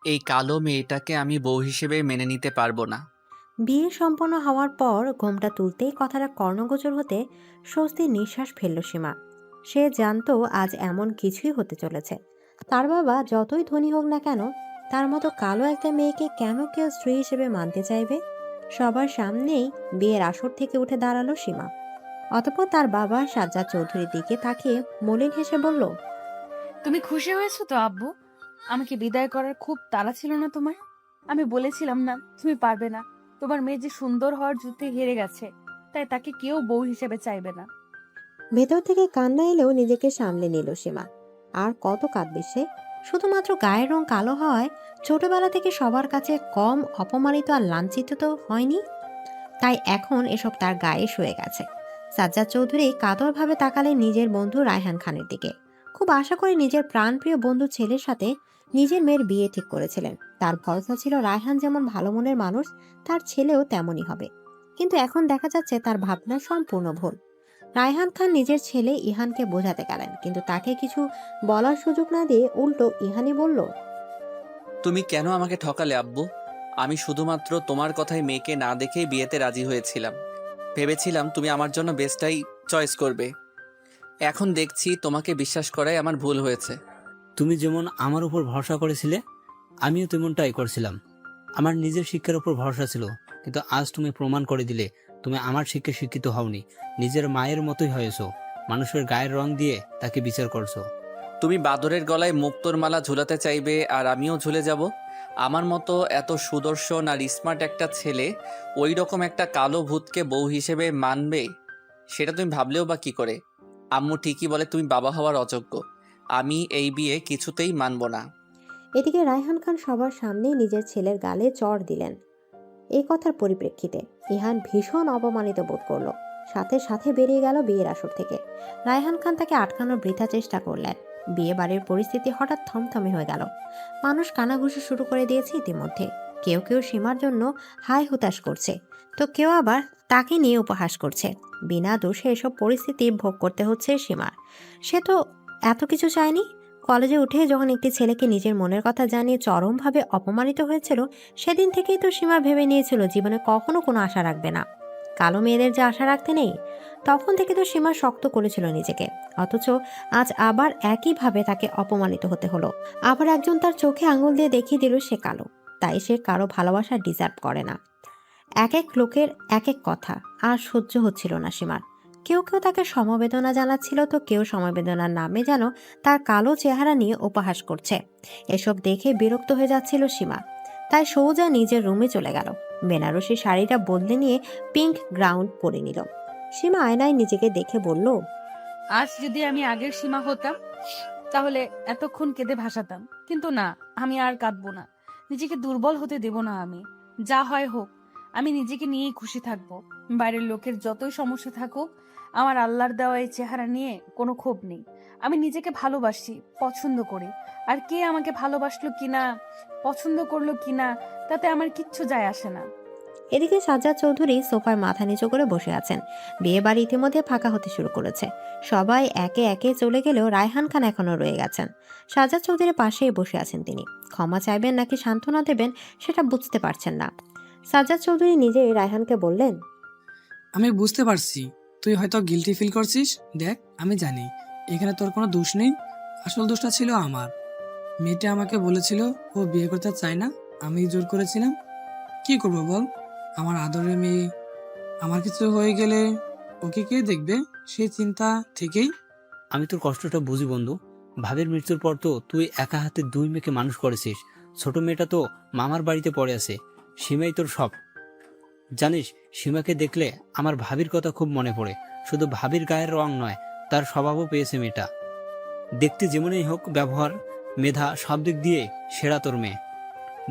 এই কালো মেয়েটাকে আমি বউ হিসেবে মেনে নিতে পারবো না। বিয়ে সম্পন্ন হওয়ার পর ঘোমটা তুলতেই কথাটা কর্ণগোচর হতে স্বস্তির নিঃশ্বাস ফেলল সীমা। সে জানতো আজ এমন কিছুই হতে চলেছে। তার বাবা যতই ধনী হোক না কেন, তার মতো কালো একটা মেয়েকে কেন কেউ স্ত্রী হিসেবে মানতে চাইবে? সবার সামনেই বিয়ের আসর থেকে উঠে দাঁড়ালো সীমা। অতঃপর তার বাবা সাজ্জাদ চৌধুরীর দিকে তাকিয়ে মলিন হেসে বলল, তুমি খুশি হয়েছো তো আব্বু? আমাকে বিদায় করার খুব তাড়া ছিল না তোমার? আমি বলেছিলাম না তুমি পারবে না? তোমার মেয়ে যে সুন্দর হওয়ার যুদ্ধে হেরে গেছে, তাই তাকে কেউ বউ হিসেবে চাইবে না। ভেতর থেকে কান্না এলেও নিজেকে সামলে নিল সীমা। আর কত কাঁদবে সে? শুধুমাত্র গায়ের রং কালো হওয়ায় ছোটবেলা থেকে সবার কাছে কম অপমানিত আর লাঞ্ছিত তো হয়নি, তাই এখন এসব তার গায়ে শুয়ে গেছে। সাজ্জাদ চৌধুরী কাতরভাবে তাকালেন নিজের বন্ধু রায়হান খানের দিকে। খুব আশা করে নিজের প্রাণপ্রিয় বন্ধু ছেলের সাথে নিজের মেয়ের বিয়ে ঠিক করেছিলেন। তার ভরসা ছিল রায়হান যেমন ভালো মনের মানুষ, তার ছেলেও তেমনই হবে। কিন্তু এখন দেখা যাচ্ছে তার ভাবনা সম্পূর্ণ ভুল। রায়হান খান নিজের ছেলে ইহানকে বোঝাতে গেলেন, কিন্তু তাকে কিছু বলার সুযোগ না দিয়ে উল্টো ইহানই বলল, তুমি কেন আমাকে ঠকালে আব্বু? আমি শুধুমাত্র তোমার কথায় মেয়েকে না দেখেই বিয়েতে রাজি হয়েছিলাম। ভেবেছিলাম তুমি আমার জন্য বেস্টটাই চয়েস করবে। এখন দেখছি তোমাকে বিশ্বাস করাই আমার ভুল হয়েছে। তুমি যেমন আমার উপর ভরসা করেছিলে, আমিও তেমনটাই করছিলাম। আমার নিজের শিক্ষার উপর ভরসা ছিল, কিন্তু আজ তুমি প্রমাণ করে দিলে তুমি আমার শিক্ষায় শিক্ষিত হওনি। নিজের মায়ের মতোই হয়েছো। মানুষের গায়ের রং দিয়ে তাকে বিচার করছো। তুমি বাদরের গলায় মুক্তোর মালা ঝুলাতে চাইবে আর আমিও ঝুলে যাব? আমার মতো এত সুদর্শন আর স্মার্ট একটা ছেলে ওই রকম একটা কালো ভূতকে বউ হিসেবে মানবে? সেটা তুমি ভাবলেও বা কি করে? আম্মু ঠিকই বলে তুমি বাবা হওয়ার অযোগ্য। আমি এই বিয়ে কিছুতেই মানব না। এদিকে রায়হান খান সবার সামনেই নিজের ছেলের গালে চড় দিলেন। এই কথার পরিপ্রেক্ষিতে ইহান ভীষণ অপমানিত বোধ করল। সাথে সাথে বেরিয়ে গেল বিয়ের আসর থেকে। রায়হান খান তাকে আটকানোর বৃথা চেষ্টা করলেন। বিয়ে বাড়ির পরিস্থিতি হঠাৎ থমথমে হয়ে গেল। মানুষ কানাঘুষি শুরু করে দিয়েছে ইতিমধ্যে। কেউ কেউ সীমার জন্য হাই হুতাশ করছে, তো কেউ আবার তাকে নিয়ে উপহাস করছে। বিনা দোষে এসব পরিস্থিতি ভোগ করতে হচ্ছে সীমার। সে তো এত কিছু চায়নি। কলেজে উঠে যখন একটি ছেলেকে নিজের মনের কথা জানিয়ে চরমভাবে অপমানিত হয়েছিল, সেদিন থেকেই তো সীমা ভেবে নিয়েছিল জীবনে কখনো কোনো আশা রাখবে না। কালো মেয়েদের যে আশা রাখতে নেই, তখন থেকে তো সীমা শক্ত করেছিল নিজেকে। অথচ আজ আবার একইভাবে তাকে অপমানিত হতে হলো। আবার একজন তার চোখে আঙুল দিয়ে দেখিয়ে দিল সে কালো, তাই সে কারো ভালোবাসা ডিজার্ভ করে না। এক এক লোকের এক এক কথা আর সহ্য হচ্ছিল না সীমার। কেউ কেউ তাকে সমবেদনা জানাচ্ছিল, তো কেউ সমবেদনার নামে যেন তার কালো চেহারা নিয়ে উপহাস করছে। এসব দেখে বিরক্ত হয়ে যাচ্ছিল সীমা। তাই সৌজা নিজের রুমে চলে গেল। বেনারসি শাড়িটা বদলে নিয়ে পিঙ্ক গ্রাউন্ড পরে নিল। সীমা আয়নায় নিজেকে দেখে বলল, আজ যদি আমি আগের সীমা হতাম, তাহলে এতক্ষণ কেঁদে ভাসাতাম। কিন্তু না, আমি আর কাঁদবো না। নিজেকে দুর্বল হতে দেব না আমি। যা হয় হোক, আমি নিজেকে নিয়েই খুশি থাকবো। বাইরের লোকের যতই সমস্যা থাকুক, আমার আল্লাহর দেওয়া এই চেহারা নিয়ে কোনো ক্ষোভ নেই। আমি নিজেকে ভালোবাসি, পছন্দ করি। আর কে আমাকে ভালোবাসলো কিনা, পছন্দ করলো কিনা, তাতে আমার কিচ্ছু যায় আসে না। এদিকে সাজ্জাদ চৌধুরী সোফায় মাথা নিচু করে বসে আছেন। বিয়ে বাড়ি ইতিমধ্যে ফাঁকা হতে শুরু করেছে। সবাই একে একে চলে গেলেও রায়হান খান এখনো রয়ে গেছেন। সাজ্জাদ চৌধুরীর পাশেই বসে আছেন তিনি। ক্ষমা চাইবেন নাকি সান্ত্বনা দেবেন সেটা বুঝতে পারছেন না। সাজ্জাদ চৌধুরী নিজেই রায়হানকে বললেন, আমি বুঝতে পারছি তুই হয়তো গিলটি ফিল করছিস। দেখ, আমি জানি এখানে তোর কোনো দোষ নেই। আসল দোষটা ছিল আমার। মেয়েটা আমাকে বলেছিল ও বিয়ে করতে চায় না, আমি জোর করেছিলাম। কি করবো বল? আমার আদরের মেয়ে, আমার কিছু হয়ে গেলে ওকে কে দেখবে সেই চিন্তা থেকেই। আমি তোর কষ্টটা বুঝি বন্ধু। ভাবির মৃত্যুর পর তো তুই একা হাতে দুই মেয়েকে মানুষ করেছিস। ছোট মেয়েটা তো মামার বাড়িতে পড়ে আছে। সীমাই তোর সব। জানিস, সীমাকে দেখলে আমার ভাবির কথা খুব মনে পড়ে। শুধু ভাবির গায়ের রং নয়, তার স্বভাবও পেয়েছে মেয়েটা। দেখতে যেমনই হোক, ব্যবহার, মেধা সব দিক দিয়ে সেরা তোর মেয়ে।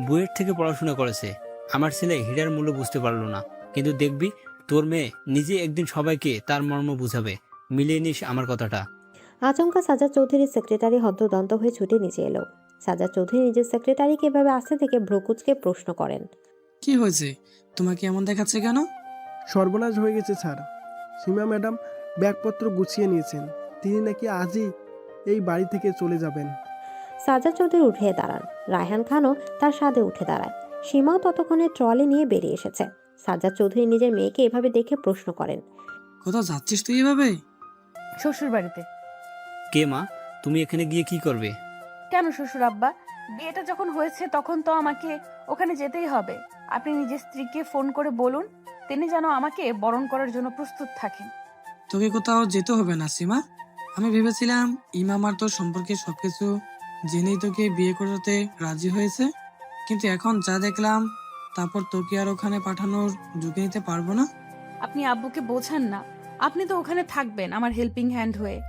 বুয়েট থেকে পড়াশোনা করেছে। আমার ছেলে হীরার মূল্য বুঝতে পারলো না, কিন্তু দেখবি তোর মেয়ে নিজে একদিন সবাইকে তার মর্ম বুঝাবে। মিলিয়ে নিস আমার কথাটা। আচমকা সাজ্জাদ চৌধুরীর সেক্রেটারি হন্তদন্ত হয়ে ছুটে নিচে এলো। সাজ্জাদ চৌধুরী নিজের সেক্রেটারিকে এভাবে আসতে থেকে ভ্রুকুচকে প্রশ্ন করেন, কি হয়েছে? তোমাকে এমন দেখাচ্ছে কেন? সর্বনাশ হয়ে গেছে স্যার। সীমা ম্যাডাম ব্যাগপত্র গুছিয়ে নিয়েছেন। তিনি নাকি আজই এই বাড়ি থেকে চলে যাবেন। সাজ্জাদ চৌধুরী উঠে দাঁড়ান। রায়হান খানও তার সাথে উঠে দাঁড়ায়। সীমাও ততক্ষণে ট্রলি নিয়ে বেরিয়ে এসেছে। সাজ্জাদ চৌধুরী নিজের মেয়েকে এভাবে দেখে প্রশ্ন করেন, কোথাও যাচ্ছিস তুই এভাবে? শ্বশুর বাড়িতে। কে মা, তুমি এখানে গিয়ে কি করবে? কেন শ্বশুর আব্বা? বিয়েটা যখন হয়েছে তখন তো আমাকে ওখানে যেতেই হবে। আপনি নিজের স্ত্রীকে ফোন করে বলুন তিনি যেন আমাকে বরণ করার জন্য প্রস্তুত থাকেন। তোকে কোথাও যেতে হবে না সীমা। আমি ভেবেছিলাম ইমাম আর তোর সম্পর্কে সবকিছু জেনেই তোকে বিয়ে করতে রাজি হয়েছে, কিন্তু এখন যা দেখলাম তারপর তোকে আর ওখানে পাঠানোর ঝুঁকি নিতে পারবো না। আপনি আব্বুকে বোঝান না, আপনি তো ওখানে থাকবেন আমার হেল্পিং হ্যান্ড হয়ে।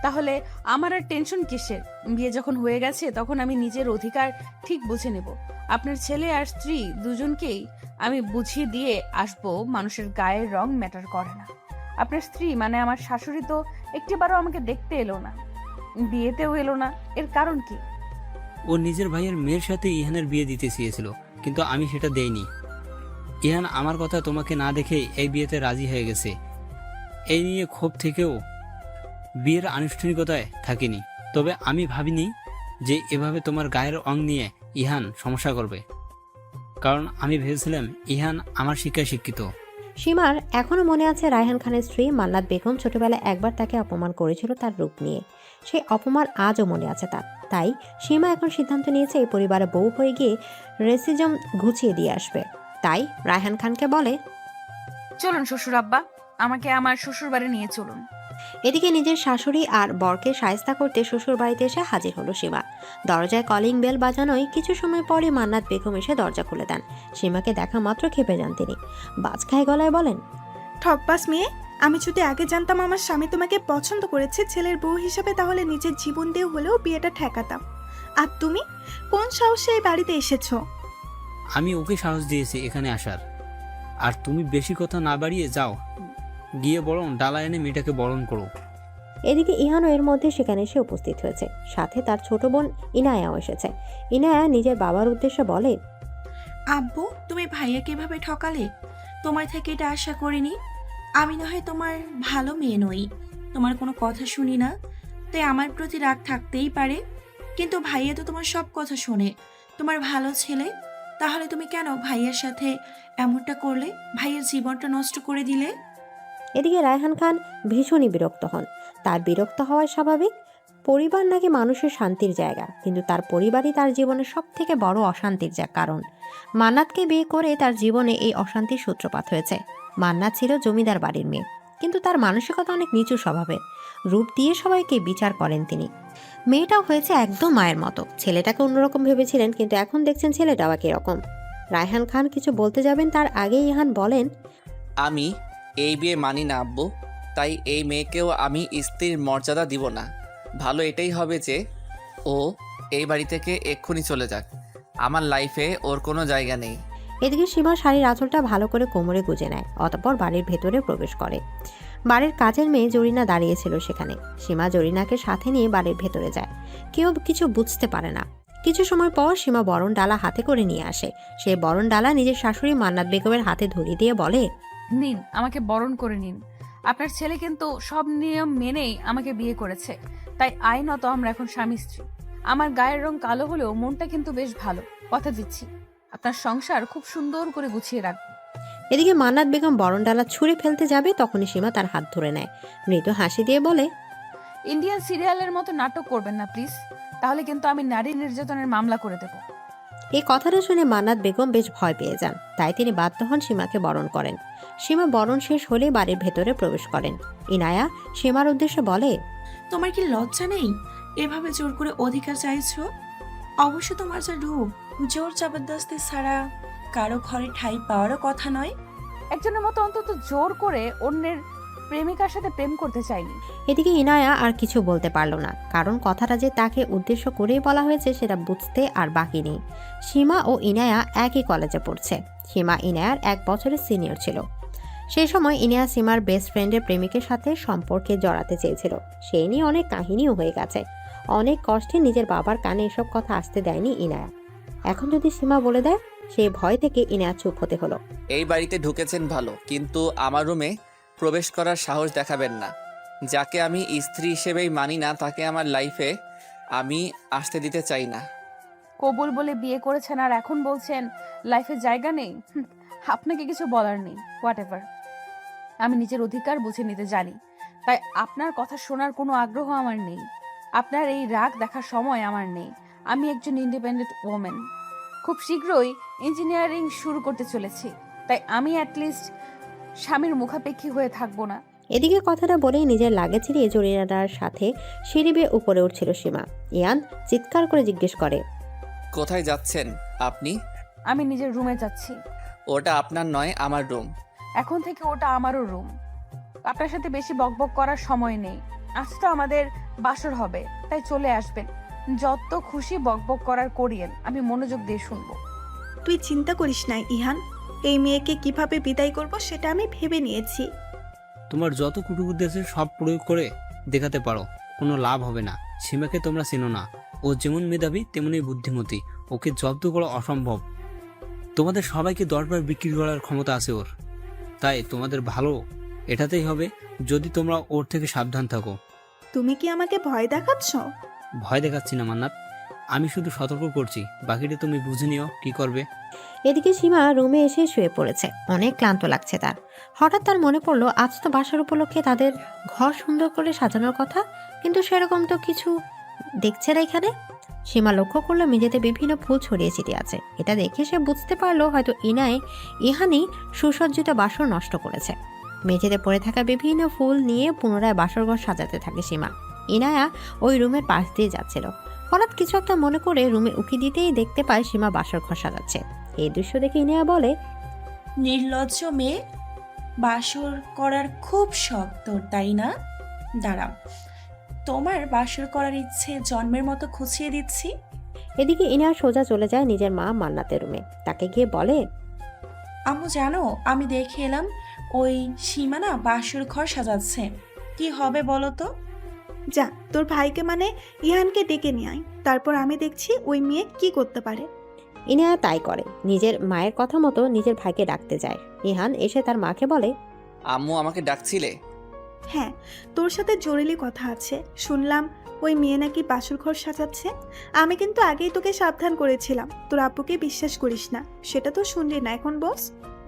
তাহলে আমার আর টেনশন কিসের? বিয়ে যখন হয়ে গেছে তখন আমি নিজের অধিকার ঠিক বুঝে নেব। আপনার ছেলে আর স্ত্রী দুজনকেই আমি বুঝিয়ে দিয়ে আসবো মানুষের গায়ের রং ম্যাটার করে না। আপনার স্ত্রী মানে আমার শাশুড়ি তো একটিবারও আমাকে দেখতে এলো না, বিয়েতেও এলো না। এর কারণ কি? ও নিজের ভাইয়ের মেয়ের সাথে ইহানের বিয়ে দিতে চেয়েছিল, কিন্তু আমি সেটা দেইনি। ইহান আমার কথা তোমাকে না দেখেই এই বিয়েতে রাজি হয়ে গেছে। এই নিয়ে ক্ষোভ থেকেও বিয়ের আনুষ্ঠানিকতায় থাকিনি। তবে আমি ভাবিনি যে এভাবে তোমার গায়ের অং নিয়ে ইহান সমস্যা করবে, কারণ আমি ভেবেছিলাম ইহান আমার শিক্ষায় শিক্ষিত। সীমার এখনো মনে আছে রায়হান খানের স্ত্রী মান্নাত বেগম ছোটবেলায় একবার তাকে অপমান করেছিল তার রূপ নিয়ে। সেই অপমান আজও মনে আছে তার। তাই সীমা এখন সিদ্ধান্ত নিয়েছে এই পরিবারে বউ হয়ে গিয়ে রেসিজম ঘুচিয়ে দিয়ে আসবে। তাই রায়হান খানকে বলে, চলুন শ্বশুর আব্বা, আমাকে আমার শ্বশুর বাড়ি নিয়ে চলুন। এদিকে নিজের শাশুড়ি আর বরকে সায়স্তা করতে শ্বশুর বাড়িতে এসে হাজির হলো সীমা। দরজায় কলিং বেল বাজানোয় কিছু সময় পরে মান্নাত বেগম এসে দরজা খুলে দেন। সীমাকে দেখা মাত্র খেপে যান তিনি। বাজখাই গলায় বলেন, ঠকবাস মেয়ে, আমি যদি আগে জানতাম আমার স্বামী তোমাকে পছন্দ করেছে ছেলের বউ হিসাবে, তাহলে নিজের জীবন দিয়ে হলেও বিয়েটা ঠেকাতাম। আর তুমি কোন সাহসে এই বাড়িতে এসেছো? আমি ওকে সাহস দিয়েছি এখানে আসার। আর তুমি বেশি কথা না বাড়িয়ে যাও, গিয়ে বরং ডালা এনে মেয়েটাকে বরণ করো। এদিকে ইহানও এর মধ্যে সেখানে এসে উপস্থিত হয়েছে। সাথে তার ছোট বোন ইনায়াও এসেছে। ইনায়া নিজের বাবার উদ্দেশ্যে বলে, আব্বু, তুমি ভাইয়াকে এভাবে ঠকালে? তোমার থেকে এটা আশা করিনি। আমি না হয় তোমার ভালো মেয়ে নই, তোমার কোনো কথা শুনি না, তাই আমার প্রতি রাগ থাকতেই পারে, কিন্তু ভাইয়া তো তোমার সব কথা শোনে, তোমার ভালো ছেলে। তাহলে তুমি কেন ভাইয়ার সাথে এমনটা করলে? ভাইয়ের জীবনটা নষ্ট করে দিলে। এদিকে রায়হান খান ভীষণই বিরক্ত হন। তার বিরক্ত হওয়া স্বাভাবিক। পরিবার নাকি মানুষের শান্তির জায়গা, কিন্তু তার পরিবারই তার জীবনের সব থেকে বড় অশান্তির কারণ। মান্নাতকে বিয়ে করে তার জীবনে এই অশান্তির সূত্রপাত হয়েছে। মান্নাত ছিল জমিদার বাড়ির মেয়ে, কিন্তু তার মানসিকতা অনেক নিচু স্বভাবের। রূপ দিয়ে সবাইকে বিচার করেন তিনি। মেয়েটাও হয়েছে একদম মায়ের মতো। ছেলেটাকে অন্যরকম ভেবেছিলেন, কিন্তু এখন দেখছেন ছেলেটাও একই রকম। রায়হান খান কিছু বলতে যাবেন তার আগেই ইহান বলেন, আমি এই বিয়ে মানি না আব্বু, তাই এই মেয়েকেও আমি স্ত্রীর মর্যাদা দিব না। ভালো এটাই হবে যে ও এই বাড়ি থেকে এক্ষুনি চলে যাক। আমার লাইফে ওর কোনো জায়গা নেই। এদিকে সীমা শাড়ির আঁচলটা ভালো করে কোমরে গুজে নেয়, অতঃপর বাড়ির ভেতরে প্রবেশ করে। বাড়ির কাজের মেয়ে জরিনা দাঁড়িয়েছিল সেখানে। সীমা জরিনাকে সাথে নিয়ে বাড়ির ভেতরে যায়। কেউ কিছু বুঝতে পারে না। কিছু সময় পর সীমা বরণ ডালা হাতে করে নিয়ে আসে। সেই বরণ ডালা নিজের শাশুড়ি মান্নাত বেগমের হাতে ধরিয়ে দিয়ে বলে, নিন, আমাকে বরণ করে নিন। আপনার ছেলে কিন্তু সব নিয়ম মেনেই আমাকে বিয়ে করেছে, তাই আইনত আমরা এখন স্বামী স্ত্রী। আমার গায়ের রং কালো হলেও মনটা কিন্তু বেশ ভালো। কথা দিচ্ছি আপনার সংসার খুব সুন্দর করে গুছিয়ে রাখবে। এদিকে মান্নাত বেগম বরণ ডালা ছুঁড়ে ফেলতে যাবে, তখনই সীমা তার হাত ধরে নেয়। মৃদু হাসি দিয়ে বলে, ইন্ডিয়ান সিরিয়ালের মতো নাটক করবেন না প্লিজ, তাহলে কিন্তু আমি নারী নির্যাতনের মামলা করে দেব। এই কথাটা শুনে মান্নাত বেগম বেশ ভয় পেয়ে যান। তাই তিনি বাধ্য হন সীমাকে বরণ করেন। সীমা বরণ শেষ হলে বাড়ির ভেতরে প্রবেশ করেন। ইনায়া সীমার উদ্দেশ্যে বলে, তোমার কি লজ্জা নেই? এভাবে জোর করে অধিকার চাইছো? অবশ্য তোমার যা রূপ, জোর জবরদস্তি ছাড়া কারো ঘরে ঠাঁই পাওয়ারও কথা নয়। একজনের মতো অন্তত জোর করে অন্যের প্রেমিকার সাথে প্রেম করতে চাইনি। এদিকে ইনায়া আর কিছু বলতে পারল না, কারণ কথাটা যে তাকে উদ্দেশ্য করেই বলা হয়েছে সেটা বুঝতে আর বাকি নেই। সীমা ও ইনায়া একই কলেজে পড়ছে। সীমা ইনায়ার 1 বছরের সিনিয়র ছিল। সেই সময় ইনায়া সীমার বেস্ট ফ্রেন্ডের প্রেমিকের সাথে সম্পর্কে জড়াতে চেয়েছিল। সেই নিয়ে অনেক কাহিনীও হয়ে গেছে। অনেক কষ্টে নিজের বাবার কানে এসব কথা আসতে দেয়নি ইনায়া। এখন যদি সীমা বলে দেয়, সেই ভয় থেকে ইনায়া চুপ হতে হলো। এই বাড়িতে ঢুকেছেন ভালো, কিন্তু আমার রুমে প্রবেশ করার সাহস দেখাবেন না। যাকে আমি স্ত্রী হিসেবেই মানি না তাকে আমার লাইফে আমি আসতে দিতে চাই না। কবুল বলে বিয়ে করেছেন আর এখন বলছেন লাইফে জায়গা নেই। আপনাকে কিছু বলার নেই, হোয়াট এভার। আমি নিজের অধিকার বুঝে নিতে জানি, তাই আপনার কথা শোনার কোনো আগ্রহ আমার নেই। আপনার এই রাগ দেখার সময় আমার নেই। আমি একজন ইন্ডিপেন্ডেন্ট ওমেন, খুব শীঘ্রই ইঞ্জিনিয়ারিং শুরু করতে চলেছি, তাই আমি অ্যাটলিস্ট স্বামীর মুখাপেক্ষী হয়ে থাকবো না। এদিকে কথাটা বলেই নিজের লাগেজ ছিঁড়ে জরিনার সাথে সিঁড়ি বেয়ে উপরে উঠছিল সীমা। ইয়ান চিৎকার করে জিজ্ঞেস করে, কোথায় যাচ্ছেন আপনি? আমি নিজের রুমে যাচ্ছি। ওটা আপনার নয়, আমার রুম। এখন থেকে ওটা আমারও রুম। আপনার সাথে বেশি বকবক করার সময় নেই। আজ তো আমাদের বাসর হবে, তাই চলে আসবেন। যত খুশি বকবক করার করিয়েন, আমি মনোযোগ দিয়ে শুনবো। তুই চিন্তা করিস না ইহান, এই মেয়েকে কিভাবে বিদায় করব সেটা আমি ভেবে নিয়েছি। তোমার যত কুটুবুদ্ধি আছে সব প্রয়োগ করে দেখাতে পারো, কোনো লাভ হবে না। সীমাকে তোমরা চেনো না, ও যেমন মেধাবী তেমনই বুদ্ধিমতী। ওকে জব্দ করা অসম্ভব। তোমাদের সবাইকে 10 বার বিক্রি করার ক্ষমতা আছে ওর। তাই তোমাদের ভালো এটাতেই হবে যদি তোমরা ওর থেকে সাবধান থাকো। তুমি কি আমাকে ভয় দেখাচ্ছ? ভয় দেখাচ্ছি না মান্নাত, আমি শুধু সতর্ক করছি, বাকিটা তুমি বুঝে নিও কি করবে। এদিকে সীমা রুমে এসে শুয়ে পড়েছে। অনেক ক্লান্ত লাগছে তার। হঠাৎ তার মনে পড়লো আজ তো বাসার উপলক্ষে তাদের ঘর সুন্দর করে সাজানোর কথা, কিন্তু সেরকম তো কিছু দেখছে না এখানে। সীমা লক্ষ্য করলো মেঝেতে বিভিন্ন ফুল ছড়িয়ে ছিটিয়ে আছে। এটা দেখে সে বুঝতে পারলো হয়তো ইহানি সুসজ্জিত বাসর নষ্ট করেছে। মেঝেতে পড়ে থাকা বিভিন্ন ফুল নিয়ে পুনরায় বাসর ঘর সাজাতে থাকে সীমা। ইনায়া ওই রুমের পাশ দিয়ে যাচ্ছিল। হঠাৎ কিছু একটা মনে করে রুমে উকি দিতেই দেখতে পায় সীমা বাসর ঘর সাজাচ্ছে। এই দৃশ্য দেখে ইনায়া বলে, নির্লজ্জ মেয়ে, বাসর করার খুব শখ তোর, তাই না? দাঁড়াও, তোমার বাসর করার ইচ্ছে জন্মের মতো খুঁচিয়ে দিচ্ছি। এদিকে ইনায়া সোজা চলে যায় নিজের মা মান্নাতের রুমে। তাকে গিয়ে বলে, আম্মু জানো, আমি দেখে এলাম ওই সীমানা বাসর ঘর সাজাচ্ছে। কি হবে বলো তো? যা, তোর ভাইকে মানে ইহানকে ডেকে নিয়ে আয়, তারপর আমি দেখছি ওই মেয়ে কি করতে পারে। ইনায়া তাই করে। নিজের মায়ের কথা মতো নিজের ভাইকে ডাকতে যায়। ইহান এসে তার মাকে বলে, আম্মু আমাকে ডাকছিলে? হ্যাঁ, তোর সাথে জরুরি কথা আছে। শুনলাম ওই মেয়ে নাকি বাসর ঘর সাজাচ্ছে। আমি কিন্তু আগেই তোকে সাবধান করেছিলাম তোর আব্বুকে বিশ্বাস করিস না, সেটা তো শুনলি না এখন বস।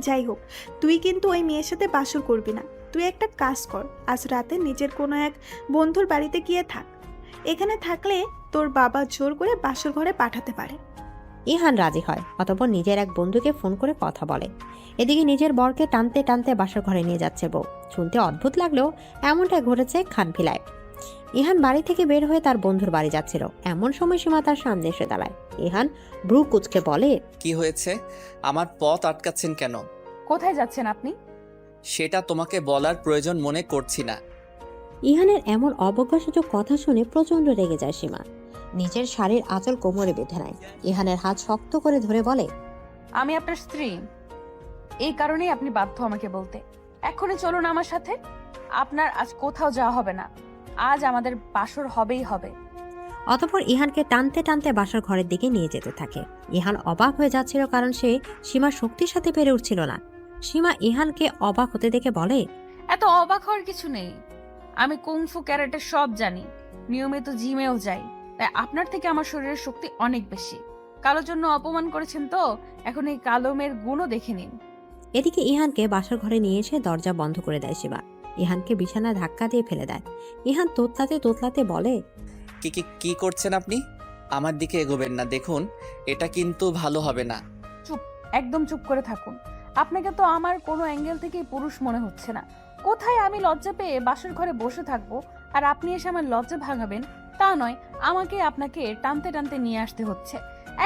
যাই হোক, তুই কিন্তু ওই মেয়ের সাথে বাসর করবি না। তুই একটা কাজ কর, আজ রাতে নিজের কোনো এক বন্ধুর বাড়িতে গিয়ে থাক। এখানে থাকলে তোর বাবা জোর করে বাসর ঘরে পাঠাতে পারে। ইহান রাজি হয়। অতঃপর নিজের এক বন্ধুকে ফোন করে কথা বলে। এদিকে নিজের বরকে টানতে টানতে বাসর ঘরে নিয়ে যাচ্ছে বউ। শুনতে অদ্ভুত লাগলেও এমনটাই ঘটেছে খানভিলায়। ইহান বাড়ি থেকে বের হয়ে তার বন্ধুর বাড়ি যাচ্ছিল। এমন সময় সীমা তার সামনে এসে দাঁড়ায়। ইহান ব্রু কুচকে বলে, কি হয়েছে? আমার পথ আটকাচ্ছেন কেন? কোথায় যাচ্ছেন আপনি? সেটা তোমাকে বলার প্রয়োজন মনে করছি না। ইহানের এমন অবজ্ঞাসূচক কথা শুনে প্রচন্ড রেগে যায় সীমা। নিজের শাড়ির আঁচল কোমরে বেঁধে নেয়। ইহানের হাত শক্ত করে ধরে বলে, আমি আপনার স্ত্রী, এই কারণেই আপনি বাধ্য আমাকে বলতে। এখনই চলুন আমার সাথে। আপনার আজ কোথাও যাওয়া হবে না, আজ আমাদের বাসর হবেই হবে। অতঃপর ইহানকে টানতে টানতে বাসার ঘরের দিকে নিয়ে যেতে থাকে। ইহান অবাক হয়ে যাচ্ছিল, কারণ সে সীমার শক্তির সাথে পেরে উঠছিল না। সীমা ইহানকে অবাক হতে দেখে বলে, এত অবাক হওয়ার কিছু নেই। আমি কুংফু ক্যারেটে সব জানি, নিয়মিত জিমেও যাই, তাই আপনার থেকে আমার শরীরের শক্তি অনেক বেশি। কালোর জন্য অপমান করেছেন তো, এখন এই কালো মেয়ের গুণও দেখে নিন। এদিকে ইহানকে বাসার ঘরে নিয়ে এসে দরজা বন্ধ করে দেয় সীমা। ইহানকে বিছানায় ধাক্কা দিয়ে ফেলে দেয়। ইহান তোতলাতে তোতলাতে বলে, কি কি কি করছেন আপনি? আমার দিকে এগোবেন না, দেখুন এটা কিন্তু ভালো হবে না। চুপ, একদম চুপ করে থাকুন। আপনাকে তো আমার কোনো অ্যাঙ্গেল থেকেই পুরুষ মনে হচ্ছে না। কোথায় আমি লজ্জা পেয়ে বাসর ঘরে বসে থাকবো আর আপনি এসে আমার লজ্জা ভাঙাবেন? তা নয়, আমাকে আপনাকে টানতে টানতে নিয়ে আসতে হচ্ছে।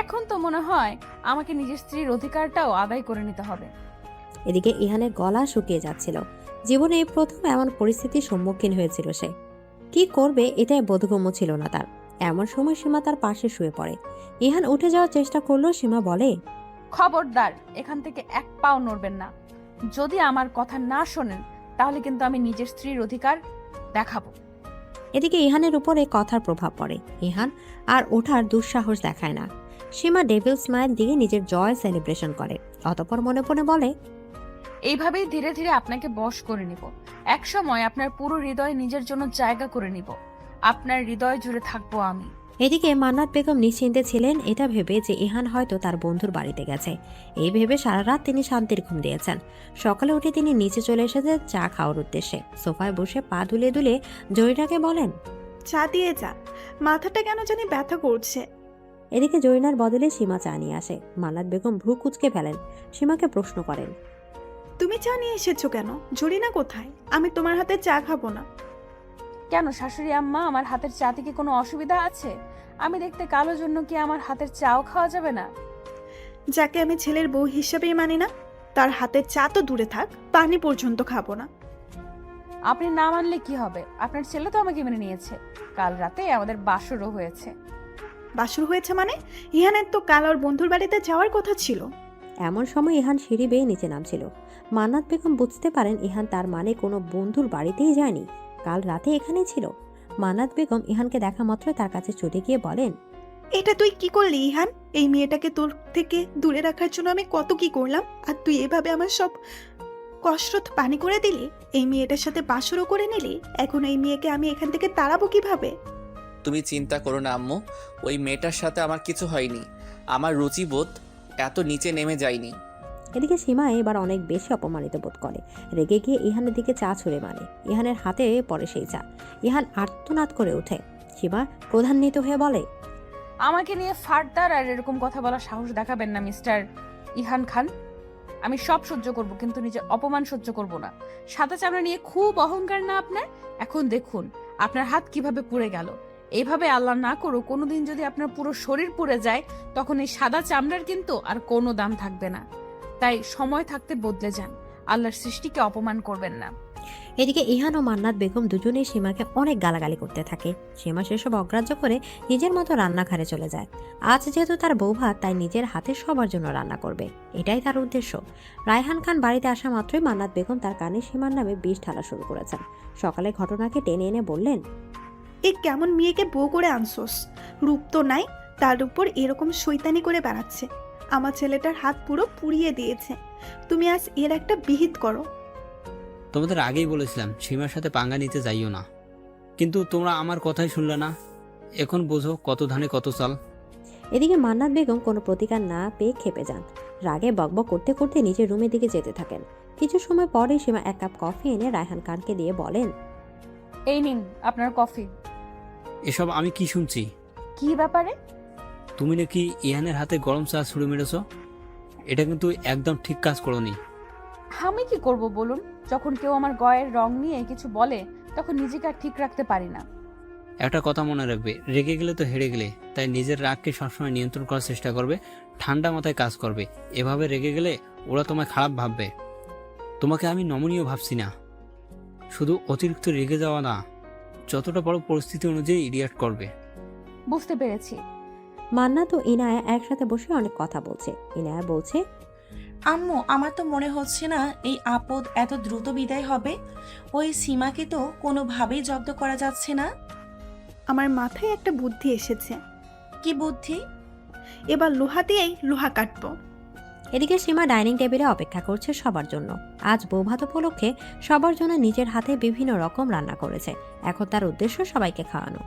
এখন তো মনে হয় আমাকে নিজের স্ত্রীর অধিকারটাও আদায় করে নিতে হবে। এদিকে ইহানের গলা শুকিয়ে যাচ্ছিল। জীবনে এই প্রথম এমন পরিস্থিতির সম্মুখীন হয়েছিল সে। কি করবে এটাই বোধগম্য ছিল না তার। এমন সময় সীমা তার পাশে শুয়ে পড়ে। ইহান উঠে যাওয়ার চেষ্টা করলো। সীমা বলে, খবরদার, এখান থেকে এক পাও নড়বেন না। যদি আমার কথা না শোনেন তাহলে কিন্তু আমি নিজের স্ত্রীর অধিকার দেখাবো। এদিকে ইহানের উপরে কথার প্রভাব পড়ে। ইহান আর ওঠার দুঃসাহস দেখায় না। সীমা ডেভিল স্মাইল দিয়ে নিজের জয় সেলিব্রেশন করে। অতঃপর মনে মনে বলে, এইভাবেই ধীরে ধীরে আপনাকে বশ করে নিব। এক সময় আপনার পুরো হৃদয় নিজের জন্য জায়গা করে নিব। আপনার হৃদয় জুড়ে থাকবো আমি। এদিকে মান্নাত বেগম নিশ্চিন্তে ছিলেন এটা ভেবে যে ইহান হয়তো তার বন্ধুর বাড়িতে গেছে। এই ভেবে সারা রাত তিনি শান্তির ঘুম দিয়েছেন। সকালে উঠে তিনি নিচে চলে এসেছেন চা খাওয়ার উদ্দেশ্যে। সোফায় বসে পা দুলে দুলে জরিনাকে বলেন, চা দিয়ে যা, মাথাটা কেন জানি ব্যথা করছে। এদিকে জরিনার বদলে সীমা চা নিয়ে আসে। মান্নাত বেগম ভ্রু কুঁচকে ফেলেন। সীমাকে প্রশ্ন করেন, তুমি চা নিয়ে এসেছো কেন? জরিনা কোথায়? আমি তোমার হাতে চা খাবো না। কেন শাশুড়ি আম্মা, আমার হাতের চা থেকে কোনো অসুবিধা আছে? আমি দেখতে কালো জন্য কি আমার হাতের চাও খাওয়া যাবে না? যাকে আমি ছেলের বউ হিসেবেই মানি না, তার হাতের চা তো দূরে থাক, পানি পর্যন্ত খাবো না। আপনি না মানলে কি হবে? আপনার ছেলে তো আমাকে মেনে নিয়েছে। কাল রাতে আমাদের বাসরও হয়েছে। বাসুর হয়েছে মানে? ইহানের তো কাল ওর বন্ধুর বাড়িতে যাওয়ার কথা ছিল। এমন সময় ইহান সিঁড়ি বেয়ে নিচে নামছিল। মান্নাত বেগম বুঝতে পারেন ইহান তার মানে কোনো বন্ধুর বাড়িতেই যায়নি, কাল রাতে এখানেই ছিল। মান্নাত বেগম ইহানকে দেখা মাত্রই তার কাছে ছুটে গিয়ে বলেন, এটা তুই কি করলি ইহান? এই মেয়েটাকে তোর থেকে দূরে রাখার জন্য আমি কত কি করলাম, আর তুই এভাবে আমার সব কষ্ট পানি করে দিলি। এই মেয়েটার সাথে বাসরও করে নিলি। এখন এই মেয়েকে আমি এখান থেকে তাড়াবো কিভাবে? তুমি চিন্তা করো না আম্মু, ওই মেয়েটার সাথে আমার কিছু হয়নি। আমার রুচিবোধ এত নিচে নেমে যায়নি। এদিকে সীমা এবার অনেক বেশি অপমানিত বোধ করে। রেগে গিয়ে ইহানের দিকে চা ছুঁড়ে মারে। ইহানের হাতে পড়ে সেই চা। ইহান আর্তনাদ করে ওঠে। সীমা ক্রোধান্বিত হয়ে বলে, আমাকে নিয়ে ফার্দার আর এরকম কথা বলার সাহস দেখাবেন না মিস্টার ইহান খান। আমি সব সহ্য করব, কিন্তু নিজের অপমান সহ্য করব না। সাদা চামড়া নিয়ে খুব অহংকার না আপনার? এখন দেখুন আপনার হাত কিভাবে পুড়ে গেল। এইভাবে আল্লাহ না করুক কোনোদিন যদি আপনার পুরো শরীর পুড়ে যায়, তখন এই সাদা চামড়ার কিন্তু আর কোনো দাম থাকবে না। তাই সময় থাকতে বদলে যান। আল্লাহর সৃষ্টিকে অপমান করবেন না। এদিকে ইহান ও মান্নাত বেগম দুজনেই সীমাকে অনেক গালাগালি করতে থাকে। সীমা সেসব অগ্রাহ্য করে নিজের মতো রান্নাঘরে চলে যায়। আজ যেহেতু তার বউ ভাত, তাই নিজের হাতে সবার জন্য রান্না করবে, এটাই তার উদ্দেশ্য। রায়হান খান বাড়িতে আসা মাত্রই মান্নাত বেগম তার কানে সীমার নামে বিষ ঢালা শুরু করেছেন। সকালে ঘটনাকে টেনে এনে বললেন, এই কেমন মেয়েকে বউ করে আনছোস? রূপ তো নাই, তার উপর এরকম শৈতানি করে বেড়াচ্ছে। আমার ছেলেটার হাত পুরো পুড়িয়ে দিয়েছে। তুমি আজ এর একটা বিহিত করো। তোমাদের আগেই বলেছিলাম সীমার সাথে পাঙ্গা নিতে যাইও না, কিন্তু তোমরা আমার কথাই শুনলে না। এখন বোঝো কত ধানে কত চাল। এদিকে মান্নাত বেগম কোনো প্রতিকার না পেয়ে খেপে যান। রাগে বকবক করতে করতে নিজের রুমের দিকে যেতে থাকেন। কিছু সময় পরে সীমা এক কাপ কফি এনে রায়হান খানকে দিয়ে বলেন, এই নিন আপনার কফি। এসব আমি কি শুনছি? কি ব্যাপারে? তুমি নাকি ইহানের হাতে গরম চা ছুড়ে মেরেছ। এটা কিন্তু একদম ঠিক কাজ করোনি। আমি কি করব বলুন? যখন কেউ আমার গায়ের রং নিয়ে কিছু বলে, তখন নিজেকে আর ঠিক রাখতে পারি না। একটা কথা মনে রাখবে, রেগে গেলে তো হেরে গেলে। তাই নিজের রাগকে সবসময় নিয়ন্ত্রণ করার চেষ্টা করবে, ঠান্ডা মাথায় কাজ করবে। এভাবে রেগে গেলে ওরা তোমায় খারাপ ভাববে। তোমাকে আমি নমনীয় ভাবছি না, শুধু অতিরিক্ত রেগে যাওয়া না, যতটা বড় পরিস্থিতি অনুযায়ী রিয়াক্ট করবে। বুঝতে পেরেছি। মান্নাত ও ইনায়া একসাথে বসে অনেক কথা বলছে। ইনায়া বলছে, আম্মু, আমার তো মনে হচ্ছে না এই আপদ এত দ্রুত বিদায় হবে। ওই সীমাকে তো কোনোভাবেই জব্দ করা যাচ্ছে না। আমার মাথায় একটা বুদ্ধি এসেছে। কি বুদ্ধি? এবার লোহা দিয়েই লোহা কাটবো। এদিকে সীমা ডাইনিং টেবিলে অপেক্ষা করছে সবার জন্য। আজ বৌভাত উপলক্ষে সবার জন্য নিজের হাতে বিভিন্ন রকম রান্না করেছে। এখন তার উদ্দেশ্য সবাইকে খাওয়ানো।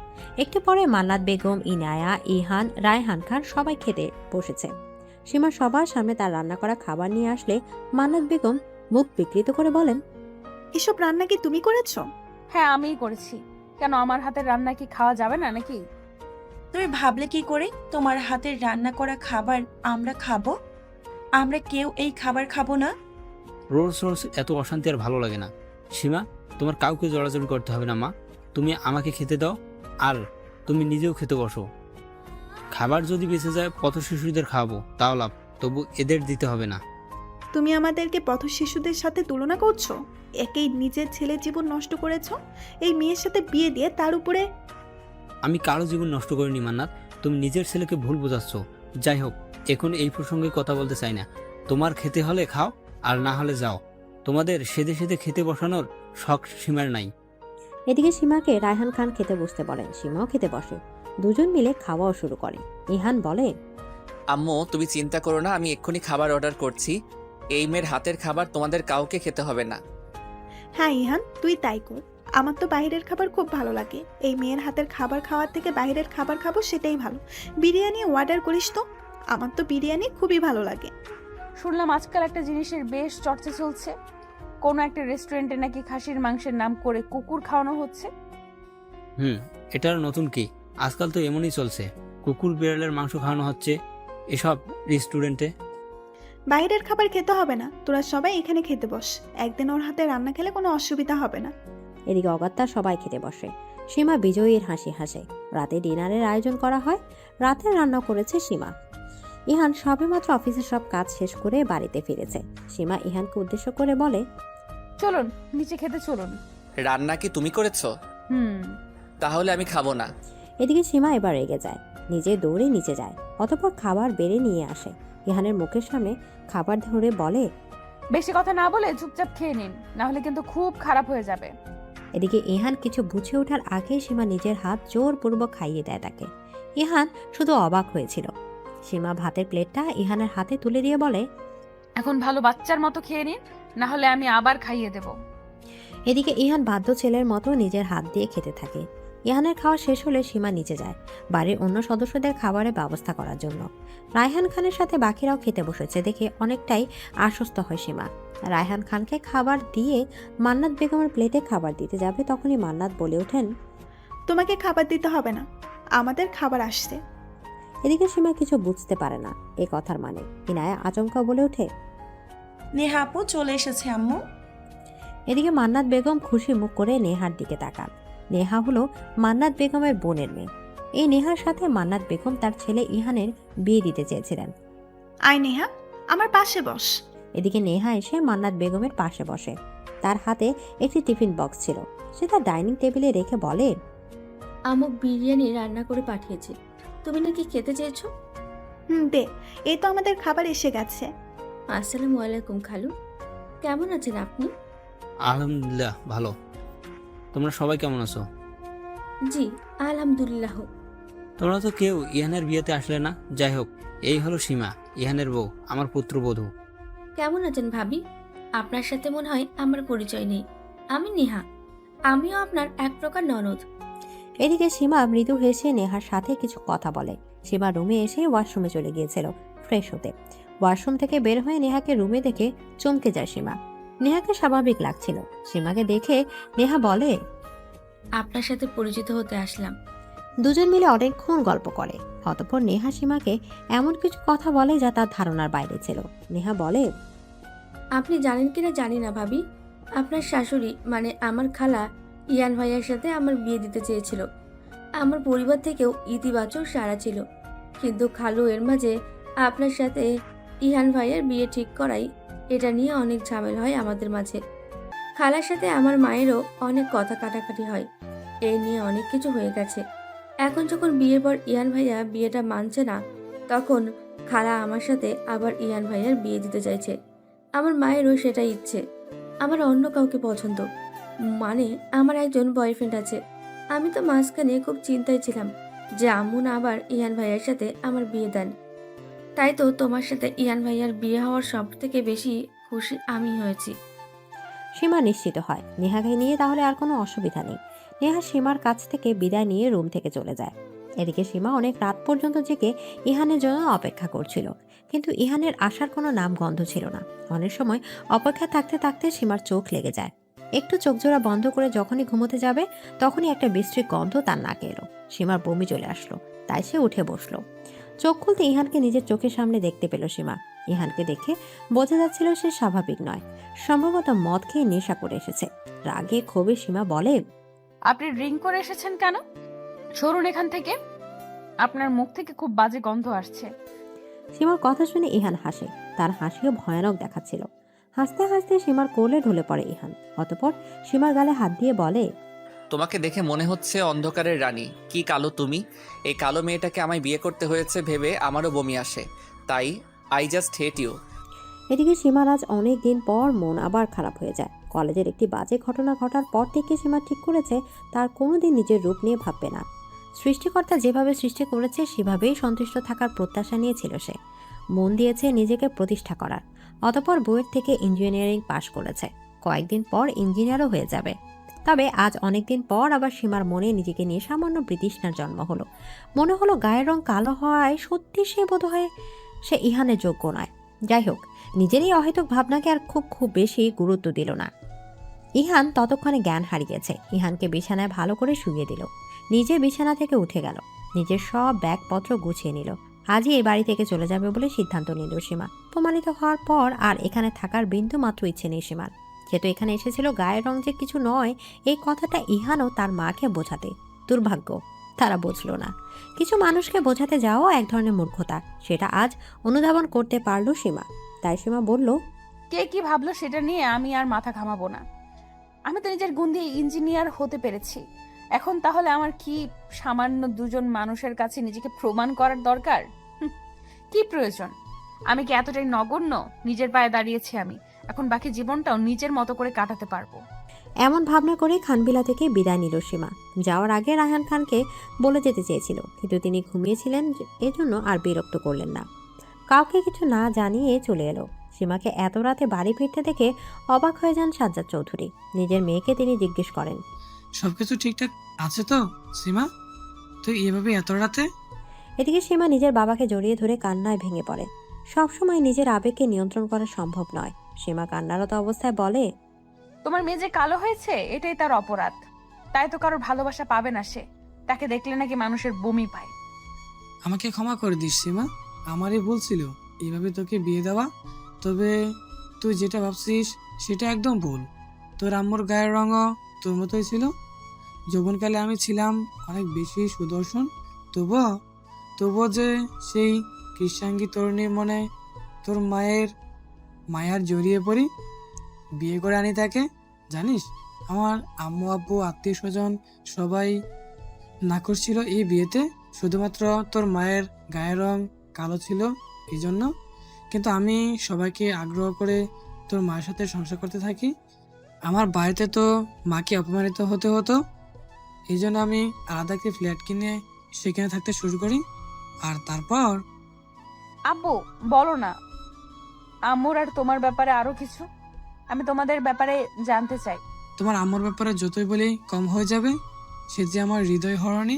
একটু পরে মান্নাত বেগম, ইনায়া, ইহান, রায়হান খান সবাই খেতে বসেছে। সীমা সবার সামনে তার রান্না করা খাবার নিয়ে আসলে মান্নাত বেগম মুখ বিকৃত করে বলেন, এসব রান্না কি তুমি করেছো? হ্যাঁ, আমিই করেছি। কেন, আমার হাতের রান্না কি খাওয়া যাবে না নাকি? তুমি ভাবলে কি করে তোমার হাতের রান্না করা খাবার আমরা খাবো? আমরা কেউ এই খাবার খাবো না। রোজ রোজ এত অশান্তি আর ভালো লাগে না। সীমা, তোমার কাউকে জড়াজড়ি করতে হবে না মা। তুমি আমাকে খেতে দাও, আর তুমি নিজেও খেতে বসো। খাবার যদি বেঁচে যায় পথ শিশুদের খাওয়াবো, তাও লাভ, তবু এদের দিতে হবে না। তুমি আমাদেরকে পথ শিশুদের সাথে তুলনা করছো? একেই নিজের ছেলের জীবন নষ্ট করেছো এই মেয়ের সাথে বিয়ে দিয়ে। তার উপরে আমি কারো জীবন নষ্ট করিনি মান্নাত, তুমি নিজের ছেলেকে ভুল বোঝাচ্ছ। যাই হোক, এখন এই প্রসঙ্গে কথা বলতে চাই না। তোমার খেতে হলে খাও, আর না হলে যাও। তোমাদের সেদে সেদে খেতে বসানোর শখ সীমার নাই। এদিকে সীমাকে রায়হান খান খেতে বসতে বলেন। সীমাও খেতে বসে। দুজন মিলে খাওয়াও শুরু করে। ইহান বলে, আম্মু তুমি চিন্তা করো না, আমি এক্ষুনি খাবার অর্ডার করছি। এই মেয়ের হাতের খাবার তোমাদের কাউকে খেতে হবে না। হ্যাঁ ইহান, তুই তাই কর। আমার তো বাইরের খাবার খুব ভালো লাগে। এই মেয়ের হাতের খাবার খাওয়ার থেকে বাইরের খাবার খাবো সেটাই ভালো। বিরিয়ানি অর্ডার করিস তো, আমার তো বিরিয়ানি খুবই ভালো লাগে। শুনলাম আজকাল একটা জিনিসের বেশ চর্চা চলছে, কোনো একটা রেস্টুরেন্টে নাকি খাসির মাংসের নাম করে কুকুর খাওয়ানো হচ্ছে। এটার নতুন কি? আজকাল তো এমনই চলছে, কুকুর বিড়ালের মাংস খাওয়ানো হচ্ছে এসব রেস্টুরেন্টে। বাইরের খাবার খেতে হবে না, তোরা সবাই এখানে খেতে বস। একদিন ওর হাতে রান্না খেলে কোনো অসুবিধা হবে না। এদিকে অগত্যা সবাই খেতে বসে। সীমা বিজয়ীর হাসি হাসে। রাতে ডিনারের আয়োজন করা হয়। রাতে রান্না করেছে সীমা। ইহান সবেমাত্র অফিসের সব কাজ শেষ করে বাড়িতে ফিরেছে। সীমা ইহানকে উদ্দেশ্য করে বলে, চলুন নিচে খেতে চলুন। রান্না কি তুমি করেছো? তাহলে আমি খাবো না। এদিকে সীমা এবার রেগে যায়। নিজে দৌড়ে নিচে যায়। অতঃপর খাবার বেড়ে নিয়ে আসে। ইহানের মুখের সামনে খাবার ধরে বলে, বেশি কথা না বলে চুপচাপ খেয়ে নিন, না হলে কিন্তু খুব খারাপ হয়ে যাবে। এদিকে ইহান কিছু বুঝে ওঠার আগেই সীমা নিজের হাত জোরপূর্বক খাইয়ে দেয় তাকে। ইহান শুধু অবাক হয়েছিল। সীমা ভাতের প্লেটটা ইহানের হাতে তুলে দিয়ে বলে, এখন ভালো বাচ্চার মতো খেয়ে নিন, না হলে আমি আবার খাইয়ে দেব। এদিকে ইহান বাধ্য ছেলের মতো নিজের হাত দিয়ে খেতে থাকে। ইহানের খাওয়া শেষ হলে সীমা নিচে যায় বাড়ির অন্য সদস্যদের খাবারের ব্যবস্থা করার জন্য। রায়হান খানের সাথে বাকিরাও খেতে বসেছে দেখে অনেকটাই আশ্বস্ত হয় সীমা। রায়হান খানকে খাবার দিয়ে মান্নাত বেগমের প্লেটে খাবার দিতে যাবে, তখনই মান্নাত বলে ওঠেন, তোমাকে খাবার দিতে হবে না, আমাদের খাবার আসছে। এদিকে সীমা কিছু বুঝতে পারে না এ কথার মানে। ইনায়া আচমকা বলে ওঠে, নেহা আপু চলে এসেছে আম্মু। এদিকে মান্নাত বেগম খুশি মুখ করে নেহার দিকে তাকান। নেহা হলো মান্নাত বেগমের বোনের মেয়ে। এই নেহার সাথে মান্নাত বেগম তার ছেলে ইহানের বিয়ে দিতে চেয়েছিলেন। আয় নেহা, আমার পাশে বস। এদিকে নেহা এসে মান্নাত বেগমের পাশে বসে। তার হাতে একটি টিফিন বক্স ছিল। সে তার ডাইনিং টেবিলে রেখে বলে, আমু বিরিয়ানি রান্না করে পাঠিয়েছে, তুমি নাকি খেতে চেয়েছো? দে, এই তো আমাদের খাবার এসে গেছে। আসসালামু আলাইকুম খালু, কেমন আছেন আপনি? আলহামদুলিল্লাহ ভালো। তোমরা সবাই কেমন আছো? জি আলহামদুলিল্লাহ। তোমরা তো কেউ ইহানের বিয়েতে আসলে না। যাই হোক, এই হলো সীমা, ইহানের বউ, আমার পুত্রবধূ। কেমন আছেন ভাবি? আপনার সাথে মনে হয় আমার পরিচয় নেই। আমি নেহা, আমিও আপনার এক প্রকার ননদ। এদিকে সীমা মৃদু হেসে নেহার সাথে কিছু কথা বলে। সীমা রুমে এসে ওয়াশরুমে চলে গিয়েছিল ফ্রেশ হতে। ওয়াশরুম থেকে বের হয়ে নেহাকে রুমে দেখে চমকে যায় সীমা। নেহাকে স্বাভাবিক লাগছিল। সীমাকে দেখে নেহা বলে, আপনার সাথে পরিচিত হতে আসলাম। দুজন মিলে অনেকক্ষণ গল্প করে। অতঃপর নেহা সীমাকে এমন কিছু কথা বলে যা তার ধারণার বাইরে ছিল। নেহা বলে, আপনি জানেন কিনা জানি না ভাবি, আপনার শাশুড়ি মানে আমার খালা ইয়ান ভাইয়ার সাথে আমার বিয়ে দিতে চেয়েছিল। আমার পরিবার থেকেও ইতিবাচক সাড়া ছিল, কিন্তু খালু এর মাঝে আপনার সাথে ইহান ভাইয়ের বিয়ে ঠিক করাই, এটা নিয়ে অনেক ঝামেলা হয় আমাদের মাঝে। খালার সাথে আমার মায়েরও অনেক কথা কাটাকাটি হয়, এই নিয়ে অনেক কিছু হয়ে গেছে। এখন যখন বিয়ের পর ইয়ান ভাইয়া বিয়েটা মানছে না, তখন খালা আমার সাথে আবার ইয়ান ভাইয়ার বিয়ে দিতে চাইছে। আমার মায়েরও সেটাই ইচ্ছে। আমার অন্য কাউকে পছন্দ, মানে আমার একজন বয়ফ্রেন্ড আছে। আমি তো মাঝখানে খুব চিন্তায় ছিলাম যে আম্মু না আবার ইয়ান ভাইয়ার সাথে আমার বিয়ে দেন। তাই তো তোমার সাথে ইয়ান ভাইয়ার বিয়ে হওয়ার সব থেকে বেশি খুশি আমি হয়েছি। সীমা নিশ্চিত হয় নেহাকে নিয়ে তাহলে আর কোনো অসুবিধা নেই। নেহা সীমার কাছ থেকে বিদায় নিয়ে রুম থেকে চলে যায়। এদিকে সীমা অনেক রাত পর্যন্ত জেগে ইহানের জন্য অপেক্ষা করছিল, কিন্তু ইহানের আসার কোনো নাম গন্ধ ছিল না। অনেক সময় অপেক্ষা থাকতে থাকতে সীমার চোখ লেগে যায়। একটু চোখ জোড়া বন্ধ করে যখনই ঘুমোতে যাবে, তখনই একটা বিশ্রী গন্ধ তার নাকে এলো। সীমার বমি চলে আসলো, তাই সে উঠে বসলো। চোখ খুলতে ইহানকে নিজের চোখের সামনে দেখতে পেল সীমা। ইহানকে দেখে বোঝা যাচ্ছিল সে স্বাভাবিক নয়, সম্ভবত মদ খেয়ে নেশা করে এসেছে। রাগে ক্ষোভে সীমা বলে, আপনি ড্রিঙ্ক করে এসেছেন কেন? সরুন এখান থেকে, আপনার মুখ থেকে খুব বাজে গন্ধ আসছে। সীমার কথা শুনে ইহান হাসে। তার হাসিও ভয়ানক দেখাচ্ছিল। হাসতে হাসতে সীমার কোলে ঢলে পড়ে ইহান। অতঃপর সীমার গালে হাত দিয়ে বলে, তোমাকে দেখে মনে হচ্ছে অন্ধকারের রানী। কি কালো তুমি! এই কালো মেয়েটাকে আমায় বিয়ে করতে হয়েছে ভেবে আমারও বমি আসে। তাই আই জাস্ট হেট ইউ। এদিকে সীমার আজ অনেক দিন পর মন আবার খারাপ হয়ে যায়। কলেজের একটি বাজে ঘটনা ঘটার পর থেকে সীমা ঠিক করেছে তার কোনোদিন নিজের রূপ নিয়ে ভাববে না। সৃষ্টিকর্তা যেভাবে সৃষ্টি করেছে সেভাবেই সন্তুষ্ট থাকার প্রত্যাশা নিয়েছিল সে। মন দিয়েছে নিজেকে প্রতিষ্ঠা করার। অতঃপর বইয়ের থেকে ইঞ্জিনিয়ারিং পাশ করেছে। কয়েকদিন পর ইঞ্জিনিয়ারও হয়ে যাবে। তবে আজ অনেকদিন পর আবার সীমার মনে নিজেকে নিয়ে সামান্য বিতৃষ্ণার জন্ম হলো। মনে হলো গায়ের রং কালো হওয়ায় সত্যি সে বোধহয় সে ইহানের যোগ্য নয়। যাই হোক, নিজের এই অহেতুক ভাবনাকে আর খুব বেশি গুরুত্ব দিল না। ইহান ততক্ষণে জ্ঞান হারিয়েছে। ইহানকে বিছানায় ভালো করে শুইয়ে দিল। নিজে বিছানা থেকে উঠে গেল, নিজের সব ব্যাগপত্র গুছিয়ে নিল। আজই এই বাড়ি থেকে চলে যাবে বলে সিদ্ধান্ত নিল সীমা। প্রমাণিত হওয়ার পর আর এখানে থাকার বিন্দু মাত্র ইচ্ছে নেই সীমার। যেহেতু এখানে এসেছিল গায়ের রং যে কিছু নয়, এই কথাটা ইহানও তার মাকে বোঝাতে। দুর্ভাগ্য, তারা বুঝলো না। কিছু মানুষকে বোঝাতে যাওয়া এক ধরনের মূর্খতা, সেটা আজ অনুধাবন করতে পারল সীমা। তাই সীমা বলল, কে কি ভাবলো সেটা নিয়ে আমি আর মাথা ঘামাবো না। আমি তো নিজের গুণ দিয়ে ইঞ্জিনিয়ার হতে পেরেছি। এখন তাহলে আমার কি সামান্য দুজন মানুষের কাছে নিজেকে প্রমাণ করার দরকার? কি প্রয়োজন? আমি কি এতটাই নগণ্য? নিজের পায়ে দাঁড়িয়েছি আমি, এখন বাকি জীবনটাও নিজের মতো করে কাটাতে পারবো। এমন ভাবনা করে খানবিলা থেকে বিদায় নিল সীমা। যাওয়ার আগে রায়হান খানকে বলে যেতে চেয়েছিল, কিন্তু তিনি ঘুমিয়েছিলেন, এজন্য আর বিরক্ত করলেন না। কাউকে কিছু না জানিয়ে চলে এলো। সীমাকে এত রাতে বাড়ি ফিরতে দেখে অবাক হয়ে যান সাজ্জাদ চৌধুরী। নিজের মেয়েকে তিনি জিজ্ঞেস করেন, সবকিছু ঠিকঠাক আছে তো সীমা? তুই এভাবে এত রাতে? এদিকে সীমা নিজের বাবাকে জড়িয়ে ধরে কান্নায় ভেঙে পড়ে। সবসময় নিজের আবেগকে নিয়ন্ত্রণ করা সম্ভব নয়। সীমা কান্নারত অবস্থায় বলে, তোমার মেয়ে যে কালো হয়েছে এটাই তার অপরাধ। তাই তো কারোর ভালোবাসা পাবে না সে। তাকে দেখলে নাকি মানুষের বমি পায়। আমাকে ক্ষমা করে দিস সীমা, আমারই ভুল ছিল এইভাবে তোকে বিয়ে দেওয়া। তবে তুই যেটা ভাবছিস সেটা একদম ভুল। তোর আম্মুর গায়ের রঙও তোর মতোই ছিল। যৌবনকালে আমি ছিলাম অনেক বেশি সুদর্শন, তবুও যে সেই কৃষ্ণাঙ্গী তরুণীর মনে তোর মায়ার জড়িয়ে পড়ি, বিয়ে করে আনি তাকে। জানিস, আমার আম্মু আব্বু আত্মীয় স্বজন সবাই নাখুশ ছিল এই বিয়েতে। শুধুমাত্র তোর মায়ের গায়ের রং কালো ছিল এই জন্য। কিন্তু আমি সবাইকে আগ্রহ করে তোর মায়ের সাথে সংসার করতে থাকি। আমার বাড়িতে তো মাকে অপমানিত হতে হতো, এই জন্য আমি আলাদা একটি ফ্ল্যাট কিনে সেখানে থাকতে শুরু করি। আর তারপর আব্বু, বলো না আম্মুর আর তোমার ব্যাপারে আরো কিছু। আমি তোমাদের ব্যাপারে জানতে চাই। তোমার আম্মুর ব্যাপারে যতই বলি কম হয়ে যাবে। সে যে আমার হৃদয় হরণী,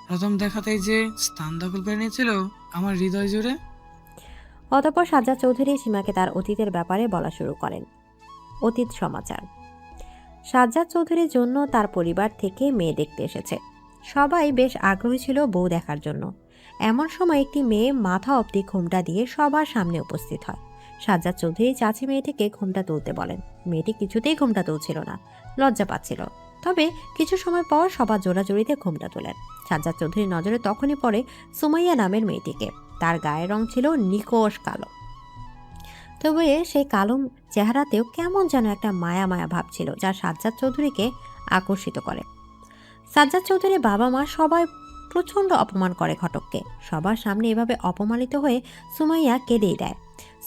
প্রথম দেখাতেই যে স্থান দখল করে নিয়েছিল আমার হৃদয় জুড়ে। অতঃপর সাজ্জাদ চৌধুরী সীমাকে তার অতীতের ব্যাপারে বলা শুরু করেন। অতীত সমাচার। সাজ্জাদ চৌধুরীর জন্য তার পরিবার থেকে মেয়ে দেখতে এসেছে। সবাই বেশ আগ্রহী ছিল বউ দেখার জন্য। এমন সময় একটি মেয়ে মাথা অবধি ঘোমটা দিয়ে সবার সামনে উপস্থিত হয়। সাজ্জাদ চৌধুরী চাচি মেয়েটিকে ঘোমটা তুলতে বলেন। মেয়েটি কিছুতেই ঘোমটা তুলছিল না, লজ্জা পাচ্ছিল। তবে কিছু সময় পর সবার জোড়াজোড়িতে ঘোমটা তোলেন। সাজ্জাদ চৌধুরীর নজরে তখনই পড়ে সুমাইয়া নামের মেয়েটিকে। তার গায়ের রং ছিল নিকষ কালো, তবে সেই কালো চেহারাতেও কেমন যেন একটা মায়া মায়া ভাব ছিল, যা সাজ্জাদ চৌধুরীকে আকর্ষিত করে। সাজ্জাদ চৌধুরীর বাবা মা সবাই প্রচণ্ড অপমান করে ঘটককে। সবার সামনে এভাবে অপমানিত হয়ে সুমাইয়া কেঁদেই দেয়।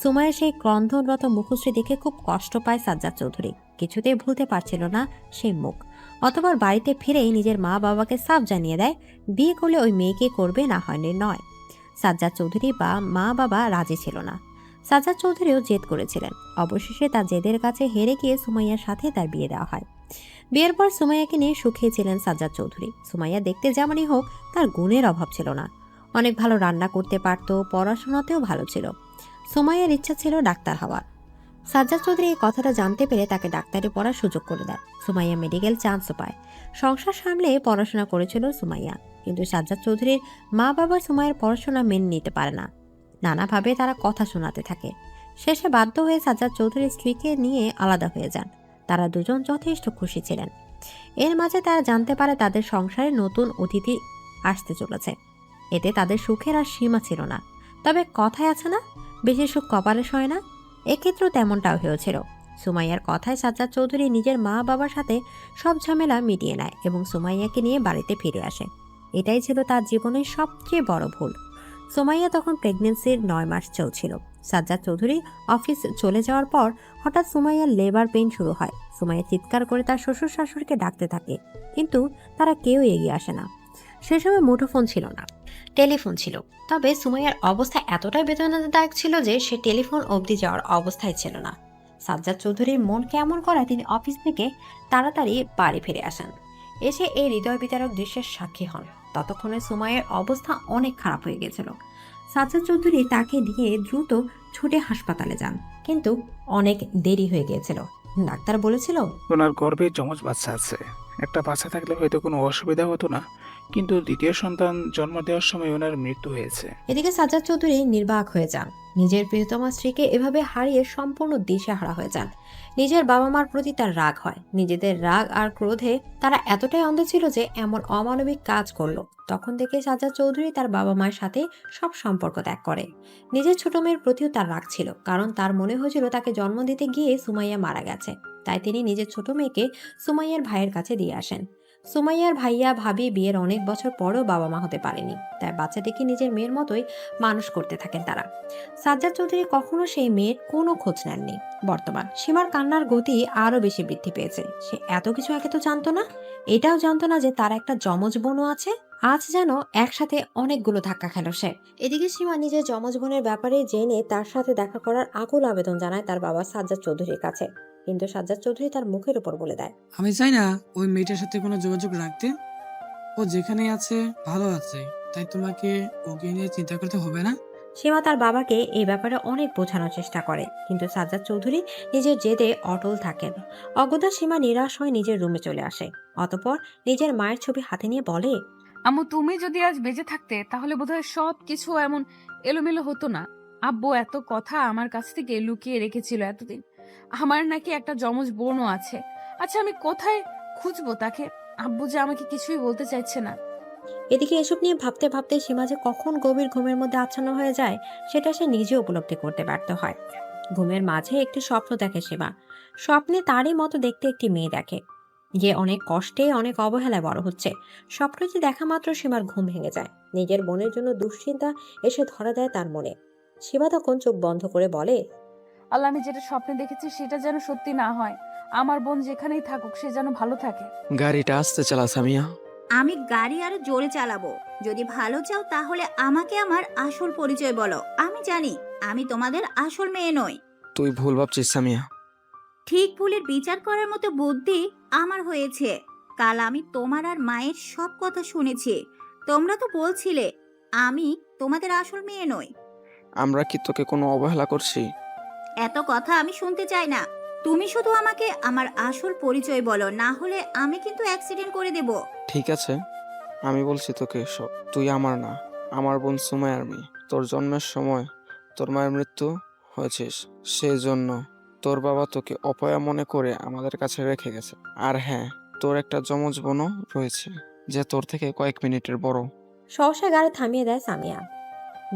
সুমাইয়া সেই ক্রন্দনরত মুখশ্রী দেখে খুব কষ্ট পায় সাজ্জাদ চৌধুরী। কিছুতেই ভুলতে পারছিল না সেই মুখ। অতঃপর বাড়িতে ফিরেই নিজের মা বাবাকে সাফ জানিয়ে দেয়, বিয়ে করলে ওই মেয়েকে করবে, না হয় নয়। সাজ্জাদ চৌধুরী বা মা বাবা রাজি ছিল না। সাজ্জাদ চৌধুরীও জেদ করেছিলেন। অবশেষে তার জেদের কাছে হেরে গিয়ে সুমাইয়ার সাথে তার বিয়ে দেওয়া হয়। বিয়ের পর সুমাইয়াকে নিয়ে সুখে ছিলেন সাজ্জাদ চৌধুরী। সুমাইয়া দেখতে যেমনই হোক, তার গুণের অভাব ছিল না। অনেক ভালো রান্না করতে পারত, পড়াশোনাতেও ভালো ছিল। সুমাইয়ার ইচ্ছা ছিল ডাক্তার হওয়ার। সাজ্জাদ চৌধুরী এই কথাটা জানতে পেরে তাকে ডাক্তারি পড়ার সুযোগ করে দেয়। সুমাইয়া মেডিকেল চান্সও পায়। সংসার সামলে পড়াশোনা করেছিল সুমাইয়া, কিন্তু সাজ্জাদ চৌধুরীর মা বাবা সুমাইয়ার পড়াশোনা মেনে নিতে পারে না। নানাভাবে তারা কথা শোনাতে থাকে। শেষে বাধ্য হয়ে সাজ্জাদ চৌধুরীর স্ত্রীকে নিয়ে আলাদা হয়ে যান। তারা দুজন যথেষ্ট খুশি ছিলেন। এর মাঝে তারা জানতে পারে তাদের সংসারে নতুন অতিথি আসতে চলেছে। এতে তাদের সুখের আর সীমা ছিল না। তবে কথায় আছে না, বেশি সুখ কপালে সয় না, এক্ষেত্রেও তেমনটাও হয়েছিল। সুমাইয়ার কথায় সাজ্জাদ চৌধুরী নিজের মা বাবার সাথে সব ঝামেলা মিটিয়ে নেয় এবং সুমাইয়াকে নিয়ে বাড়িতে ফিরে আসে। এটাই ছিল তার জীবনের সবচেয়ে বড় ভুল। সুমাইয়া তখন প্রেগনেন্সির 9 মাস চলছিল। সাজ্জাদ চৌধুরী অফিস চলে যাওয়ার পর হঠাৎ সুমাইয়ার লেবার পেইন শুরু হয়। সুমাইয়া চিৎকার করে তার শ্বশুর শাশুড়িকে ডাকতে থাকে, কিন্তু তারা কেউ এগিয়ে আসে না। সে সময় মুঠোফোন ছিল না, টেলিফোন ছিল। তবে সুমাইয়ার অবস্থা এতটাই বেদনাদায়ক ছিল যে সে টেলিফোন অবধি যাওয়ার অবস্থায় ছিল না। সাজ্জাদ চৌধুরীর মন কেমন করায় তিনি অফিস থেকে তাড়াতাড়ি বাড়ি ফিরে আসেন। এসে এই হৃদয় বিতারক দৃশ্যের সাক্ষী হন। ততক্ষণে সুমাইয়ের অবস্থা অনেক খারাপ হয়ে গেছিল। সাজ্জাদ চৌধুরী তাকে নিয়ে দ্রুত ছুটে হাসপাতালে যান, কিন্তু অনেক দেরি হয়ে গিয়েছিল। ডাক্তার বলেছিল ওনার গর্ভে যমজ বাচ্চা আছে। একটা বাচ্চা থাকলে হয়তো কোনো অসুবিধা হতো না, কিন্তু দ্বিতীয় সন্তান জন্ম দেওয়ার সময় ওনার মৃত্যু হয়েছে। এদিকে সাজ্জাদ চৌধুরী নির্বাক হয়ে যান। নিজের প্রিয়তমা স্ত্রীকে এভাবে হারিয়ে সম্পূর্ণ দিশেহারা হয়ে যান। নিজের বাবা মার প্রতি তার রাগ হয়। নিজেদের রাগ আর ক্রোধে তারা এতটাই অন্ধ ছিল যে এমন অমানবিক কাজ করলো। তখন থেকে সাজ্জাদ চৌধুরী তার বাবা মায়ের সাথে সব সম্পর্ক ত্যাগ করে। নিজের ছোট মেয়ের প্রতিও তার রাগ ছিল, কারণ তার মনে হয়েছিল তাকে জন্ম দিতে গিয়ে সুমাইয়া মারা গেছে। তাই তিনি নিজের ছোট মেয়েকে সুমাইয়ার ভাইয়ের কাছে দিয়ে আসেন। সুমাইয়ার ভাইয়া ভাবি বিয়ের অনেক বছর পরেও বাবা মা হতে পারেনি, তাই বাচ্চাটিকে নিজের মেয়ের মতোই মানুষ করতে থাকেন তারা। সাজ্জাদ চৌধুরী কখনো সেই মেয়ের কোনো খোঁজ নেননি। বর্তমান সীমার কান্নার গতি আরো বেশি বৃদ্ধি পেয়েছে। সে এত কিছু আগে তো জানতো না। এটাও জানতো না যে তার একটা যমজ বোনও আছে। আজ যেন একসাথে অনেকগুলো ধাক্কা খেল সে। এদিকে সীমা নিজের যমজ বোনের ব্যাপারে জেনে তার সাথে দেখা করার আকুল আবেদন জানায় তার বাবা সাজ্জাদ চৌধুরীর কাছে, কিন্তু সাজ্জাদ চৌধুরী তার মুখের উপর বলে দেয়, আমি চাই না ওই মেয়েটার সাথে কোনো যোগাযোগ রাখতে। ও যেখানে আছে ভালো আছে, তাই তোমাকে ওকে নিয়ে চিন্তা করতে হবে না। সীমা তার বাবাকে এই ব্যাপারে অনেক বোঝানোর চেষ্টা করে, কিন্তু সাজ্জাদ চৌধুরী নিজের জেদে অটল থাকেন। অগত্যা সীমা নিরাশ হয়ে নিজের রুমে চলে আসে। অতঃপর নিজের মায়ের ছবি হাতে নিয়ে বলে, আম্মু, তুমি যদি আজ বেঁচে থাকতে তাহলে বোধহয় সব কিছু এমন এলোমেলো হতো না। আব্বু এত কথা আমার কাছ থেকে লুকিয়ে রেখেছিল এতদিন। আমার নাকি একটা যমজ বোনও আছে। আচ্ছা, আমি কোথায় খুঁজবো তাকে? আব্বু যে আমাকে কিছুই বলতে চাইছে না। এদিকে এসব নিয়ে ভাবতে ভাবতে সীমা যে কখন গভীর ঘুমের মধ্যে আচ্ছন্ন হয়ে যায় সেটা সে নিজে উপলব্ধি করতে ব্যর্থ হয়। ঘুমের মাঝে একটি স্বপ্ন দেখে সীমা। স্বপ্নে তারই মতো দেখতে একটি মেয়ে দেখে, যে অনেক কষ্টে অনেক অবহেলায় বড় হচ্ছে। স্বপ্নটি দেখা মাত্র সীমার ঘুম ভেঙে যায়। নিজের বোনের জন্য দুশ্চিন্তা এসে ধরা দেয় তার মনে। সীমা তখন চোখ বন্ধ করে বলে, আল্লাহ, আমি যেটা স্বপ্নে দেখেছি সেটা যেন সত্যি না হয়। আমার বোন যেখানেই থাকুক সে যেন ভালো থাকে। গাড়িটা আস্তে চালা সামিয়া। আমি গাড়ি আরো জোরে চালাবো। যদি ভালো চাও তাহলে আমাকে আমার আসল পরিচয় বলো। আমি জানি আমি তোমাদের আসল মেয়ে নই। তুই ভুল ভাবছিস সামিয়া। ঠিক ভুলের বিচার করার মতো বুদ্ধি আমার হয়েছে। কাল আমি তোমার আর মায়ের সব কথা শুনেছি। তোমরা তো বলছিলে আমি তোমাদের আসল মেয়ে নই। আমরা কি তোকে কোনো অবহেলা করছি? এত কথা আমি শুনতে চাই না। তুমি শুধু আমাকে আমার আসল পরিচয় বলো, না হলে আমি কিন্তু অ্যাক্সিডেন্ট করে দেব। ঠিক আছে, আমি বলছি তোকে সব। তুই আমার না, আমার বোন সুমাইয়ার মেয়ে। তোর জন্মের সময় তোর মায়ের মৃত্যু হয়েছিস, সেজন্য তোর বাবা তোকে অপয়া মনে করে আমাদের কাছে রেখে গেছে। আর হ্যাঁ, তোর একটা যমজ বোনও রয়েছে, যে তোর থেকে কয়েক মিনিটের বড়। সহসা গাড়ি থামিয়ে দেয় সামিয়া।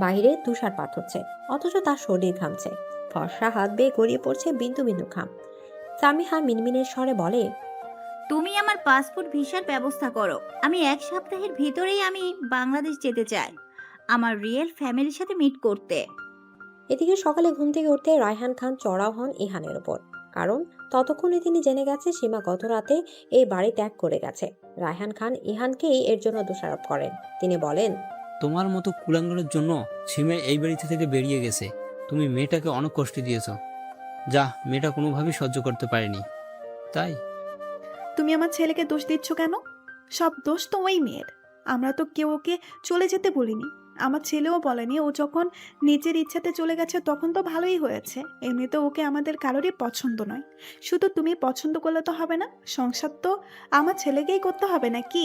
বাইরে তুষারপাত হচ্ছে, অথচ তার শরীর ঘামছে। ফর্সা হাত বেয়ে গড়িয়ে পড়ছে বিন্দু বিন্দু ঘাম। সামিহা মিনমিনের স্বরে বলে, তুমি আমার পাসপোর্ট ভিসার ব্যবস্থা করো। আমি 1 সপ্তাহের ভিতরেই আমি বাংলাদেশ যেতে চাই আমার রিয়েল ফ্যামিলির সাথে মিট করতে। এদিকে সকালে ঘুম থেকে উঠতে রায়হান খান চড়াও হন ইহানের উপর, কারণ ততক্ষণে তিনি জেনে গেছে সীমা গত রাতে এই বাড়ি ত্যাগ করে গেছে। রায়হান খান ইহানকেই এর জন্য দোষারোপ করেন। তিনি বলেন, তোমার মতো কুলাঙ্গারের জন্য সীমা এই বাড়িতে থেকে বেরিয়ে গেছে। তুমি মেয়েটাকে অনেক কষ্ট দিয়েছ, যা মেয়েটা কোনোভাবেই সহ্য করতে পারেনি। তাই তুমি আমার ছেলেকে দোষ দিচ্ছ কেন? সব দোষ তো ওই মেয়ের। আমরা তো কেউ ওকে চলে যেতে বলিনি। আমার ছেলেও বলেনি। ও যখন নিজের ইচ্ছাতে চলে গেছে তখন তো ভালোই হয়েছে। এমনিতে ওকে আমাদের কারোরই পছন্দ নয়। শুধু তুমি পছন্দ করলে তো হবে না, সংসার তো আমার ছেলেকেই করতে হবে নাকি?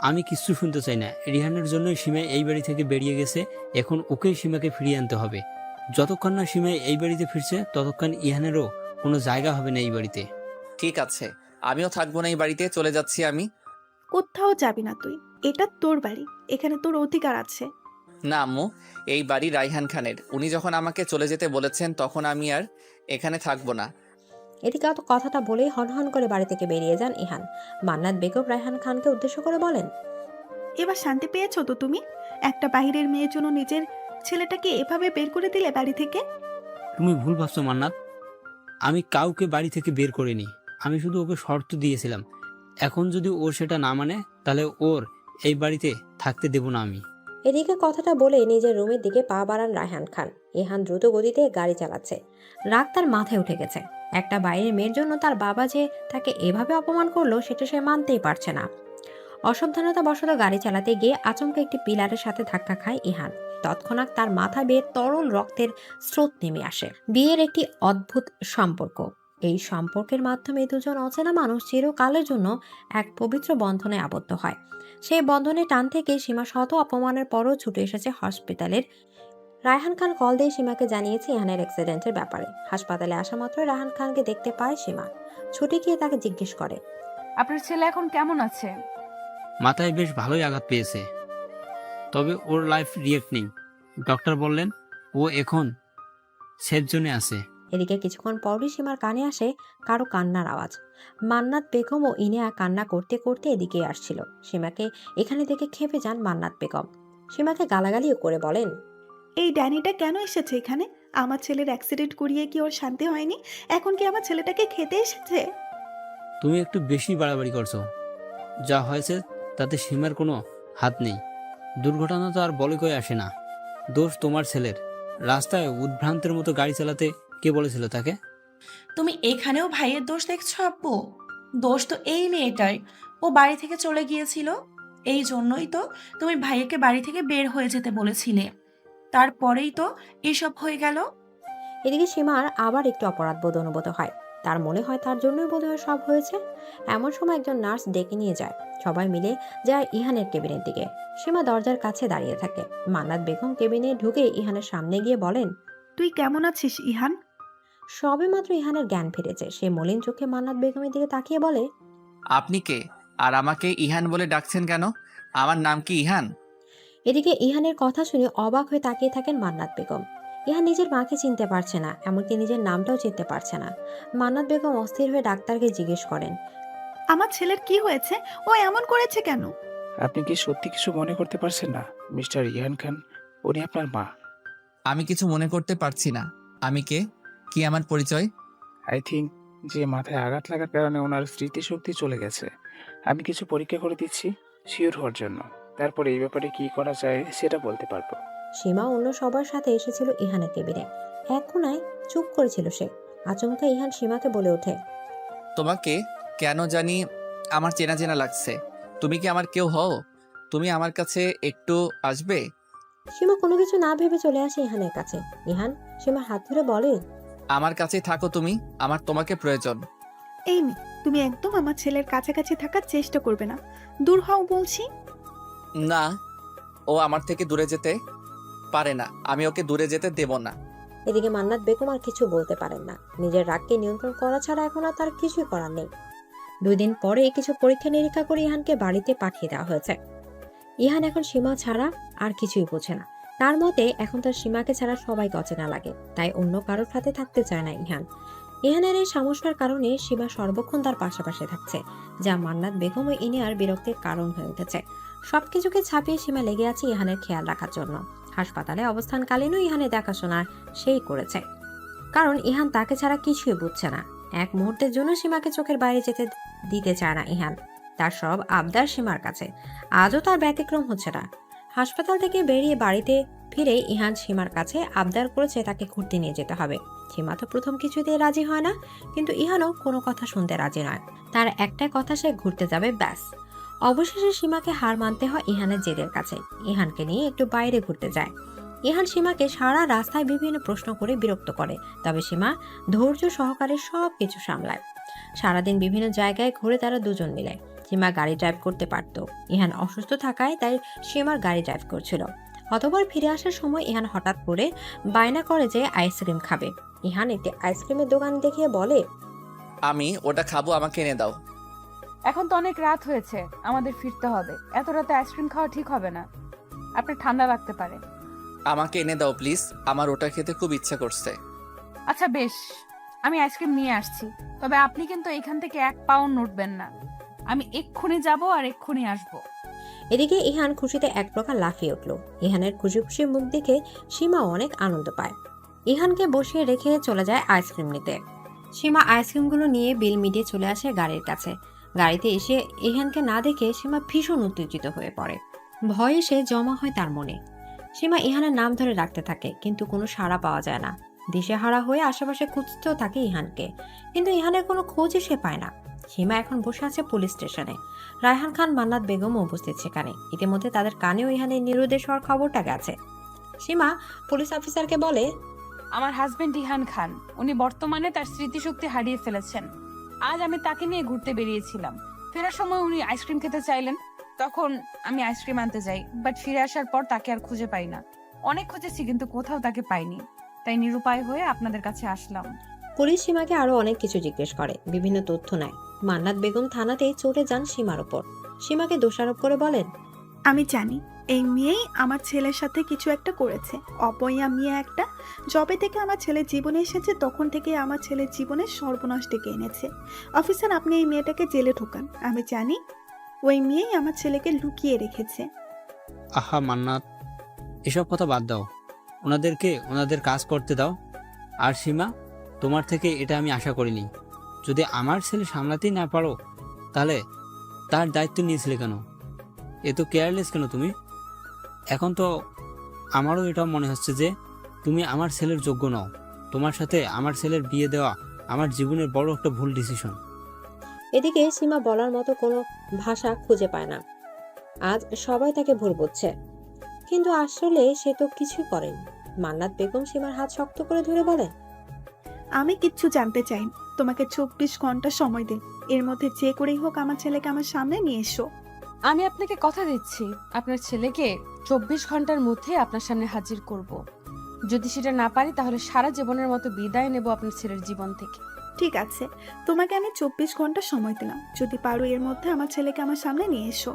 আমি কিচ্ছু শুনতে চাই না। রিহানের জন্যই সীমা এই বাড়ি থেকে বেরিয়ে গেছে। এখন ওকেই সীমাকে ফিরিয়ে আনতে হবে। যতক্ষণ না সীমা এই বাড়িতে ফিরছে ততক্ষণ ইহানেরও কোনো জায়গা হবে না এই বাড়িতে। ঠিক আছে, আমিও থাকবো না এই বাড়িতে, চলে যাচ্ছি আমি। কোথাও যাবি না তুই। এটা তোর বাড়ি, এখানে তোর অধিকার আছে। না আম্মু, এই বাড়ি রায়হান খানের। উনি যখন আমাকে চলে যেতে বলেছেন তখন আমি আর এখানে থাকবো না। এদিকে অত কথাটা বলেই হনহন করে বাড়ি থেকে বেরিয়ে যান ইহান। মান্নাত বেগম রায়হান খানকে উদ্দেশ্য করে বলেন, এবার শান্তি পেয়েছো তো তুমি? একটা বাহিরের মেয়ের জন্য নিজের ছেলেটাকে এভাবে বের করে দিলে বাড়ি থেকে। তুমি ভুল ভাবছো মান্নাত। আমি কাউকে বাড়ি থেকে বের করিনি। আমি শুধু ওকে শর্ত দিয়েছিলাম। এখন যদি ও সেটা না মানে তাহলে ওর এই বাড়িতে থাকতে দেব না আমি। এদিকে কথাটা বলে নিজের রুমের দিকে পা বাড়ান রায়হান খান। ইহান দ্রুত গতিতে গাড়ি চালাচ্ছে। রাগ তার মাথায় উঠে গেছে। একটা বাইরের মেয়ের জন্য তার বাবা যে তাকে এভাবে অপমান করলো সেটা সে মানতেই পারছে না। অসাবধানতাবশত গাড়ি চালাতে গিয়ে আচমকা একটি পিলারের সাথে ধাক্কা খায় ইহান। তৎক্ষণাৎ তার মাথা বেয়ে তরল রক্তের স্রোত নেমে আসে। বিয়ের একটি অদ্ভুত সম্পর্ক, এই সম্পর্কের মাধ্যমে দুজন অচেনা মানুষ চিরকালের জন্য এক পবিত্র বন্ধনে আবদ্ধ হয়। সেই বন্ধনে টান থেকে সীমা শত অপমানের পরও ছুটে এসেছে হসপিটালের। রায়হান খান কল দিয়ে সীমাকে জানিয়েছে ইহানের অ্যাক্সিডেন্টের ব্যাপারে। হাসপাতালে আসা মাত্র রায়হান খানকে দেখতে পায় সীমা। ছুটে গিয়ে তাকে জিজ্ঞেস করে, আপনার ছেলে এখন কেমন আছে? মাথায় বেশ ভালোই আঘাত পেয়েছে, তবে ওর লাইফ রিয়েক্ট নেই। ডক্টর বললেন ও এখন সেফ জোনে আছে। এদিকে কিছুক্ষণ পরই সীমার কানে আসে কারো কান্নার আওয়াজ। মান্নাত বেগম ও ইনিয়া কান্না করতে করতে এদিকে আসছিল। সীমাকে এখানে দেখে ক্ষেপে যান মান্নাত বেগম। সীমাকে গালাগালিও করে বলেন, এই ড্যানিটা কেন এসেছে এখানে? আমার ছেলের অ্যাক্সিডেন্ট করিয়ে কি ওর শান্তি হয়নি? এখন কি আমার ছেলেটাকে খেতে এসেছে? তুমি একটু বেশি বাড়াবাড়ি করছো। যা হয়েছে তাতে সীমার কোনো হাত নেই। দুর্ঘটনা তো আর বলে কয়ে আসে না, দোষ তোমার ছেলের। রাস্তায় উদ্ভ্রান্তের মতো গাড়ি চালাতে কে বলেছিল তাকে? তুমি এখানেও ভাইয়ের দোষ দেখছো আব্বু? দোষ তো এই মেয়েটার। ও বাড়ি থেকে চলে গিয়েছিল, এই জন্যই তো তুমি ভাইয়াকে বাড়ি থেকে বের হয়ে যেতে বলেছিলে। তারপরেই তো এসব হয়ে গেল। এদিকে সীমার আবার একটু অপরাধ বোধ অনুভূত হয়। তার মনে হয় তার জন্যই বোধহয় সব হয়েছে। এমন সময় একজন নার্স ডেকে নিয়ে যায়। সবাই মিলে যায় ইহানের কেবিনের দিকে। সীমা দরজার কাছে দাঁড়িয়ে থাকে। মান্নাত বেগম কেবিনে ঢুকে ইহানের সামনে গিয়ে বলেন, তুই কেমন আছিস ইহান? সবেমাত্র ইহানের জ্ঞান ফিরেছে। সে মলিন চোখে মান্নাত বেগমের দিকে তাকিয়ে বলে, আপনি কে? আর আমাকে ইহান বলে ডাকছেন কেন? আমার নাম কি ইহান? এদিকে ইহানের কথা শুনে অবাক হয়ে তাকিয়ে থাকেন মান্নাত বেগম। ইহান নিজের মাকে চিনতে পারছে না, এমনকি নিজের নামটাও চিনতে পারছে না। মান্নাত বেগম অস্থির হয়ে ডাক্তারকে জিজ্ঞেস করেন, আমার ছেলের কি হয়েছে? ও এমন করেছে কেন? আপনি কি সত্যি কিছু মনে করতে পারছেন না মিস্টার ইহান খান? উনি আপনার মা। আমি কিছু মনে করতে পারছি না। আমি কে? কি আমার পরিচয়? আই থিঙ্ক যে মাথায় আঘাত লাগার কারণে ওনার স্মৃতিশক্তি চলে গেছে। আমি কিছু পরীক্ষা করে দিচ্ছি শিওর হওয়ার জন্য, তারপরে এই ব্যাপারে কি করা যায় সেটা বলতে পারবো। সীমা অন্য সবার সাথে এসেছিল ইহানের কেবিনে। এক কোনায় চুপ করেছিল সে। আচমকা ইহান সীমাকে বলে ওঠে, তোমাকে কেন জানি আমার চেনা চেনা লাগছে। তুমি কি আমার কেউ হও? তুমি আমার কাছে একটু আসবে? সীমা কোনো কিছু না ভেবে চলে আসে ইহানের কাছে। ইহান সীমার হাত ধরে বলে, আমার কাছেই থাকো তুমি, আমার তোমাকে প্রয়োজন। এই মেয়ে, তুমি একদম আমার ছেলের কাছাকাছি থাকার চেষ্টা করবে না। দূর হও বলছি। না, ও আমার থেকে দূরে যেতে পারে না। আমি ওকে দূরে যেতে দেব না। এদিকে মান্নাত বেগম আর কিছু বলতে পারেন না। নিজের রাগকে নিয়ন্ত্রণ করা ছাড়া এখন আর তার কিছুই করার নেই। 2 দিন পরে কিছু পরীক্ষা নিরীক্ষা করে ইহানকে বাড়িতে পাঠিয়ে দেওয়া হয়েছে। ইহান এখন সীমা ছাড়া আর কিছুই বোঝে না। তার মতে এখন তার সীমাকে ছাড়া সবাইকে অচেনা লাগে, তাই অন্য কারোর সাথে থাকতে চায় না ইহান। ইহানের এই সমস্যার কারণে সীমা সর্বক্ষণ তার পাশাপাশি থাকছে, যা মান্নাত বেগম ও ইনিয়ার বিরক্তির কারণ হয়ে উঠেছে। সবকিছুকে ছাপিয়ে সীমা লেগে আছে ইহানের খেয়াল রাখার জন্য। হাসপাতালে অবস্থানকালীনও ইহানের দেখাশোনা সেই করেছে, কারণ ইহান তাকে ছাড়া কিছুই বুঝছে না। এক মুহূর্তের জন্য সীমাকে চোখের বাইরে যেতে দিতে চায় না ইহান। তার সব আবদার সীমার কাছে। আজও তার ব্যতিক্রম হচ্ছে না। হাসপাতাল থেকে বেরিয়ে বাড়িতে ফিরে ইহান সীমার কাছে আবদার করেছে তাকে ঘুরতে নিয়ে যেতে হবে। সীমা তো প্রথম কিছুতেই রাজি হয় না, কিন্তু ইহানও কোনো কথা শুনতে রাজি নয়। তার একটাই কথা, সে ঘুরতে যাবে ব্যাস। অবশেষে সীমাকে হার মানতে হয় ইহানের জেদের কাছে। ইহানকে নিয়ে একটু বাইরে ঘুরতে যায়। ইহান সীমাকে সারা রাস্তায় বিভিন্ন প্রশ্ন করে বিরক্ত করে, তবে সীমা ধৈর্য সহকারে সব কিছু সামলায়। সারাদিন বিভিন্ন জায়গায় ঘুরে তারা দুজন মিলে। সীমা গাড়ি ড্রাইভ করতে পারত, ইহান অসুস্থ থাকায় তাই সীমার গাড়ি ড্রাইভ করছিল। অতঃপর ফিরে আসার সময় ইহান হঠাৎ করে বায়না করে যে আইসক্রিম খাবে। ইহান একটি আইসক্রিমের দোকান দেখিয়ে বলে, আমি ওটা খাবো, আমাকে এনে দাও। এখন তো অনেক রাত হয়েছে, আমাদের ফিরতে হবে। এত রাতে আইসক্রিম খাওয়া ঠিক হবে না, আপনার ঠান্ডা লাগতে পারে। আমাকে এনে দাও প্লিজ, আমার ওটা খেতে খুব ইচ্ছা করছে। আচ্ছা বেশ, আমি আইসক্রিম নিয়ে আসছি, তবে আপনি কিন্তু এখান থেকে 1 পাউন্ড নড়বেন না। আমি এক্ষুনি যাব আর এক্ষুনি আসবো। এদিকে ইহান খুশিতে এক প্রকার লাফিয়ে উঠল। ইহানের খুশি খুশি মুখ দেখে সীমা অনেক আনন্দ পায়। ইহানকে বসিয়ে রেখে চলে যায় আইসক্রিম নিতে। সীমা আইসক্রিমগুলো নিয়ে বিল মিটিয়ে চলে আসে গাড়ির কাছে। গাড়িতে এসে ইহানকে না দেখে সীমা ভীষণ উত্তেজিত হয়ে পড়ে। ভয় এসে জমা হয় তার মনে। সীমা ইহানের নাম ধরে রাখতে থাকে, কিন্তু কোনো সাড়া পাওয়া যায় না। দিশেহারা হয়ে আশেপাশে খুঁজতেও থাকে ইহানকে, কিন্তু ইহানের কোনো খোঁজই সে পায় না। সীমা এখন বসে আছে পুলিশ স্টেশনে। রায়হান খান, মান্নাত বেগমও উপস্থিত সেখানে। ইতিমধ্যে তাদের কানেও ইহানের নিরুদ্দেশ হওয়ার খবরটা গেছে। সীমা পুলিশ অফিসারকে বলে, আমার হাজবেন্ড ইহান খান, উনি বর্তমানে তার স্মৃতিশক্তি হারিয়ে ফেলেছেন। আজ আমি তাকে নিয়ে ঘুরতে বেরিয়েছিলাম। ফেরার সময় উনি আইসক্রিম খেতে চাইলেন, তখন আমি আইসক্রিম আনতে যাই, বাট ফিরে আসার পর তাকে আর খুঁজে পাই না। অনেক খুঁজেছি কিন্তু কোথাও তাকে পাইনি, তাই নিরুপায় হয়ে আপনাদের কাছে আসলাম। পুলিশ সীমাকে আরো অনেক কিছু জিজ্ঞেস করে, বিভিন্ন তথ্য নেয়। মান্নাত বেগম থানাতেই চটে যান সীমার উপর। সীমাকে দোষারোপ করে বলেন, আমি জানি এই মেয়েই আমার ছেলের সাথে কিছু একটা করেছে। অপয়া মেয়ে একটা। যবে থেকে আমার ছেলের জীবনে এসেছে তখন থেকে আমার ছেলের জীবনে সর্বনাশ ডেকে এনেছে। অফিসার, আপনি এই মেয়েটাকে জেলে ঢোকান। আমি জানি ওই মেয়েই আমার ছেলেকে লুকিয়ে রেখেছে। আহা মান্নাত, এসব কথা বাদ দাও, ওনাদেরকে ওনাদের কাজ করতে দাও। আর সীমা, তোমার থেকে এটা আমি আশা করিনি। যদি আমার ছেলে সামলাতেই না পারো, তাহলে তার দায়িত্ব নিয়েছিলে কেন? এত কেয়ারলেস কেন তুমি? এখন তো আমারও এটা মনে হচ্ছে যে তুমি আমার ছেলের যোগ্য নও। তোমার সাথে আমার ছেলের বিয়ে দেওয়া আমার জীবনের বড় একটা ভুল ডিসিশন। এদিকে সীমা বলার মতো কোনো ভাষা খুঁজে পায় না। আজ সবাই তাকে ভুল বুঝছে, কিন্তু আসলে সে তো কিছুই করেনি। মান্নাত বেগম সীমার হাত শক্ত করে ধরে বলেন, আমি কিচ্ছু জানতে চাই না। তোমাকে 24 ঘন্টা সময় দিন। এর মধ্যে যে করেই হোক আমার ছেলেকে আমার সামনে নিয়ে এসো। আমি আপনাকে কথা দিচ্ছি, আপনার ছেলেকে 24 ঘন্টার মধ্যে আপনার সামনে হাজির করব। যদি সেটা না পারি তাহলে সারা জীবনের মতো বিদায় নেব আপনার ছেলের জীবন থেকে। ঠিক আছে, তোমাকে আমি 24 ঘন্টা সময় দিলাম। যদি পারো এর মধ্যে আমার ছেলেকে আমার সামনে নিয়ে এসো।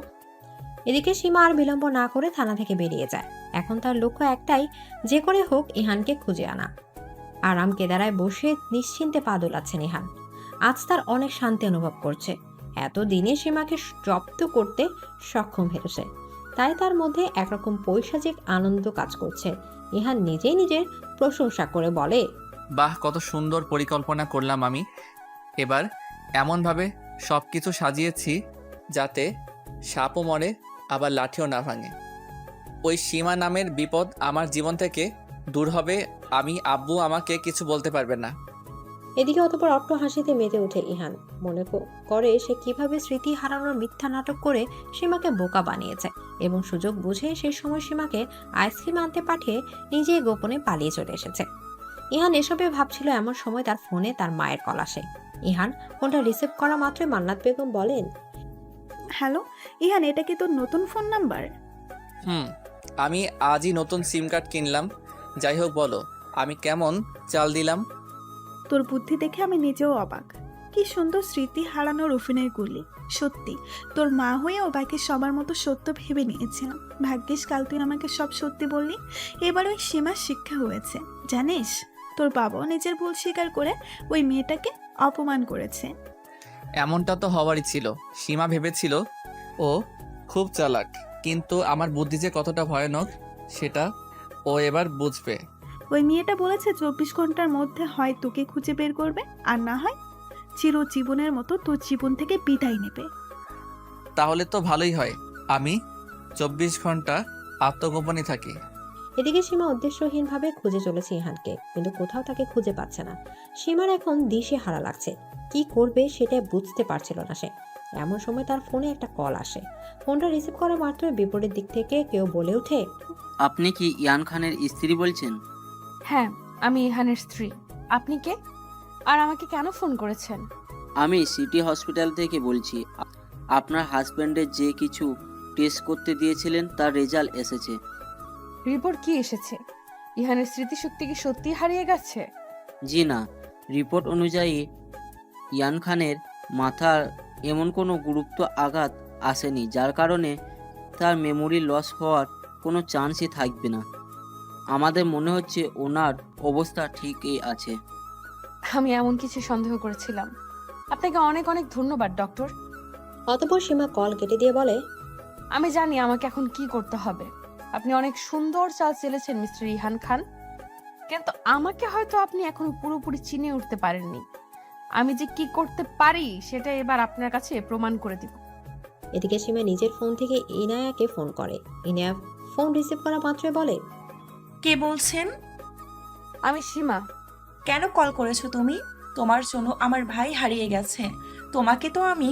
এদিকে সীমা আর বিলম্ব না করে থানা থেকে বেরিয়ে যায়। এখন তার লক্ষ্য একটাই, যে করে হোক ইহানকে খুঁজে আনা। আরাম কেদারায় বসে নিশ্চিন্তে পা দোলাচ্ছেন ইহান। আজ তার অনেক শান্তি অনুভব করছে। এতদিনে সীমাকে জব্দ করতে সক্ষম হয়েছে, তাই তার মধ্যে একরকম পৈশাচিক আনন্দ কাজ করছে। ইহান নিজেই নিজের প্রশংসা করে বলে, বাহ, কত সুন্দর পরিকল্পনা করলাম আমি। এবার এমনভাবে সব কিছু সাজিয়েছি যাতে সাপও মরে আবার লাঠিও না ভাঙে। ওই সীমা নামের বিপদ আমার জীবন থেকে দূর হবে। আমি আব্বু আমাকে কিছু বলতে পারবে না। এদিকে অতপর অট্ট হাসিতে মেতে ওঠে ইহান। মনে করে সে কিভাবে স্মৃতি হারানোর মিথ্যা নাটক করে সীমাকে বোকা বানিয়েছে, এবং সুযোগ বুঝে সেই সময় সীমাকে আইসক্রিম আনতে পাঠিয়ে নিজে গোপনে পালিয়ে চলে এসেছে। ইহান এসবে ভাবছিল, এমন সময় তার ফোনে তার মায়ের কল আসে। ইহান ফোনটা রিসিভ করা মাত্রই মান্নাত বেগম বলেন, হ্যালো ইহান, এটা কি তোর নতুন ফোন নাম্বার? আমি আজই নতুন সিম কার্ড কিনলাম। যাই হোক, বলো আমি কেমন চাল দিলাম? তোর বুদ্ধি দেখে আমি নিজেও অবাক। কি সুন্দর স্মৃতি হারানোর অভিনয় করলি। সত্যি তোর মা হয়ে ও বাকি সবার মতো সত্য ভেবে নিয়েছিলাম। ভাগ্যিস কাল তুই আমাকে সব সত্যি বললি। এবার ওই সীমার শিক্ষা হয়েছে। জানিস, তোর বাবাও নিজের ভুল স্বীকার করে ওই মেয়েটাকে অপমান করেছে। এমনটা তো হওয়ারই ছিল। সীমা ভেবেছিল ও খুব চালাক, কিন্তু আমার বুদ্ধি যে কতটা ভয়ানক সেটা ও এবার বুঝবে। ওই মেয়েটা বলেছে 24 ঘন্টার মধ্যে হয় তোকে খুঁজে বের করবে, আর না হয় চিরজীবনের মতো তোর জীবন থেকে বিদায় নেবে। তাহলে তো ভালোই হয়, আমি 24 ঘন্টা আত্মগোপনে থাকি। এদিকে সীমা উদ্দেশ্যহীনভাবে খুঁজে চলেছে ইহানকে, কিন্তু কোথাও তাকে খুঁজে পাচ্ছে না। সীমার এখন দিশে হারা লাগছে, কি করবে সেটা বুঝতে পারছিল না সে। এমন সময় তার ফোনে একটা কল আসে। ফোনটা রিসিভ করা মাত্র বিপরীত দিক থেকে কেউ বলে ওঠে, আপনি কি ইয়ান খানের স্ত্রী বলছেন? হ্যাঁ, আমি ইহানের স্ত্রী। আপনি কে, আর আমাকে কেন ফোন করেছেন? আমি সিটি হসপিটাল থেকে বলছি। আপনার হাজব্যান্ডের যে কিছু টেস্ট করতে দিয়েছিলেন তার রেজাল্ট এসেছে। রিপোর্ট কি এসেছে? ইহানের স্মৃতিশক্তি কি সত্যি হারিয়ে গেছে? জি না, রিপোর্ট অনুযায়ী ইয়ান খানের মাথার এমন কোনো গুরুত্ব আঘাত আসেনি যার কারণে তার মেমোরি লস হওয়ার কোনো চান্সই থাকবে না। আমাদের মনে হচ্ছে ওনার অবস্থা ঠিকই আছে। আমি এমন কিছু সন্দেহ করেছিলাম। আপনাকে অনেক অনেক ধন্যবাদ ডক্টর। অতপর সীমা কল কেটে দিয়ে বলে, আমি জানি আমাকে এখন কি করতে হবে। আপনি অনেক সুন্দর চাল চেলেছেন মিস্টার ইহান খান, কিন্তু আমাকে হয়তো আপনি এখনো পুরোপুরি চিনে উঠতে পারেননি। আমি যে কি করতে পারি সেটা এবার আপনার কাছে প্রমাণ করে দিব। এদিকে সীমা নিজের ফোন থেকে ইনায়াকে ফোন করে। ইনায়া ফোন রিসিভ করা মাত্রই বলে, কে বলছেন? আমি সীমা, কেন কল করেছো তুমি? তোমার জন্য আমার ভাই হারিয়ে গেছে। তোমাকে তো আমি...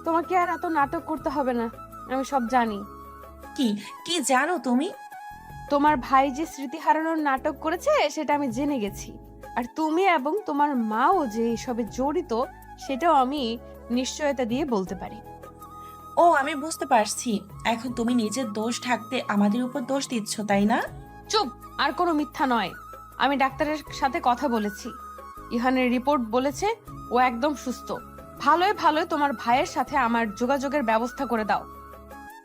তোমাকে আর এত নাটক করতে হবে না, আমি সব জানি। কি কি জানো তুমি? তোমার ভাই যে স্মৃতি হারানোর নাটক করেছে সেটা আমি জেনে গেছি। আর তুমি এবং তোমার মাও যে এসবে জড়িত সেটাও আমি নিশ্চয়তা দিয়ে বলতে পারি। ও, আমি বুঝতে পারছি। এখন তুমি নিজের দোষ ঢাকতে আমাদের উপর দোষ দিচ্ছ, তাই না? চুপ! আর কোনো মিথ্যা নয়। আমি ডাক্তারের সাথে কথা বলেছি। ইহানের রিপোর্ট বলেছে ও একদম সুস্থ। ভালোই ভালোই তোমার ভাইয়ের সাথে আমার যোগাযোগের ব্যবস্থা করে দাও,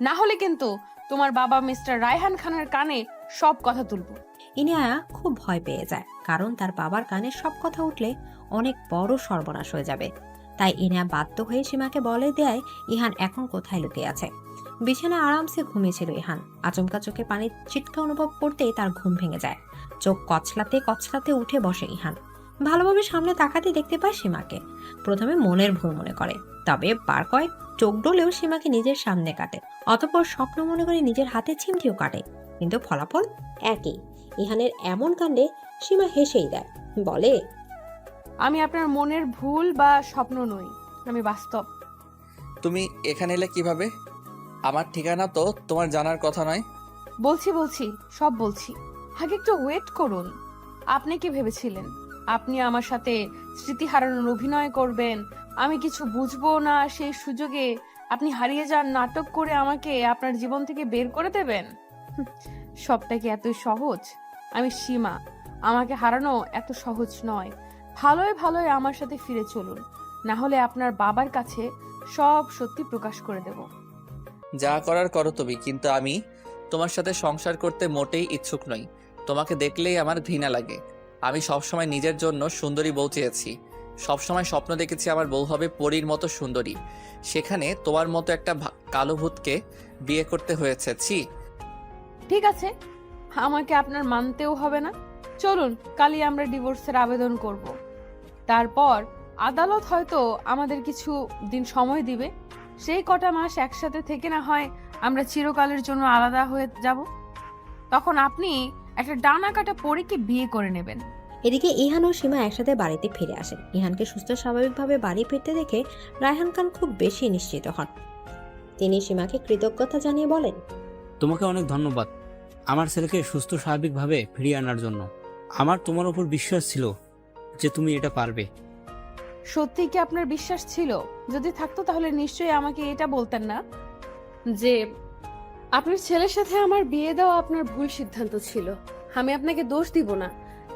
না হলে কিন্তু তোমার বাবা মিস্টার রায়হান খানের কানে সব কথা তুলবো। ইনিয়া খুব ভয় পেয়ে যায়, কারণ তার বাবার কানে সব কথা উঠলে অনেক বড় সর্বনাশ হয়ে যাবে। তাই ইনিয়া বাধ্য হয়ে সীমাকে বলে দেয় ইহান এখন কোথায় লুকিয়ে আছে। বিছানায় আরামসে ঘুমিয়েছিল ইহান। আচমকা চোখে পানির ছিটকা অনুভব করতেই তার ঘুম ভেঙে যায়। চোখ কচলাতে কচলাতে উঠে বসে ইহান। ভালোভাবে সামনে তাকাতে দেখতে পায় সীমাকে। প্রথমে মনের ভুল মনে করে, তবে বার কয়েক চোখ ডলেও সীমাকে নিজের সামনে কাটে। অতঃপর স্বপ্ন মনে করে নিজের হাতে চিমটিও কাটে, কিন্তু ফলাফল একই। ইহানের এমন কাণ্ডে সীমা হেসেই দেয়, বলে, আমি আপনার মনের ভুল বা স্বপ্ন নই, আমি বাস্তব। তুমি এখানে এলে কিভাবে? আমার ঠিকানা তো তোমার জানার কথা নয়। বলছি সব বলছি। আগে একটু ওয়েট করুন। আপনি কি ভেবেছিলেন আপনি আমার সাথে স্মৃতি হারানোর অভিনয় করবেন? আমি কিছু বুঝবো না সেই সুযোগে আপনি হারিয়ে যান নাটক করে আমাকে আপনার জীবন থেকে বের করে দেবেন? সবটা কি এতই সহজ? আমি সীমা, আমাকে হারানো এত সহজ নয়। ভালোই ভালোই আমার সাথে ফিরে চলুন, না হলে আপনার বাবার কাছে সব সত্যি প্রকাশ করে দেব। যা করার করো তুমি, কিন্তু আমি তোমার সাথে সংসার করতে মোটেই ইচ্ছুক নই। তোমাকে দেখলেই আমার ঘৃণা লাগে। আমি সবসময় নিজের জন্য সুন্দরী বউ চেয়েছি। সবসময় স্বপ্ন দেখেছি আমার বউ হবে পরীর মতো সুন্দরী। সেখানে তোমার মতো একটা কালো ভূতকে বিয়ে করতে হয়েছে। ছি! ঠিক আছে, আমাকে আপনার মানতেও হবে না। চলুন, কালই আমরা ডিভোর্সের আবেদন করব। তারপর আদালত হয়তো আমাদের কিছু দিন সময় দিবে। সেই কটা মাস একসাথে থেকে না হয় আমরা চিরকালের জন্য আলাদা হয়ে যাব। তখন আপনি একটা ডানা কাটা পরীকে বিয়ে করে নেবেন। এদিকে ইহান ও সীমা একসাথে বাড়িতে ফিরে আসেন। ইহানকে সুস্থ স্বাভাবিকভাবে বাড়ি ফিরতে দেখে রায়হান খান খুব বেশি নিশ্চিত হন। তিনি সীমাকে কৃতজ্ঞতা জানিয়ে বলেন, তোমাকে অনেক ধন্যবাদ আমার ছেলেকে সুস্থ স্বাভাবিকভাবে ফিরিয়ে আনার জন্য। আমার তোমার উপর বিশ্বাস ছিল যে তুমি এটা পারবে। সত্যি কি আপনার বিশ্বাস ছিল? যদি থাকতো তাহলে নিশ্চয়ই আমাকে এটা বলতেন না যে আপনার ছেলের সাথে আমার বিয়ে দেওয়া আপনার ভুল সিদ্ধান্ত ছিল। আমি আপনাকে দোষ দিব না।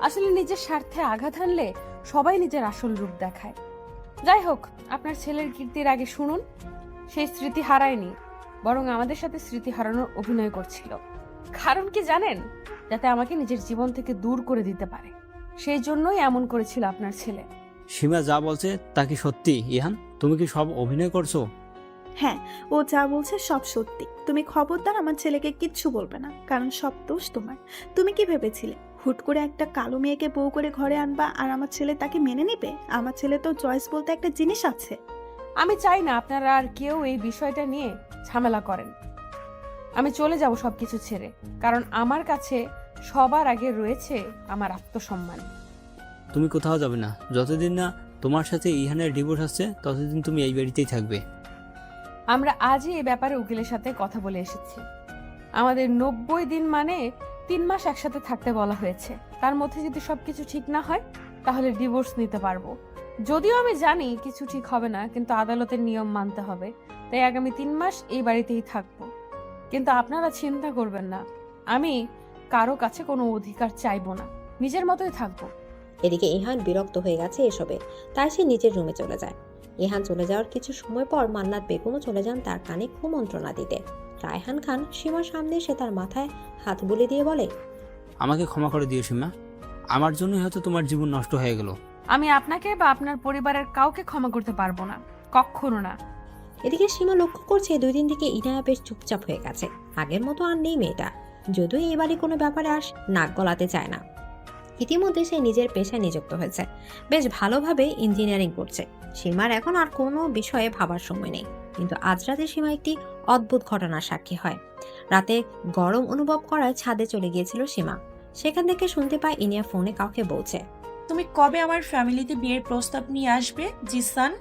আসলে নিজের স্বার্থে আঘাত হানলে সবাই নিজের আসল রূপ দেখায়। যাই হোক, আপনার ছেলের কীর্তির আগে শুনুন, সেই স্মৃতি হারায়নি, বরং আমাদের সাথে স্মৃতি হারানোর অভিনয় করছিল। কারণ কি জানেন? যাতে আমাকে নিজের জীবন থেকে দূর করে দিতে পারে। সেই জন্যই এমন করেছিল আপনার ছেলে। সীমা যা বলছে তা কি সত্যি? ইহান, তুমি কি সব অভিনয় করছো? হ্যাঁ, ও যা বলছে সব সত্যি। তুমি খবরদার আমার ছেলেকে কিচ্ছু বলবে না, কারণ সব দোষ তোমার। তুমি কি ভেবেছিলে হুট করে একটা কালো মেয়েকে বউ করে ঘরে আনবা আর আমার ছেলে তাকে মেনে নেবে? আমার ছেলে তো চয়েস বলতে একটা জিনিস আছে। আমি চাই না আপনারা আর কেউ এই বিষয়টা নিয়ে ঝামেলা করেন। আমি চলে যাব সবকিছু ছেড়ে, কারণ আমার কাছে সবার আগে রয়েছে আমার আত্মসম্মান। তুমি কোথাও যাবে না। যতদিন না তোমার সাথে ইহানের ডিভোর্স আসছে ততদিন তুমি এই বাড়িতেই থাকবে। আমরা আজই এই ব্যাপারে উকিলের সাথে কথা বলে এসেছি। আমাদের 90 দিন মানে 3 মাস একসাথে থাকতে বলা হয়েছে। তার মধ্যে যদি সবকিছু ঠিক না হয় তাহলে ডিভোর্স নিতে পারবো। যদিও আমি জানি কিছু ঠিক হবে না, কিন্তু আদালতের নিয়ম মানতে হবে। তাই আগামী 3 মাস এই বাড়িতেই থাকবো। কিন্তু আপনারা চিন্তা করবেন না, আমি কারো কাছে কোনো অধিকার চাইবো না, নিজের মতোই থাকবো। এদিকে ইহান বিরক্ত হয়ে গেছে এসবে, তাই সে নিজের রুমে চলে যায়। ইহান চলে যাওয়ার কিছু সময় পর মান্নাত বেগমও চলে যান তার কানে কুমন্ত্রণা দিতে। রায়হান খান সীমার সামনে এসে তার মাথায় হাত বুলিয়ে দিয়ে বলে, আমাকে ক্ষমা করে দিও সীমা, আমার জন্যই হয়তো তোমার জীবন নষ্ট হয়ে গেল। আমি আপনাকে বা আপনার পরিবারের কাউকে ক্ষমা করতে পারবো না, কখনো না। এদিকে সীমা লক্ষ্য করছে 2 দিন থেকে ইনায়া বেশ চুপচাপ হয়ে গেছে। আগের মতো আর নেই মেয়েটা, যদিও এবারে কোনো ব্যাপারে আর নাক গলাতে চায় না। ইতিমধ্যে সে নিজের পেশায় নিযুক্ত হয়েছে, বেশ ভালোভাবে ইঞ্জিনিয়ারিং করছে। সীমার এখন আর কোনো বিষয়ে ভাবার সময় নেই। কিন্তু আজ রাতে সীমা একটি অদ্ভুত ঘটনার সাক্ষী হয়। রাতে গরম অনুভব করায় ছাদে চলে গিয়েছিল সীমা। সেখান থেকে শুনতে পায় ইনিয়া ফোনে কাউকে বলছে। তুমি কবে আমার ফ্যামিলিতে বিয়ের প্রস্তাব নিয়ে আসবে জিসান?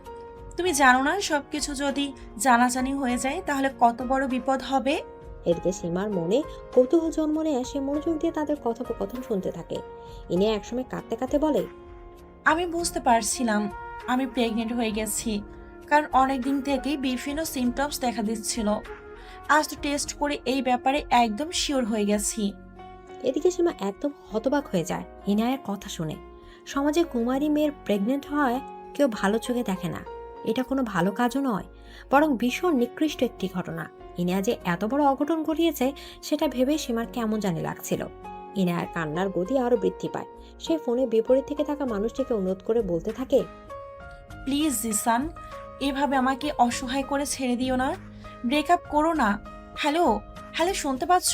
তুমি জানো না সবকিছু যদি জানাজানি হয়ে যায় তাহলে কত বড় বিপদ হবে? এদিকে সীমার মনে কৌতূহল জন্ম নেয়, সে মনোযোগ দিয়ে তাদের কথোপকথন শুনতে থাকে। ইনিয়া একসময় কাঁদতে কাঁদতে বলে, আমি বুঝতে পারছিলাম আমি প্রেগনেন্ট হয়ে গেছি, কারণ অনেকদিন থেকেই বিভিন্ন সিমটমস দেখা দিচ্ছিল। আজ তো টেস্ট করে এই ব্যাপারে একদম শিওর হয়ে গেছি। এদিকে সীমা একদম হতবাক হয়ে যায় ইনায়ের কথা শুনে। সমাজে কুমারী মেয়ের প্রেগনেন্ট হয় কেউ ভালো চোখে দেখে না, এটা কোনো ভালো কাজও নয়, বরং ভীষণ নিকৃষ্ট একটি ঘটনা। ইনায়া যে এত বড় অঘটন ঘটিয়েছে সেটা ভেবে সীমার কেমন জানি লাগছিল। ইনায়ার কান্নার গতি আরো বৃদ্ধি পায়। সে ফোনে বিপরীত থেকে থাকা মানুষটিকে অনুরোধ করে বলতে থাকে, প্লিজ জিসান, এভাবে আমাকে অসহায় করে ছেড়ে দিও না, ব্রেকআপ করো না। হ্যালো হ্যালো, শুনতে পাচ্ছ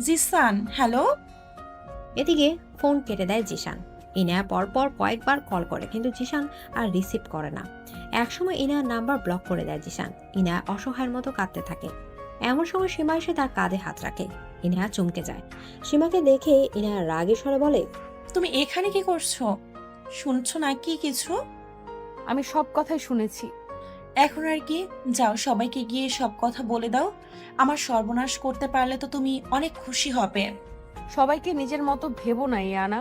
জিসান? হ্যালো। এদিকে ফোন কেটে দেয় জিশান। ইনায়া পরপর কয়েকবার কল করে কিন্তু জিশান আর রিসিভ করে না। একসময় ইনায়ার নাম্বার ব্লক করে দেয় জিশান। ইনায়া অসহায়ের মতো কাঁদতে থাকে। এমন সময় সীমা এসে তার কাঁধে হাত রাখে। ইনায়া চমকে যায়। সীমাকে দেখে ইনায়া রাগে স্বরে বলে, তুমি এখানে কি করছো? শুনছো নাকি কিছু? আমি সব কথাই শুনেছি। এখন আর কি, যাও সবাইকে গিয়ে সব কথা বলে দাও। আমার সর্বনাশ করতে পারলে তো তুমি অনেক খুশি হবে। সবাইকে নিজের মতো ভেবো না ইয়ানা।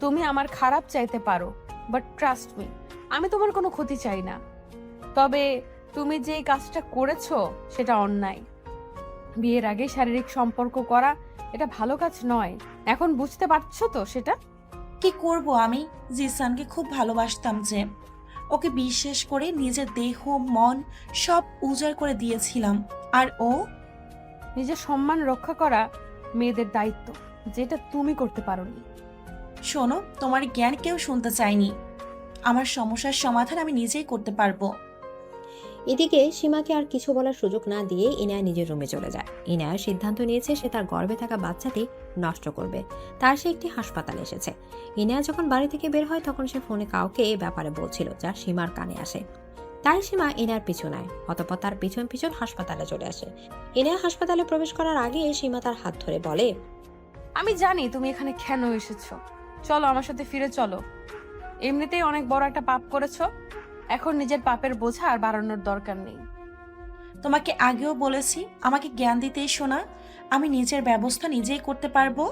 তুমি আমার খারাপ চাইতে পারো, বাট ট্রাস্ট মি, আমি তোমার কোনো ক্ষতি চাই না। তবে তুমি যে কাজটা করেছো সেটা অন্যায়। বিয়ের আগে শারীরিক সম্পর্ক করা এটা ভালো কাজ নয়। এখন বুঝতে পারছো তো সেটা? কি করব আমি? জিসানকে খুব ভালোবাসতাম যে, ওকে বিশ্বাস করে নিজের দেহ মন সব উজাড় করে দিয়েছিলাম। আর ও? নিজের সম্মান রক্ষা করা মেয়েদের দায়িত্ব, যেটা তুমি করতে পারোনি। শোনো, তোমার জ্ঞান কেউ শুনতে চায়নি। আমার সমস্যার সমাধান আমি নিজেই করতে পারবো। এদিকে সীমাকে আর কিছু বলার সুযোগ না দিয়ে ইনায়া নিজের রুমে চলে যায়। ইনায়া সিদ্ধান্ত নিয়েছে সে তার গর্ভে থাকা বাচ্চাটি নষ্ট করবে। তার সে একটি হাসপাতালে এসেছে। ইনায়া যখন বাড়ি থেকে বের হয় তখন সে ফোনে কাউকে এ ব্যাপারে বলছিল, যা সীমার কানে আসে। তাই সীমা ইনায়ার পিছু নেয়। অতঃপর তার পিছন পিছন হাসপাতালে চলে আসে। ইনায়া হাসপাতালে প্রবেশ করার আগে সীমা তার হাত ধরে বলে, আমি জানি তুমি এখানে কেন এসেছো। চলো আমার সাথে ফিরে চলো। এমনিতেই অনেক বড় একটা পাপ করেছো, এখন নিজের পাপের বোঝা আর বাড়ানোর দরকার নেই। তোমাকে আগেও বলেছি আমাকে জ্ঞান দিতে এসো না, আমি নিজের ব্যবস্থা নিজেই করতে পারবো।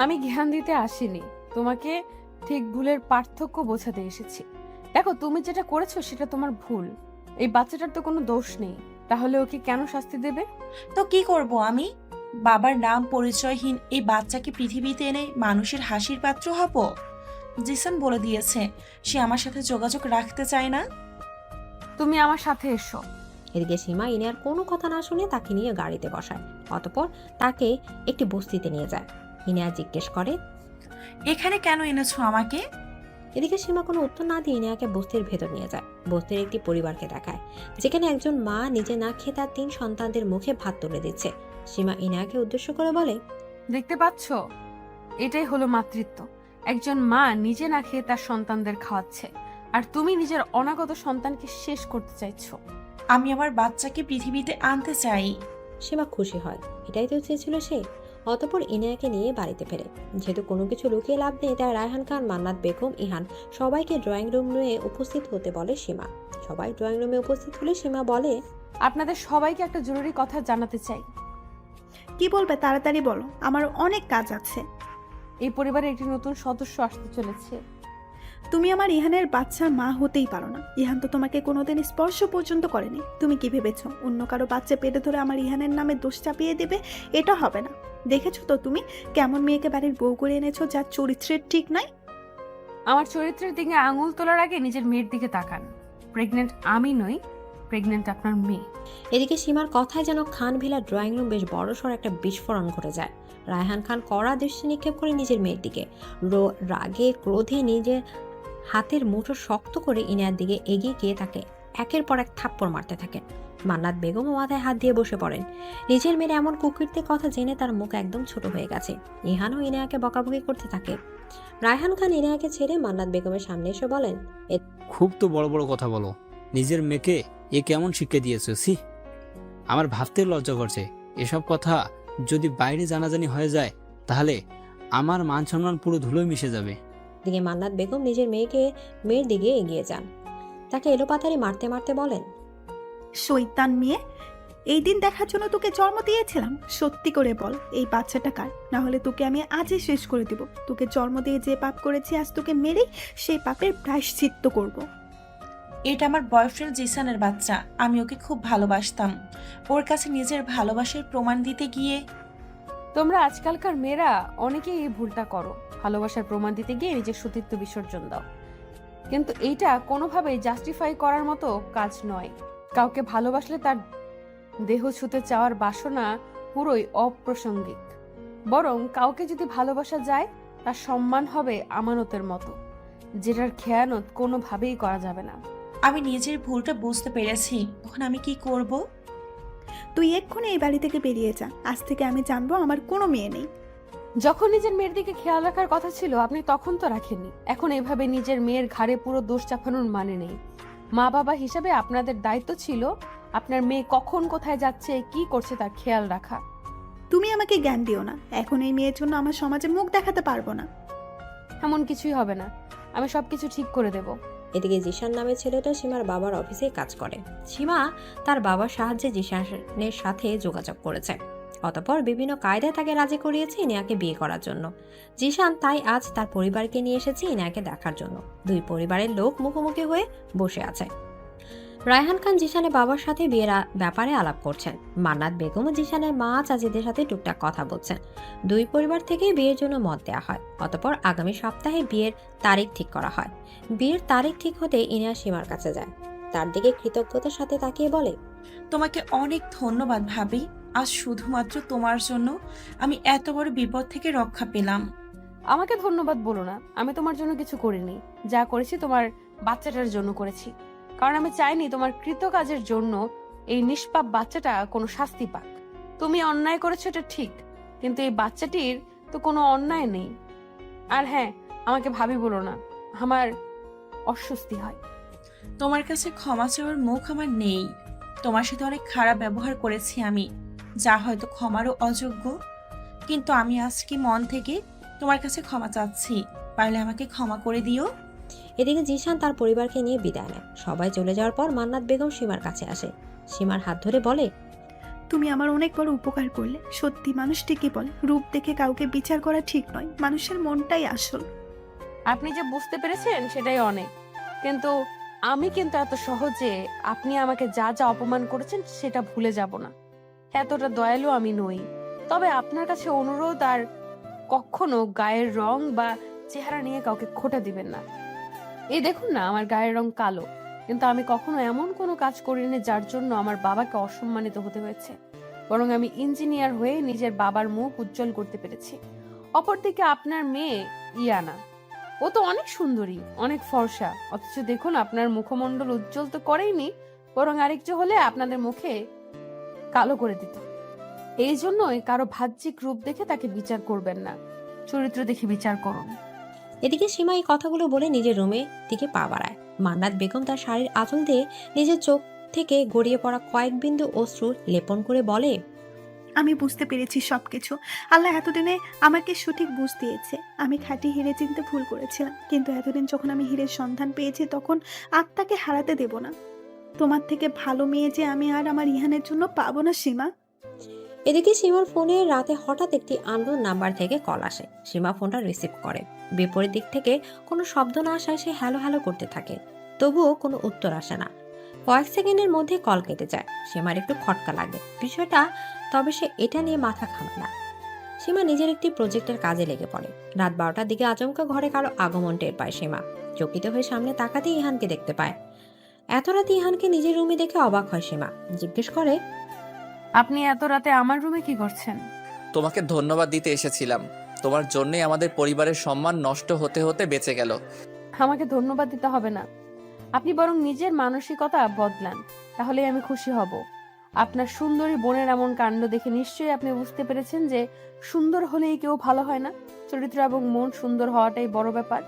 আমি জ্ঞান দিতে আসিনি, তোমাকে ঠিক ভুলের পার্থক্য বোঝাতে এসেছি। দেখো, তুমি যেটা করেছো সেটা তোমার ভুল। এই বাচ্চাটার তো কোনো দোষ নেই, তাহলে ওকে কেন শাস্তি দেবে? তো কি করব আমি? বাবার নাম পরিচয়হীন এই বাচ্চাকে পৃথিবীতে এনে মানুষের হাসির পাত্র হব? জিসান বলে দিয়েছে সে আমার সাথে যোগাযোগ রাখতে চায় না। তুমি আমার সাথে এসো। এদিকে সীমা ইনায়ার কোনো কথা না শুনে তাকে নিয়ে গাড়িতে বসায়। অতঃপর তাকে একটি বস্তিতে নিয়ে যায়। ইনায়া জিজ্ঞেস করে, এখানে কেন এনেছো আমাকে? এদিকে সীমা কোনো উত্তর না দিয়ে ইনায়াকে বস্তির ভেতর নিয়ে যায়। বস্তির একটি পরিবারকে দেখায়, যেখানে একজন মা নিজে না খেয়ে তার 3 সন্তানদের মুখে ভাত তুলে দিচ্ছে। সীমা ইনায়াকে উদ্দেশ্য করে বলে, দেখতে পাচ্ছো, এটাই হলো মাতৃত্ব। একজন মা নিজে না খেয়ে তার সন্তানদের খাওয়াচ্ছে, আর তুমি নিজের অনাগত সন্তানকে শেষ করতে চাইছো। আমি আমার বাচ্চাকে পৃথিবীতে আনতে চাই। সীমা খুশি হয়, এটাই তো চেয়েছিল সে। অতঃপর ইনায়াকে নিয়ে বাড়িতে ফেরে। যেহেতু কোনো কিছু লুকিয়ে লাভ নেই, তাই রায়হান খান, মান্নাত বেগম, ইহান সবাইকে ড্রয়িং রুমে উপস্থিত হতে বলে সীমা। সবাই ড্রয়িং রুমে উপস্থিত হলে সীমা বলে, আপনাদের সবাইকে একটা জরুরি কথা জানাতে চাই। কি বলবে তাড়াতাড়ি বলো, আমার অনেক কাজ আছে। এই পরিবারে একটি নতুন সদস্য আসতে চলেছে। তুমি আমার ইহানের বাচ্চার মা হতেই পারো না। ইহান তো তোমাকে কোনোদিন স্পর্শ পর্যন্ত করেনি। তুমি কি ভেবেছো অন্য কারো বাচ্চা পেটে ধরে আমার ইহানের নামে দোষ চাপিয়ে দেবে? এটা হবে না। দেখেছো তো তুমি কেমন মেয়েকে বাড়ির বউ করে এনেছো, যার চরিত্রের ঠিক নাই। আমার চরিত্রের দিকে আঙুল তোলার আগে নিজের মেয়ের দিকে তাকান। প্রেগনেন্ট আমি নই, প্রেগনেন্ট আপনার মেয়ে। এদিকে সীমার কথায় যেন খান ভিলা ড্রয়িং রুম বেশ বড়সড় একটা বিস্ফোরণ ঘটে যায়। রায়হান খান কড়া দৃষ্টি নিক্ষেপ করে নিজের মেয়ের দিকে। রাগে ক্রোধে নিজের হাতের মুঠো শক্ত করে ইনায়ার দিকে এগিয়ে গিয়ে তাকে একের পর এক থাপ্পড় মারতে থাকেন। মান্নাত বেগমও মাথায় হাত দিয়ে বসে পড়েন। নিজের মেয়ের এমন কুকীর্তির কথা জেনে তার মুখ একদম ছোট হয়ে গেছে। ইহানও ইনায়াকে বকাবকি করতে থাকে। রায়হান খান ইনায়াকে ছেড়ে মান্নাত বেগমের সামনে এসে বলেন, খুব তো বড় বড় কথা বলো। নিজের মেয়েকে এ কেমন শিক্ষা দিয়েছো? সি, আমার ভাবতে লজ্জা করছে। এসব কথা যদি বাইরে জানাজানি হয়ে যায় তাহলে আমার মান সম্মান পুরো ধুলোয় মিশে যাবে। দিকে মান্নাত বেগম নিজের মেয়ের দিকে এগিয়ে যান। তাকে এলোপাতাড়ি মারতে মারতে বলেন, শৈতান মেয়ে, এই দিন দেখার জন্য তোকে জন্ম দিয়েছিলাম। সত্যি করে বল, এই বাচ্চাটা কার? না হলে তোকে আমি আজই শেষ করে দিব। তোকে জন্ম দিয়ে যে পাপ করেছি, আজ তোকে মেরেই সেই পাপের প্রায়শ্চিত্ত করব। এটা আমার বয়ফ্রেন্ড জিসানের বাচ্চা। আমি ওকে খুব ভালোবাসতাম। ওর কাছে নিজের ভালোবাসার প্রমাণ দিতে গিয়ে তোমরা আজকালকার মেয়েরা অনেকেই এই ভুলটা করো, ভালোবাসার প্রমাণ দিতে গিয়ে নিজের সতীত্ব বিসর্জন দাও। কিন্তু এইটা কোনোভাবেই জাস্টিফাই করার মতো কাজ নয়। কাউকে ভালোবাসলে তার দেহ ছুঁতে চাওয়ার বাসনা পুরোই অপ্রাসঙ্গিক। বরং কাউকে যদি ভালোবাসা যায়, তার সম্মান হবে আমানতের মতো, যেটার খেয়ানত কোনোভাবেই করা যাবে না। আমি নিজের ভুলটা বুঝতে পেরেছি। এখন আমি কি করব? তুই এক্ষুনি এই বাড়ি থেকে বেরিয়ে যা। আজ থেকে আমি জানবো আমার কোনো মেয়ে নেই। যখন নিজের মেয়ের দিকে খেয়াল রাখার কথা ছিল, আপনি তখন তো রাখেননি। এখন এভাবে নিজের মেয়ের ঘাড়ে পুরো দোষ চাপানোর মানে নেই। মা বাবা হিসাবে আপনাদের দায়িত্ব ছিল আপনার মেয়ে কখন কোথায় যাচ্ছে, কি করছে তার খেয়াল রাখা। তুমি আমাকে জ্ঞান দিও না। এখন এই মেয়ের জন্য আমার সমাজে মুখ দেখাতে পারবো না। এমন কিছুই হবে না, আমি সবকিছু ঠিক করে দেব। এদিকে জিশান নামের ছেলেটা সীমার বাবার অফিসে কাজ করে। সীমা তার বাবার সাহায্যে জিশানের সাথে যোগাযোগ করেছে। অতঃপর বিভিন্ন কায়দায় তাকে রাজি করিয়েছে ইনিয়াকে বিয়ে করার জন্য। জিশান তাই আজ তার পরিবারকে নিয়ে এসেছে ইনিয়াকে দেখার জন্য। দুই পরিবারের লোক মুখোমুখি হয়ে বসে আছে। রায়হান খান জিশানের বাবার সাথে বিয়ের ব্যাপারে আলাপ করছেন। মান্নাত বেগম ও জিশানের মা চাচিদের সাথে টুকটাক কথা বলছেন। দুই পরিবার থেকে বিয়ের জন্য মত দেওয়া হয়। অতঃপর আগামী সপ্তাহে বিয়ের তারিখ ঠিক করা হয়। বিয়ের তারিখ ঠিক হতে ইনিয়া সীমার কাছে যায়। তার দিকে কৃতজ্ঞতার সাথে তাকিয়ে বলে, তোমাকে অনেক ধন্যবাদ ভাবি। আজ শুধুমাত্র তোমার জন্য আমি এত বড় বিপদ থেকে রক্ষা পেলাম। আমাকে ধন্যবাদ বলো না, আমি তোমার জন্য কিছু করিনি। যা করেছি তোমার বাচ্চাটার জন্য করেছি, কারণ আমি চাইনি তোমার কৃতকাজের জন্য এই নিষ্পাপ বাচ্চাটা কোনো শাস্তি পাক। তুমি অন্যায় করেছো এটা ঠিক, কিন্তু এই বাচ্চাটির তো কোনো অন্যায় নেই। আর হ্যাঁ, আমাকে ভাবি বলো না, আমার অস্বস্তি হয়। তোমার কাছে ক্ষমা চাওয়ার মুখ আমার নেই। তোমার সাথে অনেক খারাপ ব্যবহার করেছি আমি, যা হয়তো ক্ষমারও অযোগ্য। কিন্তু আমি আজকে মন থেকে তোমার কাছে ক্ষমা চাচ্ছি। পারলে আমাকে ক্ষমা করে দিও। এদিকে জিশান তার পরিবারকে নিয়ে বিদায় নেয়। সবাই চলে যাওয়ার পর মান্নাত বেগম সীমার কাছে আসে। সীমার হাত ধরে বলে, তুমি আমার অনেক বড় উপকার করলে। সত্যি মানুষ ঠিকই বলে, রূপ দেখে কাউকে বিচার করা ঠিক নয়। মানুষের মনটাই আসল। আপনি যে বুঝতে পেরেছেন সেটাই অনেক। কিন্তু আমি কিন্তু এত সহজে আপনি আমাকে যা যা অপমান করেছেন সেটা ভুলে যাব না। এতটা দয়ালু আমি নই। তবে আপনার কাছে অনুরোধ, আর কখনো গায়ের রং বা চেহারা নিয়ে কাউকে খোঁটা দিবেন না। এই দেখুন না, আমার গায়ের রং কালো, কিন্তু আমি কখনো এমন কোনো কাজ করিনি যার জন্য আমার বাবাকে অসম্মানিত হতে হয়েছে। বরং আমি ইঞ্জিনিয়ার হয়ে নিজের বাবার মুখ উজ্জ্বল করতে পেরেছি। অপরদিকে আপনার মেয়ে ইয়ানা, ও তো অনেক সুন্দরী, অনেক ফর্সা, অথচ দেখুন আপনার মুখমণ্ডল উজ্জ্বল তো করেইনি, বরং আরেকটু হলে আপনাদের মুখে কালো করে দিত। এই জন্যই কারো বাহ্যিক রূপ দেখে তাকে বিচার করবেন না, চরিত্র দেখে বিচার করুন। এদিকে সীমা এই কথাগুলো বলে নিজের রুমে দিকে পা বাড়ায়। মান্নাত বেগম তার শাড়ির আঁচল দিয়ে নিজের চোখ থেকে গড়িয়ে পড়া কয়েক বিন্দু অশ্রু লেপন করে বলে, আমি বুঝতে পেরেছি সবকিছু। আল্লাহ এতদিনে আমাকে সঠিক বুঝ দিয়েছে। আমি খাঁটি হিরে চিনতে ভুল করেছিলাম, কিন্তু এতদিন যখন আমি হীরের সন্ধান পেয়েছি, তখন আত্মাকে হারাতে দেব না। তোমার থেকে ভালো মেয়ে যে আমি আর আমার ইহানের জন্য পাবো না সীমা। এদিকে সীমার ফোনে রাতে হঠাৎ একটি আননোন নাম্বার থেকে কল আসে। সীমা ফোনটা রিসিভ করে। বিপরীত দিক থেকে কোনো শব্দ না আসায় সে হ্যালো হ্যালো করতে থাকে, তবুও কোনো উত্তর আসে না। কয়েক সেকেন্ডের মধ্যে কল কেটে যায়। সীমার একটু খটকা লাগে বিষয়টা, তবে সে এটা নিয়ে মাথা ঘামায় না। সীমা নিজের একটি প্রজেক্টের কাজে লেগে পড়ে। রাত 12টার দিকে আচমকা ঘরে কারো আগমন টের পায় সীমা। চকিত হয়ে সামনে তাকাতেই ইহানকে দেখতে পায়। এত রাতে ইহানকে নিজের রুমে দেখে অবাক হয় সীমা। জিজ্ঞেস করে, আপনি এত রাতে আমার রুমে কি করছেন? তোমাকে ধন্যবাদ দিতে এসেছিলাম। তোমার জন্যই আমাদের পরিবারের সম্মান নষ্ট হতে হতে বেঁচে গেল। আমাকে ধন্যবাদ দিতে হবে না, আপনি বরং নিজের মানসিকতা বদলান, তাহলে আমি খুশি হব। আপনার সুন্দরী বোনের এমন কাণ্ড দেখে নিশ্চয়ই আপনি বুঝতে পেরেছেন যে সুন্দর হলেই কেউ ভালো হয় না, চরিত্র এবং মন সুন্দর হওয়াটাই বড় ব্যাপার।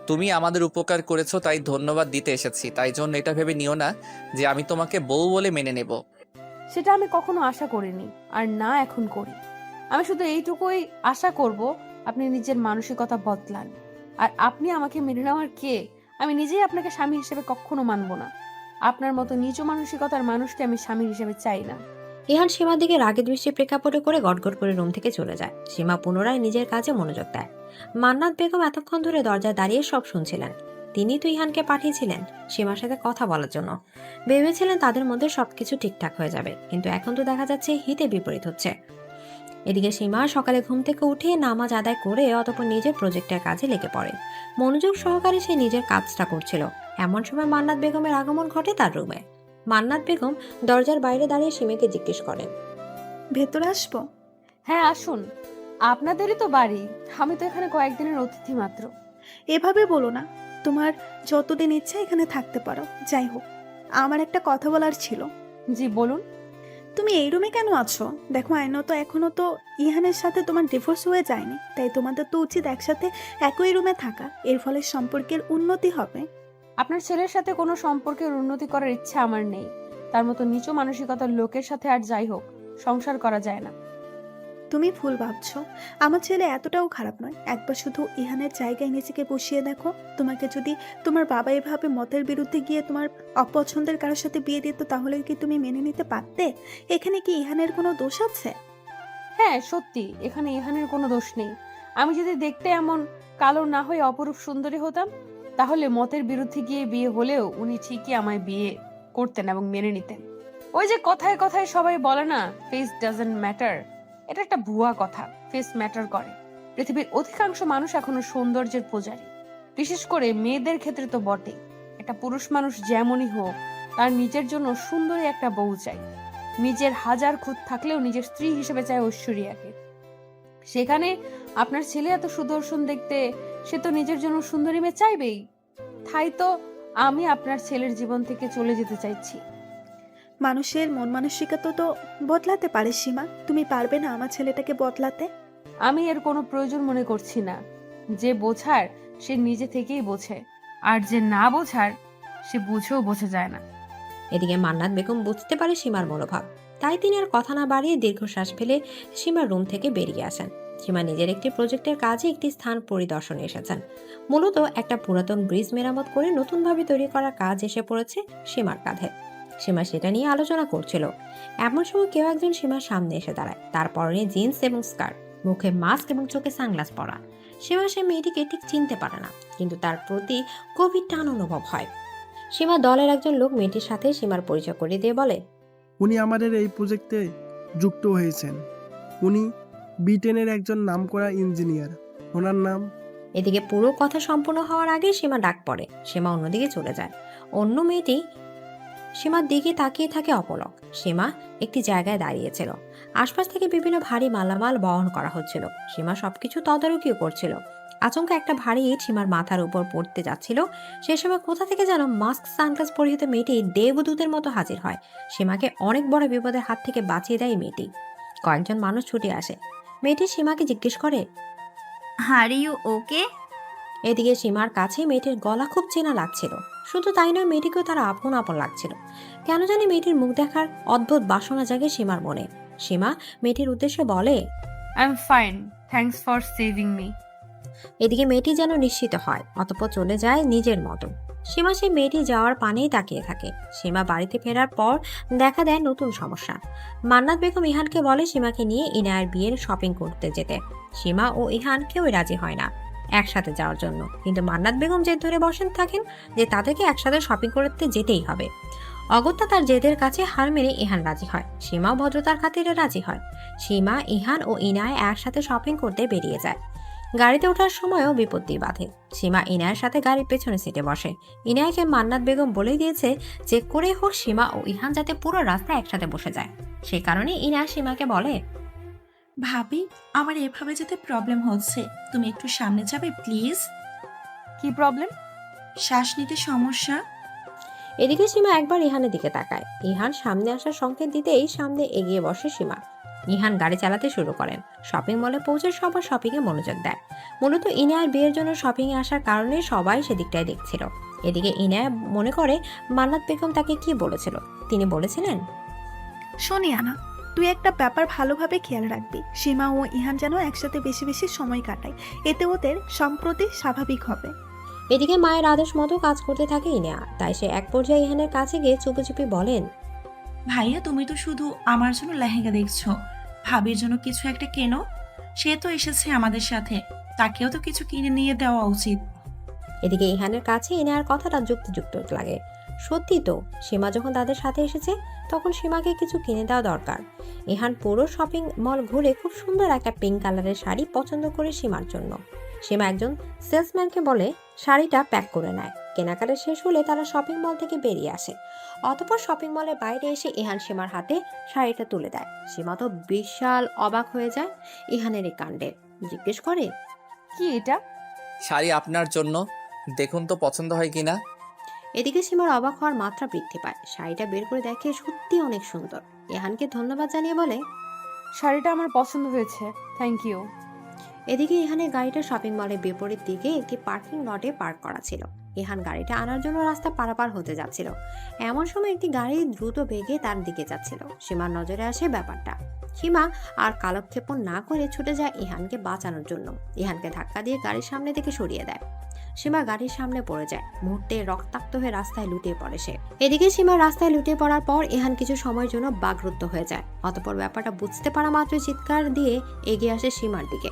তুমি আমাদের উপকার করেছো তাই ধন্যবাদ দিতে এসেছি। তাই জন্য এটা ভেবে নিও না যে আমি তোমাকে বউ বলে মেনে নেব। সেটা আমি কখনো আশা করিনি, আর না এখন করি। আমি শুধু এইটুকুই আশা করব, আপনি নিজের মানসিকতা বদলান। আর আপনি আমাকে মেনে নেওয়ার কে? আমি নিজেই আপনাকে স্বামী হিসেবে কখনো মানব না। আপনার মতো নিচ মানসিকতার মানুষকে আমি স্বামী হিসেবে চাই না। ইহান সীমার দিকে রাগের দৃষ্টি প্রেক্ষাপটে করে গটগট করে রুম থেকে চলে যায়। সীমা পুনরায় নিজের কাজে মনোযোগ দেয়। মান্নাত বেগম এতক্ষণ ধরে দরজায় দাঁড়িয়ে সব শুনছিলেন। তিনি তো ইহানকে পাঠিয়েছিলেন সীমার সাথে কথা বলার জন্য। ভেবেছিলেন তাদের মধ্যে সবকিছু ঠিকঠাক হয়ে যাবে, কিন্তু এখন তো দেখা যাচ্ছে হিতে বিপরীত হচ্ছে। এদিকে সীমা সকালে ঘুম থেকে উঠে নামাজ আদায় করে অতঃপর নিজের প্রজেক্টের কাজে লেগে পড়ে। মনোযোগ সহকারে সে নিজের কাজটা করছিল। এমন সময় মান্নাত বেগমের আগমন ঘটে তার রুমে। মান্নাত বেগম দরজার বাইরে দাঁড়িয়ে সীমাকে জিজ্ঞেস করেন, ভেতরে আসবো? হ্যাঁ আসুন, আপনাদেরই তো বাড়ি। আমি তো এখানে কয়েকদিনের অতিথি মাত্র। এভাবে বলো না, তোমার যতদিন ইচ্ছা এখানে থাকতে পারো। যাই হোক, আমার একটা কথা বলার ছিল। জি বলুন। তুমি এই রুমে কেন আছো? দেখো আইনত এখনো তো ইহানের সাথে তোমার ডিভোর্স হয়ে যায়নি, তাই তোমাদের তো উচিত একসাথে একই রুমে থাকা। এর ফলে সম্পর্কের উন্নতি হবে। আপনার ছেলের সাথে কোনো সম্পর্কের উন্নতি করার ইচ্ছা আমার নেই। তার মতো নিচু মানসিকতার লোকের সাথে আর যাই হোক সংসার করা যায় না। তুমি ভুল ভাবছো। আমার ছেলে এতটাও খারাপ নয়। একবার শুধু ইহানের জায়গায় নিজেকে বসিয়ে দেখো। তোমাকে যদি তোমার বাবা এভাবে মতের বিরুদ্ধে গিয়ে তোমার অপছন্দের কারোর সাথে বিয়ে দিত, তাহলে কি তুমি মেনে নিতে পারতে? এখানে কি ইহানের কোনো দোষ আছে? হ্যাঁ সত্যি, এখানে ইহানের কোনো দোষ নেই। আমি যদি দেখতে এমন কালো না হয়ে অপরূপ সুন্দরী হতাম, তাহলে মতের বিরুদ্ধে গিয়ে বিয়ে হলেও উনি ঠিকই আমায় বিয়ে করতেন এবং মেনে নিতেন। ওই যে কথায় কথায় সবাই বলে না, ফেস ডাজন্ট ম্যাটার। এটা একটা ভুয়া কথা। ফেস ম্যাটার করে। পৃথিবীর অধিকাংশ মানুষ এখনো সৌন্দর্যের পূজারী, বিশেষ করে মেয়েদের ক্ষেত্রে তো বটে। একটা পুরুষ মানুষ যেমনই হোক, তার নিজের জন্য সুন্দরী একটা বউ চাই। নিজের হাজার খুঁত থাকলেও নিজের স্ত্রী হিসেবে চায় ঐশ্বরিয়াকে। সেখানে আপনার ছেলে এত সুদর্শন দেখতে, সে তো নিজের জন্য সুন্দরী মেয়ে চাইবেই। তাই তো আমি আপনার ছেলের জীবন থেকে চলে যেতে চাইছি। মানুষের মন মানসিকতা তো বদলাতে পারে সীমা। তুমি পারবে না আমার ছেলেটাকে বদলাতে? আমি এর কোনো প্রয়োজন মনে করছি না। যে বোঝার সে নিজে থেকেই বোঝে, আর যে না বোঝার সে বুঝেও বোঝা যায় না। এদিকে মান্নাত বেগম বুঝতে পারে সীমার মনোভাব, তাই তিনি আর কথা না বাড়িয়ে দীর্ঘশ্বাস ফেলে সীমার রুম থেকে বেরিয়ে আসেন। সীমা নিজের একটি প্রজেক্টের কাজে একটি স্থান পরিদর্শনে এসেছেন। মূলত একটা পুরাতন ব্রিজ মেরামত করে নতুনভাবে তৈরি করার কাজ এসে পড়েছে সীমার কাঁধে। সীমা সেটা নিয়ে আলোচনা করছিল। এমন সময় কেউ একজন সীমার সামনে এসে দাঁড়ায়। তার পরনে জিন্স এবং স্কার্ট, মুখে মাস্ক এবং চোখে সানগ্লাস পরা। সীমা সে মেয়েটিকে ঠিক চিনতে পারে না, কিন্তু তার প্রতি গভীর টান অনুভব হয়। সীমা দলের একজন লোক মেয়েটির সাথে সীমার পরিচয় করিয়ে দিয়ে বলে, উনি আমাদের এই প্রজেক্টে যুক্ত হয়েছেন। উনি ব্রিটেনের একজন নামকরা ইঞ্জিনিয়ার। ওনার নাম। এদিকে পুরো কথা সম্পূর্ণ হওয়ার আগে সীমা ডাক পড়ে। সীমা অন্যদিকে চলে যায়। অন্য মেয়েটি সীমার দিকে তাকিয়ে থাকে অপলক। সীমা একটি জায়গায় দাঁড়িয়েছিল। আশপাশ থেকে বিভিন্ন ভারী মালামাল বহন করা হচ্ছিল। সীমা সবকিছু তদারকিও করছিল। আচমকা একটা ভারী ইট সীমার মাথার উপর পড়তে যাচ্ছিল। সে সময় কোথা থেকে যেন মাস্ক সানগ্লাস পরিহিত মেয়েটি দেবদূতের মতো হাজির হয়। সীমাকে অনেক বড় বিপদের হাত থেকে বাঁচিয়ে দেয় মেয়েটি। কয়েকজন মানুষ ছুটে আসে। মেয়েটি সীমাকে জিজ্ঞেস করে, আর ইউ ওকে? এদিকে সীমার কাছে মেয়েটির গলা খুব চেনা লাগছিল। শুধু তাই নয়, মেয়েটিকেও তারা আপন আপন লাগছিল। কেন জানি মেয়েটির মুখ দেখার অদ্ভুত বাসনা জাগে সীমার মনে। সীমা মেয়েটির উদ্দেশ্যে বলে, I am fine, thanks for saving me. এদিকে মেয়েটি যেন নিশ্চিত হয়, অতঃপর চলে যায় নিজের মতো। সীমা সেই মেয়েটি যাওয়ার পানেই তাকিয়ে থাকে। সীমা বাড়িতে ফেরার পর দেখা দেয় নতুন সমস্যা। মান্নাত বেগম ইহানকে বলে সীমাকে নিয়ে ইনায়ের বিয়ের শপিং করতে যেতে। সীমা ও ইহান কেউই রাজি হয় না একসাথে যাওয়ার জন্য, কিন্তু মান্নাত বেগম জেদ ধরে বসেন থাকেন যে তাদেরকে একসাথে শপিং করতে যেতেই হবে। অগত্যা তার জেদের কাছে হার মেনে ইহান রাজি হয়। সীমাও ভদ্রতার খাতিরে রাজি হয়। সীমা, ইহান ও ইনায় একসাথে শপিং করতে বেরিয়ে যায়। গাড়িতে ওঠার সময়ও বিপত্তি বাধে। সীমা ইনায়ের সাথে গাড়ির পেছনে সিটে বসে। ইনায়কে মান্নাত বেগম বলে দিয়েছে যে করে হোক সীমা ও ইহান যাতে পুরো রাস্তা একসাথে বসে যায়। সেই কারণে ইনায় সীমাকে বলে, ভাবি, আমার এভাবে যেতে প্রবলেম হচ্ছে, তুমি একটু সামনে যাবে প্লিজ? কি প্রবলেম? শ্বাস নিতে সমস্যা। এদিকে সীমা একবার ইহানের দিকে তাকায়। ইহান সামনে আসার সংকেত দিতেই সামনে এগিয়ে বসে সীমা। ইহান গাড়ি চালাতে শুরু করেন। শপিং মলে পৌঁছে সবার শপিং এ মনোযোগ দেয়। মূলত ইনায়ের বিয়ের জন্য শপিং এ আসার কারণে সবাই সেদিকটাই দেখছিল। এদিকে ইনায়া মনে করে মান্নাত বেগম তাকে কি বলেছিল। তিনি বলেছিলেন, শোনিয়া না, তুই একটা ব্যাপার ভালোভাবে খেয়াল রাখবি, সীমা ও ইহান যেন একসাথে বেশি বেশি সময় কাটায়, এতে ওদের সম্প্রতি স্বাভাবিক হবে। এদিকে মায়ের আদেশ মতো কাজ করতে থাকে ইনা, তাই সে এক পর্যায়ে ইহানের কাছে গিয়ে চুপি চুপি বলেন, ভাইয়া তুমি তো শুধু আমার জন্য লেহেঙ্গা দেখছো, ভাবির জন্য কিছু একটা কেনো। সে তো এসেছে আমাদের সাথে, তাকেও তো কিছু কিনে নিয়ে দেওয়া উচিত। এদিকে ইহানের কাছে ইনার কথাটা যুক্তিযুক্ত লাগে। সত্যি তো, সীমা যখন তাদের সাথে এসেছে তখন সীমাকে কিছু কিনে দেওয়া দরকার। ইহান পুরো শপিং মল ঘুরে খুব সুন্দর একটা পিঙ্ক কালারের শাড়ি পছন্দ করে সীমার জন্য। সীমা একজন সেলসম্যানকে বলে শাড়িটা প্যাক করে নেয়। কেনাকাটা শেষ হলে তারা শপিং মল থেকে বেরিয়ে আসে। অতঃপর শপিং মলের বাইরে এসে ইহান সীমার হাতে শাড়িটা তুলে দেয়। সীমা তো বিশাল অবাক হয়ে যায় ইহানের এই কাণ্ডে, জিজ্ঞেস করে, কি এটা? শাড়ি আপনার জন্য, দেখুন তো পছন্দ হয় কিনা। এদিকে সীমার অবাক হওয়ার মাত্রা বৃদ্ধি পায়। শাড়িটা বের করে দেখে সত্যি অনেক সুন্দর। ইহানকে ধন্যবাদ জানিয়ে বলে, শাড়িটা আমার পছন্দ হয়েছে, থ্যাংক ইউ। এদিকে ইহানের গাড়িটা শপিং মলের বিপরীত দিকে একটি পার্কিং লটে পার্ক করা ছিল। ইহান গাড়িটা আনার জন্য রাস্তা পারাপার হতে যাচ্ছিল। এমন সময় একটি গাড়ি দ্রুত বেগে তার দিকে যাচ্ছিল। সীমার নজরে আসে ব্যাপারটা। সীমা আর কালক্ষেপণ না করে ছুটে যায় ইহানকে বাঁচানোর জন্য। ইহানকে ধাক্কা দিয়ে গাড়ির সামনে থেকে সরিয়ে দেয়। সীমা গাড়ির সামনে পড়ে যায়। মুহূর্তে রক্তাক্ত হয়ে রাস্তায় লুটিয়ে পড়ে সে। এদিকে সীমা রাস্তায় লুটিয়ে পড়ার পর ইহান কিছু সময়ের জন্য বাকরুদ্ধ হয়ে যায়। অতঃপর ব্যাপারটা বুঝতে পারা মাত্রই চিৎকার দিয়ে এগিয়ে আসে সীমার দিকে।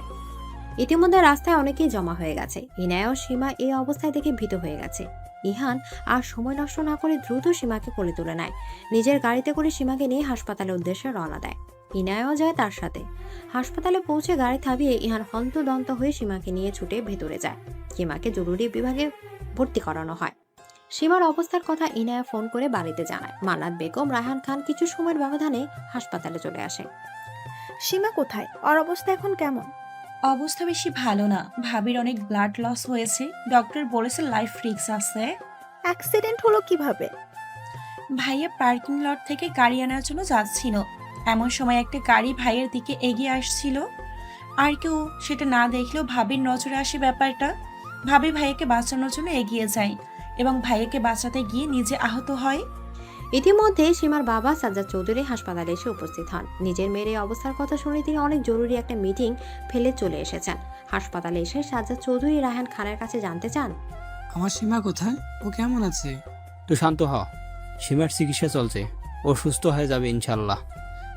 ইতিমধ্যে রাস্তায় অনেকেই জমা হয়ে গেছে। ইনায়া ও সীমা এই অবস্থায় দেখে ভীত হয়ে গেছে। ইহান আর সময় নষ্ট না করে দ্রুত সীমাকে কোলে তুলে নেয়। নিজের গাড়িতে করে সীমাকে নিয়ে হাসপাতালের উদ্দেশ্যে রওনা দেয়। ইনায়াও যায় তার সাথে। হাসপাতালে পৌঁছে গাড়ি থামিয়ে ইহান হন্তদন্ত হয়ে সীমাকে নিয়ে ছুটে ভেতরে যায়। সীমাকে জরুরি বিভাগে ভর্তি করানো হয়। সীমার অবস্থার কথা ইনায়া ফোন করে বাড়িতে জানায়। মান্নাত বেগম, রায়হান খান কিছু সময়ের ব্যবধানে হাসপাতালে চলে আসে। সীমা কোথায়? ওর অবস্থা এখন কেমন? অবস্থা বেশি ভালো না, ভাবির অনেক ব্লাড লস হয়েছে, ডক্টর বলেছে লাইফ রিস্ক আছে। অ্যাক্সিডেন্ট হলো কিভাবে? ভাইয়া পার্কিং লট থেকে গাড়ি আনার জন্য যাচ্ছিল, এমন সময় একটা গাড়ি ভাইয়ের দিকে এগিয়ে আসছিল। আর কেউ সেটা না দেখলেও ভাবির নজরে আসে ব্যাপারটা। ভাবি ভাইয়াকে বাঁচানোর জন্য এগিয়ে যায় এবং ভাইয়াকে বাঁচাতে গিয়ে নিজে আহত হয়। ইতিমধ্যে সীমার বাবা সাজ্জাদ চৌধুরী হাসপাতালে এসে উপস্থিত হন। নিজের মেয়ের এই অবস্থার কথা শুনে তিনি অনেক জরুরি একটা মিটিং ফেলে চলে এসেছেন। হাসপাতালে এসে সাজ্জাদ চৌধুরী রায়হান খানের কাছে জানতে চান, আমার সীমা কোথায়? ও কেমন আছে? তুই শান্ত হ, সীমার চিকিৎসা চলছে, ও সুস্থ হয়ে যাবে ইনশাল্লাহ।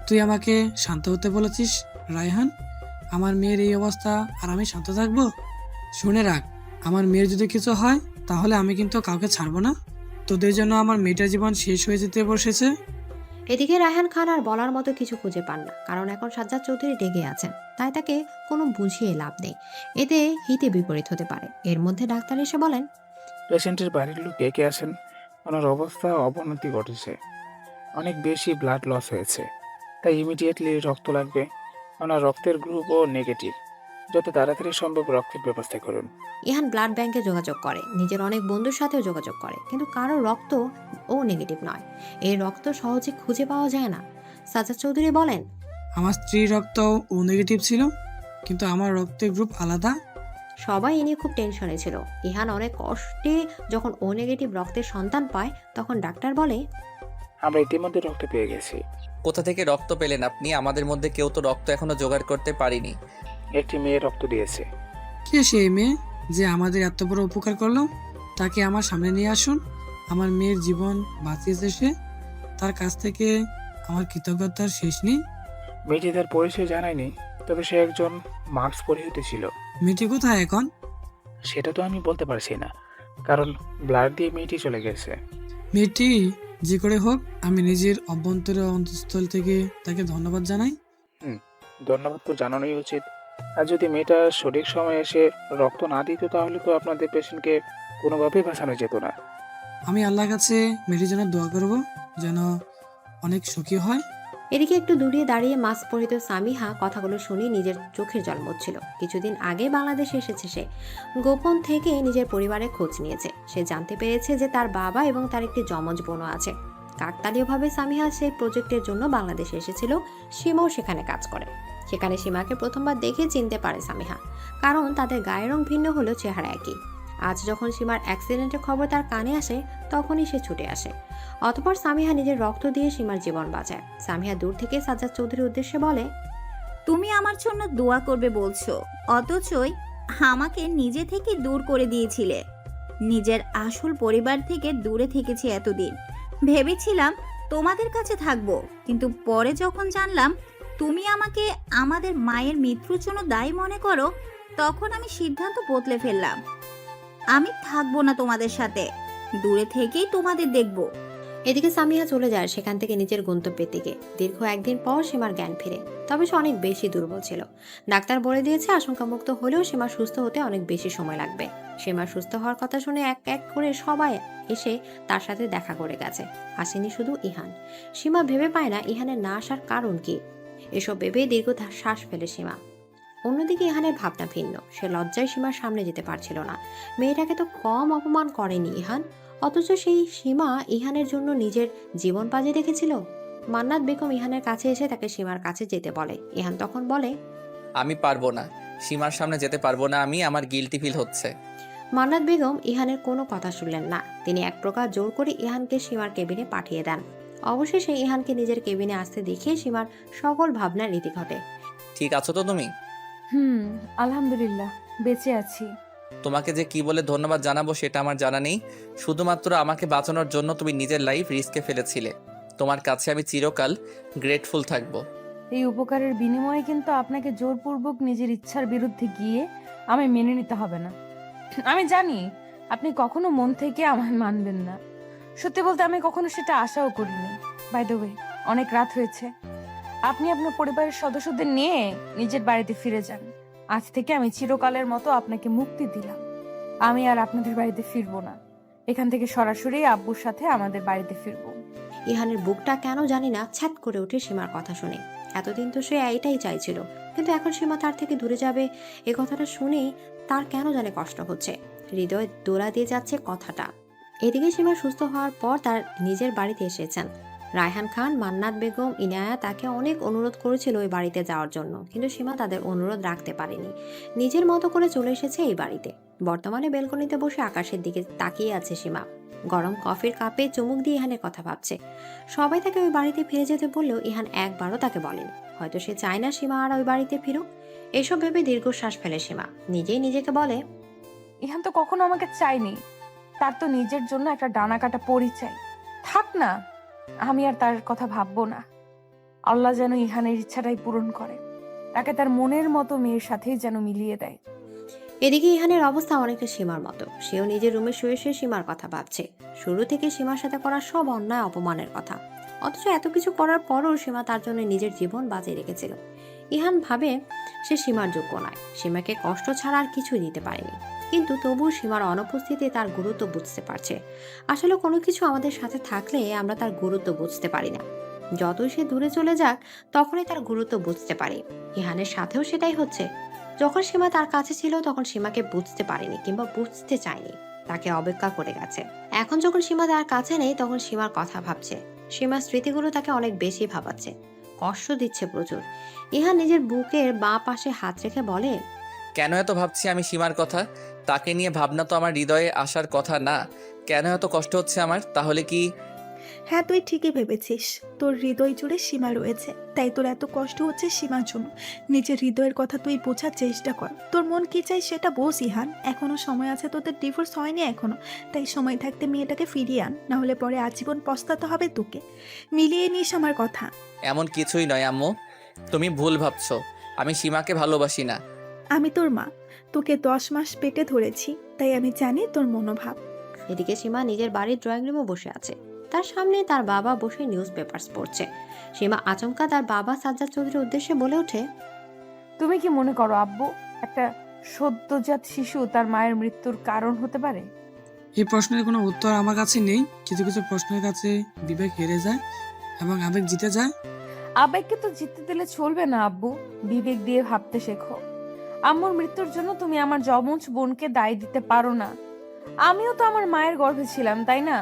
তুই আমাকে শান্ত হতে বলেছিস রায়হান? আমার মেয়ের এই অবস্থা আর আমি শান্ত থাকবো? শুনে রাখ, আমার মেয়ের যদি কিছু হয় তাহলে আমি কিন্তু কাউকে ছাড়বো না। তোদের জন্য আমার মেয়েটার জীবন শেষ হয়ে যেতে বসেছে। এদিকে রায়হান খান আর বলার মতো কিছু খুঁজে পান না, কারণ এখন সাজ্জাদ চৌধুরী রেগে আছেন। তাই তাকে কোনো বুঝিয়ে লাভ নেই, এতে হিতে বিপরীত হতে পারে। এর মধ্যে ডাক্তার এসে বলেন, পেশেন্টের বাড়ির লোক কে আছেন? ওনার অবস্থা অবনতি ঘটেছে, অনেক বেশি ব্লাড লস হয়েছে, তাই ইমিডিয়েটলি রক্ত লাগবে। ওনার রক্তের গ্রুপও নেগেটিভ, যত তাড়াতাড়ি সম্ভব রক্তের ব্যবস্থা করুন। ইহান ব্লাড ব্যাংকে যোগাযোগ করে, নিজের অনেক বন্ধুর সাথেও যোগাযোগ করে, কিন্তু কারো রক্ত ও নেগেটিভ নয়। এই রক্ত সহজে খুঁজে পাওয়া যায় না। সাজ্জাদ চৌধুরী বলেন, আমার স্ত্রীর রক্ত ও নেগেটিভ ছিল, কিন্তু আমার রক্তের গ্রুপ আলাদা। সবাই এ নিয়ে খুব টেনশনে ছিল। ইহান অনেক কষ্টে যখন ও নেগেটিভ রক্তের সন্তান পায়, তখন ডাক্তার বলে, আমরা ইতিমধ্যে রক্ত পেয়ে গেছি। কোথা থেকে রক্ত পেলেন আপনি? আমাদের মধ্যে কেউ তো রক্ত এখনো জোগাড় করতে পারিনি। একটি মেয়ে রক্ত দিয়েছে। কে সেই মেয়ে যে আমাদের এত বড় উপকার করলো? তাকে আমার সামনে নিয়ে আসুন। আমার মেয়ের জীবন বাঁচিয়েছে সে, তার কাছ থেকে আমার কৃতজ্ঞতার শেষ নেই। মেয়েটি তার পরিচয় জানায়নি, তবে সে একজন মাস্ক পরিহিত ছিল। মেয়েটি কোথায় এখন? সেটা তো আমি বলতে পারছি না, কারণ ব্লাড দিয়ে মেয়েটি চলে গেছে। মেয়েটি যে করে হোক, আমি নিজের অভ্যন্তরে অন্তঃস্থল থেকে তাকে ধন্যবাদ জানাই। ধন্যবাদ তো জানানোই উচিত। আর যদি মেয়েটা সঠিক সময় এসে রক্ত না দিত, তাহলে তো আপনাদের পেশেন্টকে কোনোভাবেই বাঁচানো যেত না। আমি আল্লাহর কাছে মেয়েটির জন্য দোয়া করব, যেন অনেক সুখী হয়। এদিকে একটু দূরে দাঁড়িয়ে মাস্ক পরিহিত সামিহা কথাগুলো শুনে নিজের চোখের জল মুছছিল। কিছুদিন আগে বাংলাদেশে এসেছে সে। গোপন থেকে নিজের পরিবারের খোঁজ নিয়েছে। সে জানতে পেরেছে যে তার বাবা এবং তার একটি যমজ বোনও আছে। কাকতালীয়ভাবে সামিহা সেই প্রজেক্টের জন্য বাংলাদেশে এসেছিল। সীমাও সেখানে কাজ করে। সেখানে সীমাকে প্রথমবার দেখে চিনতে পারে সামিহা, কারণ তাদের গায়ের রং ভিন্ন হলেও চেহারা একই। আজ যখন সীমার অ্যাক্সিডেন্টের খবর তার কানে আসে তখনই সে ছুটে আসে। অতঃপর সামিহা নিজের রক্ত দিয়ে সীমার জীবন বাঁচায়। সামিহা দূর থেকে সাজ্জাদ চৌধুরীর উদ্দেশ্যে বলে, তুমি আমার জন্য দোয়া করবে বলছো, অথচই আমাকে নিজে থেকে দূর করে দিয়েছিলে। নিজের আসল পরিবার থেকে দূরে থেকেছি এতদিন, ভেবেছিলাম তোমাদের কাছে থাকবো, কিন্তু পরে যখন জানলাম তুমি আমাকে আমাদের মায়ের মৃত্যুর জন্য দায়ী মনে করো, তখন আমি সিদ্ধান্ত বদলে ফেললাম। আমি থাকবো না তোমাদের সাথে, দূরে থেকেই তোমাদের দেখবো। এদিকে সামিহা চলে যায় সেখান থেকে নিজের গন্তব্যের দিকে। দীর্ঘ একদিন পর সীমার জ্ঞান ফিরে, তবে সে অনেক বেশি দুর্বল ছিল। ডাক্তার বলে দিয়েছে আশঙ্কামুক্ত হলেও সীমা সুস্থ হতে অনেক বেশি সময় লাগবে। সীমা সুস্থ হওয়ার কথা শুনে এক এক করে সবাই এসে তার সাথে দেখা করে গেছে, আসেনি শুধু ইহান। সীমা ভেবে পায় না ইহানের না আসার কারণ কি। এসব ভেবে দীর্ঘ শ্বাস ফেলে সীমা। অন্যদিকে ইহানের ভাবনা ভিন্ন। সে লজ্জায় সীমার সামনে যেতে পারছিল না। মেয়েটাকে তো কম অপমান করেনি ইহান, অথচ সেই সীমা ইহানের জন্য নিজের জীবন বাজি রেখেছিল। মান্নাত বেগম ইহানের কাছে এসে তাকে সীমার কাছে যেতে বলে। ইহান তখন বলে, আমি পারবো না, সীমার সামনে যেতে পারবো না, আমার গিল্টি ফিল হচ্ছে। মান্নাত বেগম ইহানের কোনো কথা শুনলেন না। তিনি এক প্রকার জোর করে ইহানকে সীমার কেবিনে পাঠিয়ে দেন। অবশেষে ইহানকে নিজের কেবিনে আসতে দেখে সীমার সকল ভাবনার রীতি ঘটে। ঠিক আছো তো তুমি? আলহামদুলিল্লাহ, বেঁচে আছি। তোমাকে যে কি বলে ধন্যবাদ জানাবো সেটা আমার জানা নেই। শুধুমাত্র আমাকে বাঁচানোর জন্য তুমি নিজের লাইফ রিস্কে ফেলেছিলে। তোমার কাছে আমি চিরকাল গ্রেটফুল থাকবো। এই উপকারের বিনিময়ে কিন্তু আপনাকে জোরপূর্বক নিজের ইচ্ছার বিরুদ্ধে গিয়ে আমি মেনে নিতে হবে না। আমি জানি আপনি কখনো মন থেকে আমায় মানবেন না। সত্যি বলতে আমি কখনো সেটা আশাও করিনি। বাই দ্য ওয়ে, অনেক রাত হয়েছে, আপনি আপনার পরিবারের সদস্যদের নিয়ে নিজের বাড়িতে ফিরে যান। আজ থেকে আমি চিরকালের মতো আপনাকে মুক্তি দিলাম। আমি আর আপনাদের বাড়িতে ফিরবো না। এখান থেকে সরাসরি আব্বুর সাথে আমাদের বাড়িতে ফিরবো। ইহানের বুকটা কেন জানি না ছ্যাত করে ওঠে সীমার কথা শুনে। এতদিন তো সে এইটাই চাইছিল, কিন্তু এখন সীমা তার থেকে দূরে যাবে এ কথাটা শুনে তার কেন জানে কষ্ট হচ্ছে। হৃদয়ে দোলা দিয়ে যাচ্ছে কথাটা। এদিকে সীমা সুস্থ হওয়ার পর তার নিজের বাড়িতে এসেছেন। রায়হান খান, মান্নাত বেগম, ইনায়া তাকে অনেক অনুরোধ করেছিল ওই বাড়িতে যাওয়ার জন্য, কিন্তু সীমা তাদের অনুরোধ রাখতে পারেনি। নিজের মতো করে চলে এসেছে এই বাড়িতে। বর্তমানে বেলকনিতে বসে আকাশের দিকে তাকিয়ে আছে সীমা। গরম কফির কাপে চুমুক দিয়ে ইহানের কথা ভাবছে। সবাই তাকে ওই বাড়িতে ফিরে যেতে বললেও ইহান একবারও তাকে বলেনি। হয়তো সে চায় না সীমা আর ওই বাড়িতে ফিরুক। এসব ভেবে দীর্ঘশ্বাস ফেলে সীমা নিজেই নিজেকে বলে, ইহান তো কখনো আমাকে চাইনি। তার তো নিজের জন্য একটা ডানা কাটা পরিচয় থাক না। আমি আর তার কথা ভাববো না। আল্লাহ যেন ইহানের ইচ্ছাটাই পূরণ করে, তাকে তার মনের মতো মেয়ের সাথেই যেন মিলিয়ে দেয়। এদিকে ইহানের অবস্থা অনেকটা সীমার মতো। সেও নিজের রুমে শুয়ে শুয়ে সীমার কথা ভাবছে। শুরু থেকে সীমার সাথে করা সব অন্যায় অপমানের কথা, অথচ এত কিছু করার পরও সীমা তার জন্য নিজের জীবন বাঁচিয়ে রেখেছিল। ইহান ভাবে সে সীমার যোগ্য নয়, সীমাকে কষ্ট ছাড়া আর কিছুই দিতে পারেনি। কিন্তু তবু সীমার অনুপস্থিতি তার গুরুত্ব বুঝতে পারছে। আসলে কোনো কিছু আমাদের সাথে থাকলে আমরা তার গুরুত্ব বুঝতে পারি না। যতই সে দূরে চলে যাক তখনই তার গুরুত্ব বুঝতে পারি। ইহানের সাথেও সেটাই হচ্ছে। যখন সীমা তার কাছে ছিল তখন সীমাকে বুঝতে পারেনি কিংবা বুঝতে চায়নি, তাকে অবজ্ঞা করে গেছে। এখন যখন সীমা তার কাছে নেই তখন সীমার কথা ভাবছে। সীমার স্মৃতিগুলো তাকে অনেক বেশি ভাবাচ্ছে, কষ্ট দিচ্ছে প্রচুর। ইহান নিজের বুকের বাঁ পাশে হাত রেখে বলে, কেন এত ভাবছি আমি সীমার কথা? তাকে নিয়ে ভাবনা তো আমার হৃদয়ে আসার কথা না। কেন এত কষ্ট হচ্ছে আমার? তাহলে কি? হ্যাঁ, তুই ঠিকই ভেবেছিস। তোর হৃদয় জুড়ে সীমা রয়েছে, তাই তোর এত কষ্ট হচ্ছে সীমার জন্য। নিজের হৃদয়ের কথা তুই বোঝার চেষ্টা কর। তোর মন কি চাই সেটা বোঝ ইহান। এখনো সময় আছে, তোদের ডিভোর্স হয়নি এখনো। তাই সময় থাকতে মেয়েটাকে ফিরিয়ে আন, না হলে পরে আজীবন পস্তাতে হবে তোকে। মিলিয়ে নিস আমার কথা। এমন কিছুই নয় আম্মু, তুমি ভুল ভাবছো। আমি সীমাকে ভালোবাসি না। আমি তোর মা, তোকে 10 মাস পেটে ধরেছি, তাই আমি জানি তোর মনোভাব। এদিকে সীমা নিজের বাড়ির ড্রয়িং রুমে বসে আছে। তার সামনে তার বাবা বসে নিউজ পেপারস পড়ছে। সীমা আচমকা তার বাবা সাজ্জাদ চৌধুরীর উদ্দেশ্যে বলে ওঠে, তুমি কি মনে করো আব্বু একটা সদ্যজাত শিশু তার মায়ের মৃত্যুর কারণ হতে পারে? এই প্রশ্নের কোনো উত্তর আমার কাছে নেই। কিছু কিছু প্রশ্নের কাছে বিবেক হেরে যায় এবং আবেগ জিতে যায়। আবেগকে তো জিততে দিলে চলবে না আব্বু, বিবেক দিয়ে ভাবতে শেখো। আম্মুর মৃত্যুর জন্য তুমি আমার যমজ বোনকে দায় দিতে পারো না। আমিও তো আমার মায়ের গর্ভে ছিলাম, তাই না?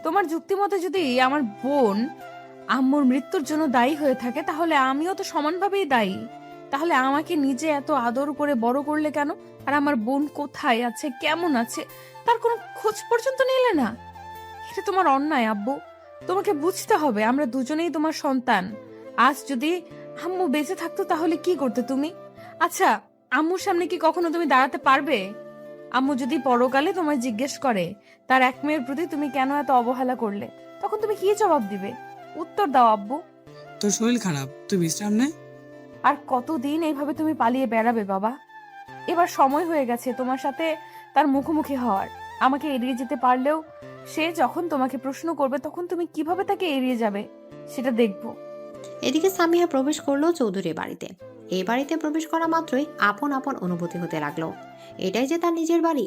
তোমার যুক্তি মতে যদি আমার বোন আম্মুর মৃত্যুর জন্য দায়ী হয়ে থাকে, তাহলে আমিও তো সমানভাবেই দায়ী। তাহলে আমাকে নিজে এত আদর করে বড় করলে কেন? আর আমার বোন কোথায় আছে, কেমন আছে, তার কোনো খোঁজ পর্যন্ত নিলে না। এটা তোমার অন্যায় আব্বু। তোমাকে বুঝতে হবে আমরা দুজনেই তোমার সন্তান। আজ যদি আম্মু বেঁচে থাকতো তাহলে কি করতে তুমি? আচ্ছা, আম্মুর সামনে কি কখনো তুমি দাঁড়াতে পারবে? আম্মু যদি পরকালে তোমায় জিজ্ঞেস করে তার এক মেয়ের প্রতি তুমি কেন এত অবহেলা করলে, তখন তুমি কি জবাব দিবে? উত্তর দাও আব্বু। তোর শরীর খারাপ, তুই বিশ্রাম নে। আর কতদিন এইভাবে তুমি পালিয়ে বেড়াবে বাবা? এবার সময় হয়ে গেছে তোমার সাথে তার মুখোমুখি হওয়ার। আমাকে এড়িয়ে যেতে পারলেও সে যখন তোমাকে প্রশ্ন করবে তখন তুমি কিভাবে তাকে এড়িয়ে যাবে সেটা দেখবো। এদিকে সামিয়া প্রবেশ করলো চৌধুরীর বাড়িতে। এই বাড়িতে প্রবেশ করা মাত্রই আপন আপন অনুভূতি হতে লাগলো। এটাই যে তার নিজের বাড়ি,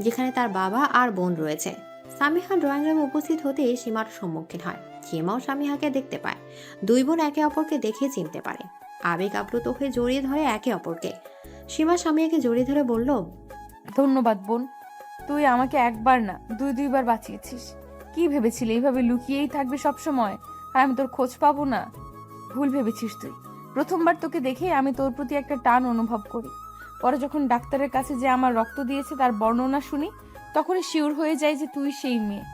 যেখানে তার বাবা আর বোন রয়েছে। সামিহা ড্রয়িং রুমে উপস্থিত হতে সীমার সম্মুখীন হয়। সীমাও সামিহাকে দেখতে পায়। দুই বোন একে অপরকে দেখে চিনতে পারে। আবেগ আপ্লুত হয়ে জড়িয়ে ধরে একে অপরকে। সীমা সামিয়াকে জড়িয়ে ধরে বলল, ধন্যবাদ বোন, তুই আমাকে একবার না দুইবার বাঁচিয়েছিস। কি ভেবেছিলি এইভাবে লুকিয়েই থাকবে সব সময় আর আমি তোর খোঁজ পাবো না? ভুল ভেবেছিস তুই। প্রথমবার তোকে দেখে আমি তোর প্রতি একটা টান অনুভব করি। পরে যখন ডাক্তারের কাছে যে আমার রক্ত দিয়েছে তার বর্ণনা শুনি, তখনই শিওর হয়ে যায় যে তুই সেই মেয়ে,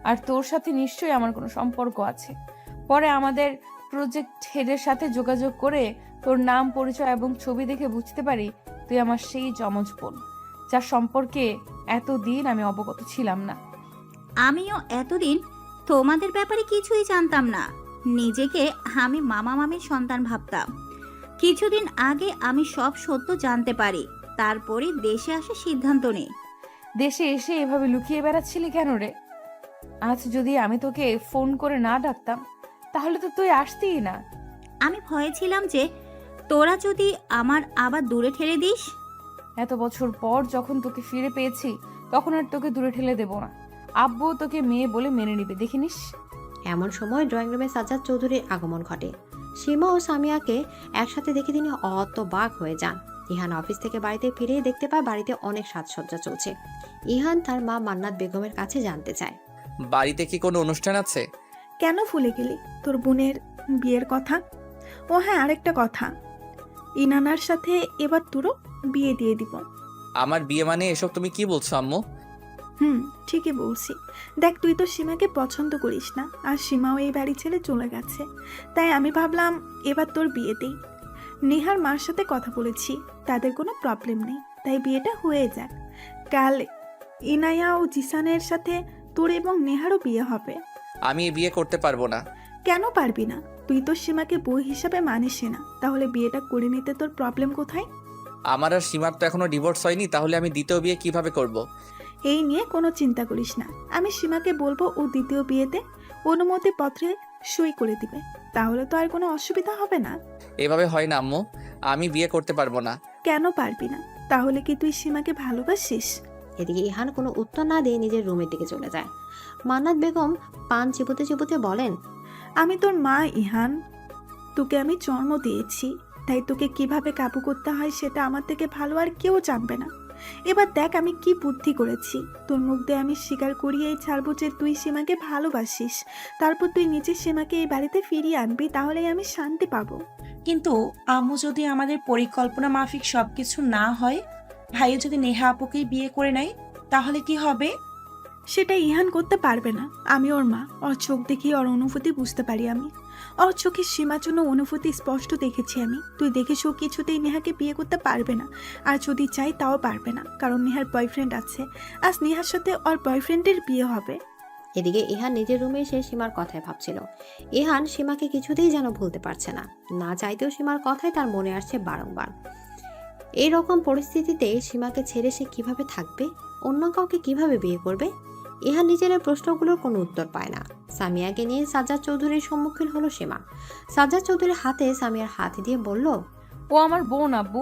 আর তোর সাথে নিশ্চয়ই আমার কোনো সম্পর্ক আছে। পরে আমাদের প্রজেক্ট হেডের সাথে যোগাযোগ করে তোর নাম, পরিচয় এবং ছবি দেখে বুঝতে পারি তুই আমার সেই যমজ বোন, যার সম্পর্কে এতদিন আমি অবগত ছিলাম না। আমিও এতদিন তোমাদের ব্যাপারে কিছুই জানতাম না। নিজেকে আমি মামা মামির সন্তান ভাবতাম। কিছুদিন আগে আমি সব সত্য জানতে পারি, তারপরে দেশে আসার সিদ্ধান্ত নেই। দেশে এসে এভাবে লুকিয়ে বেড়াচ্ছিলি কেন রে? আজ যদি আমি তোকে ফোন করে না ডাকতাম তাহলে তো তুই আসতিই না। আমি ভয়ে ছিলাম যে তোরা যদি আমার আবার দূরে ঠেলে দিস। এত বছর পর যখন তোকে ফিরে পেয়েছি তখন আর তোকে দূরে ঠেলে দেব না। আব্বু তোকে মেয়ে বলে মেনে নিবে, দেখিনিস। এমন সময় ড্রয়িং রুমে সাজ্জাদ চৌধুরীর আগমন ঘটে। সীমা ও সামিয়াকে একসাথে দেখে তিনি হতবাক হয়ে যান। ইহান অফিস থেকে বাড়িতে ফিরে দেখতে পায় বাড়িতে অনেক সাজসজ্জা চলছে। ইহান তার মা মান্নাত বেগমের কাছে জানতে চায়, বাড়িতে কি কোনো অনুষ্ঠান আছে? কেন ভুলে গেলি তোর বোনের বিয়ের কথা? ও হ্যাঁ, আরেকটা কথা, ইনানার সাথে এবার তোরও বিয়ে দিয়ে দিব। আমার বিয়ে মানে এসব তুমি কি বলছো আম্মু? ঠিকই বলছি। দেখ, তুই তো সীমাকে পছন্দ করিস না, আর সীমাও এই বাড়ি ছেড়ে চলে গেছে। তাই আমি ভাবলাম এবার তোর বিয়ে দিই। নেহার মার সাথে কথা বলেছি, তাদের কোনো প্রবলেম নেই, তাই বিয়েটা হয়ে যাক। কাল ইনায়া ও জিসানের সাথে তোর এবং নেহারও বিয়ে হবে। আমি এই বিয়ে করতে পারবো না। কেন পারবি না? তুই তো সীমাকে বই হিসাবে মানিস না, তাহলে বিয়েটা করে নিতে তোর প্রবলেম কোথায়? আমার আর সীমার তো এখনো ডিভোর্স হয়নি, তাহলে আমি দ্বিতীয় বিয়ে কিভাবে করব? এই নিয়ে কোনো চিন্তা করিস না। আমি সীমাকে বলবো ও দ্বিতীয় বিয়েতে অনুমতি পত্রে সই করে দিবে, তাহলে তো আর কোনো অসুবিধা হবে না। এভাবে হয় না আম্মু, আমি বিয়ে করতে পারবো না। কেন পারবি না? তাহলে কি তুই সীমাকে ভালোবাসিস? এদিকে ইহান কোনো উত্তর না দিয়ে নিজের রুমের দিকে চলে যায়। মান্নাত বেগম পান চিবোতে চিবোতে বলেন, আমি তোর মা ইহান, তোকে আমি জন্ম দিয়েছি, তাই তোকে কিভাবে কাবু করতে হয় সেটা আমার থেকে ভালো আর কেউ জানবে না। এবার দেখ আমি কি বুদ্ধি করেছি। তোর মুখ দিয়ে আমি স্বীকার করিয়েই ছাড়বো যে তুই সীমাকে ভালোবাসিস। তারপর তুই নিজে সীমাকে এই বাড়িতে ফিরিয়ে আনবি, তাহলেই আমি শান্তি পাবো। কিন্তু আম্মু, যদি আমাদের পরিকল্পনা মাফিক সবকিছু না হয়, ভাইয়া যদি নেহা আপুকেই বিয়ে করে নেয়, তাহলে কি হবে? সেটা ইহান করতে পারবে না। আমি ওর মা, ওর চোখ দেখি ওর অনুভূতি বুঝতে পারি আমি। ওর চোখে সীমার জন্য অনুভূতি স্পষ্ট দেখেছি আমি। তুই দেখিস ও কিছুতেই নেহাকে বিয়ে করতে পারবে না, আর যদি চাই তাও পারবে না, কারণ নেহার বয়ফ্রেন্ড আছে। আজ নেহার সাথে ওর বয়ফ্রেন্ডের বিয়ে হবে। এদিকে ইহান নিজের রুমে এসে সীমার কথায় ভাবছিল। ইহান সীমাকে কিছুতেই যেন ভুলতে পারছে না, না চাইতেও সীমার কথাই তার মনে আসছে বারংবার। এই রকম পরিস্থিতিতে সীমাকে ছেড়ে সে কিভাবে থাকবে, অন্য কাউকে কিভাবে বিয়ে করবে? ইহান নিজের এই প্রশ্নগুলোর কোনো উত্তর পায় না। সামিয়াকে নিয়ে সাজ্জাদ চৌধুরীর সম্মুখীন হলো সীমা। সাজ্জাদ চৌধুরীর হাতে সামিয়ার হাত দিয়ে বলল, ও আমার বোন আব্বু,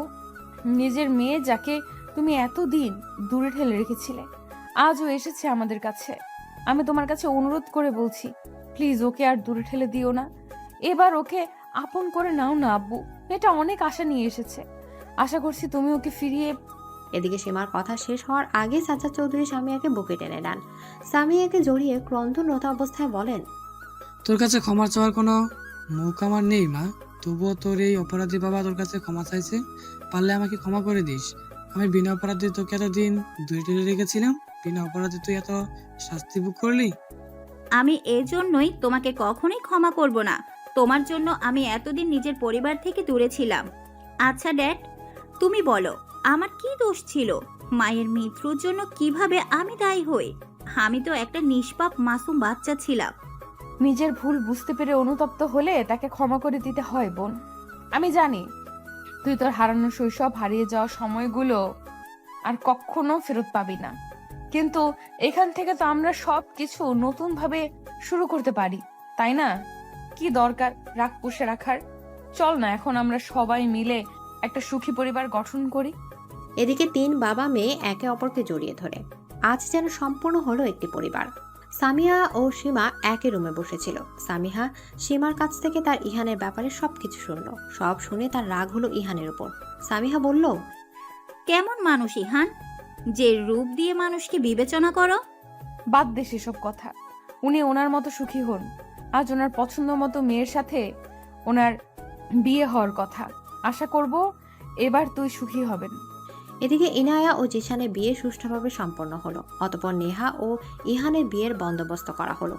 নিজের মেয়ে যাকে তুমি এতদিন দূরে ঠেলে রেখেছিলে, আজও এসেছে আমাদের কাছে। আমি তোমার কাছে অনুরোধ করে বলছি, প্লিজ ওকে আর দূরে ঠেলে দিও না। এবার ওকে আপন করে নাও না আব্বু। এটা অনেক আশা নিয়ে এসেছে, আশা করছি তুমি ওকে ফিরিয়ে। এদিকে সীমার কথা শেষ হওয়ার আগে সাজ্জাদ চৌধুরী সামিয়াকে বুকে টেনে নেন। সামিয়াকে জড়িয়ে ক্রন্দনরত অবস্থায় বলেন, তোর কাছে ক্ষমা চাওয়ার কোনো মুখ আমার নেই মা। তবুও তোর এই অপরাধী বাবা তোর কাছে ক্ষমা চাইছে, পারলে আমাকে ক্ষমা করে দিস। আমি বিনা অপরাধে তোকে এতদিন দূরে টেনে রেখেছিলাম, বিনা অপরাধে তুই এত শাস্তি ভোগ করলি। আমি এজন্যই তোমাকে কখনোই ক্ষমা করব না। তোমার জন্য আমি এতদিন নিজের পরিবার থেকে দূরে ছিলাম। আচ্ছা ড্যাড, তুমি বলো আমার কি দোষ ছিল? মায়ের মৃত্যুর জন্য কিভাবে আমি দায়ী হই? আমি তো একটা নিষ্পাপ মাসুম বাচ্চা ছিলাম। নিজের ভুল বুঝতে পেরে অনুতপ্ত হলে তাকে ক্ষমা করে দিতে হয় বোন। আমি জানি তুই তোর হারানো শৈশব, হারিয়ে যাওয়া সময়গুলো আর কখনো ফেরত পাবি না, কিন্তু এখান থেকে তো আমরা সব কিছু নতুন ভাবে শুরু করতে পারি, তাই না? কি দরকার রাগ পুষে রাখার? চল না এখন আমরা সবাই মিলে একটা সুখী পরিবার গঠন করি। এদিকে 3 বাবা মেয়ে একে অপরকে জড়িয়ে ধরে আজ যেন সম্পূর্ণ হলো একটি পরিবার। সামিয়া ও সীমা একই রুমে বসেছিল। সামিহা সীমার কাছ থেকে তার ইহানের ব্যাপারে সবকিছু শুনল। সব শুনে তার রাগ হলো ইহানের উপর। সামিহা বলল, কেমন মানুষ ইহান, যে রূপ দিয়ে মানুষকে বিবেচনা করো? বাদ দে সেসব কথা। উনি ওনার মতো সুখী হন। আজ ওনার পছন্দ মতো মেয়ের সাথে ওনার বিয়ে হওয়ার কথা। আশা করব এবার তুই সুখী হবেন। এদিকে ইনায়া ও জিশানের বিয়ে সুষ্ঠুভাবে সম্পন্ন হলো। অতঃপর নেহা ও ইহানের বিয়ের বন্দোবস্ত করা হলো।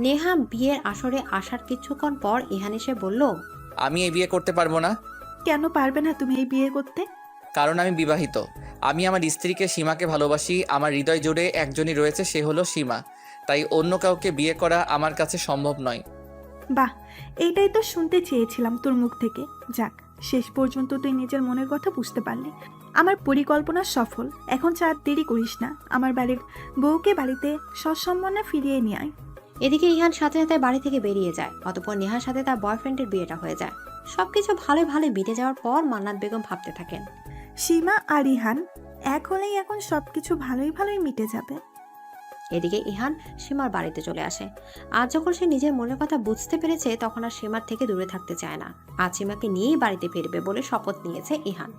নেহা বিয়ের আসরে আসার কিছুক্ষণ পর ইহান এসে বলল, আমি এই বিয়ে করতে পারবো না। কেন পারবে না তুমি এই বিয়ে করতে? কারণ আমি বিবাহিত। আমি আমার স্ত্রীকে সীমাকে ভালোবাসি। আমার হৃদয় জুড়ে একজনই রয়েছে, সে হলো সীমা। তাই অন্য কাউকে বিয়ে করা আমার কাছে সম্ভব নয়। বাহ, এইটাই তো শুনতে চেয়েছিলাম তোর মুখ থেকে। যাক, শেষ পর্যন্ত তুই নিজের মনের কথা বুঝতে পারলি। আমার পরিকল্পনা সফল। এখন চার দেরি করিস না, আমার বাড়ির বউকে বাড়িতে সসম্মানে ফিরিয়ে নিয়ে আয়। এদিকে ইহান সাথে সাথে বাড়ি থেকে বেরিয়ে যায়। অতঃপর নেহার সাথে তার বয়ফ্রেন্ডের বিয়েটা হয়ে যায়। সবকিছু ভালো ভালো বিটে যাওয়ার পর মান্নাত বেগম ভাবতে থাকেন, সীমা আর ইহান এক হলেই এখন সবকিছু ভালোই ভালোই মিটে যাবে। এদিকে ইহান সীমার বাড়িতে চলে আসে। আজ যখন সে নিজের মনের কথা বুঝতে পেরেছে তখন আর সীমার থেকে দূরে থাকতে চায় না। আজ সীমাকে নিয়েই বাড়িতে ফিরবে বলে শপথ নিয়েছে ইহান।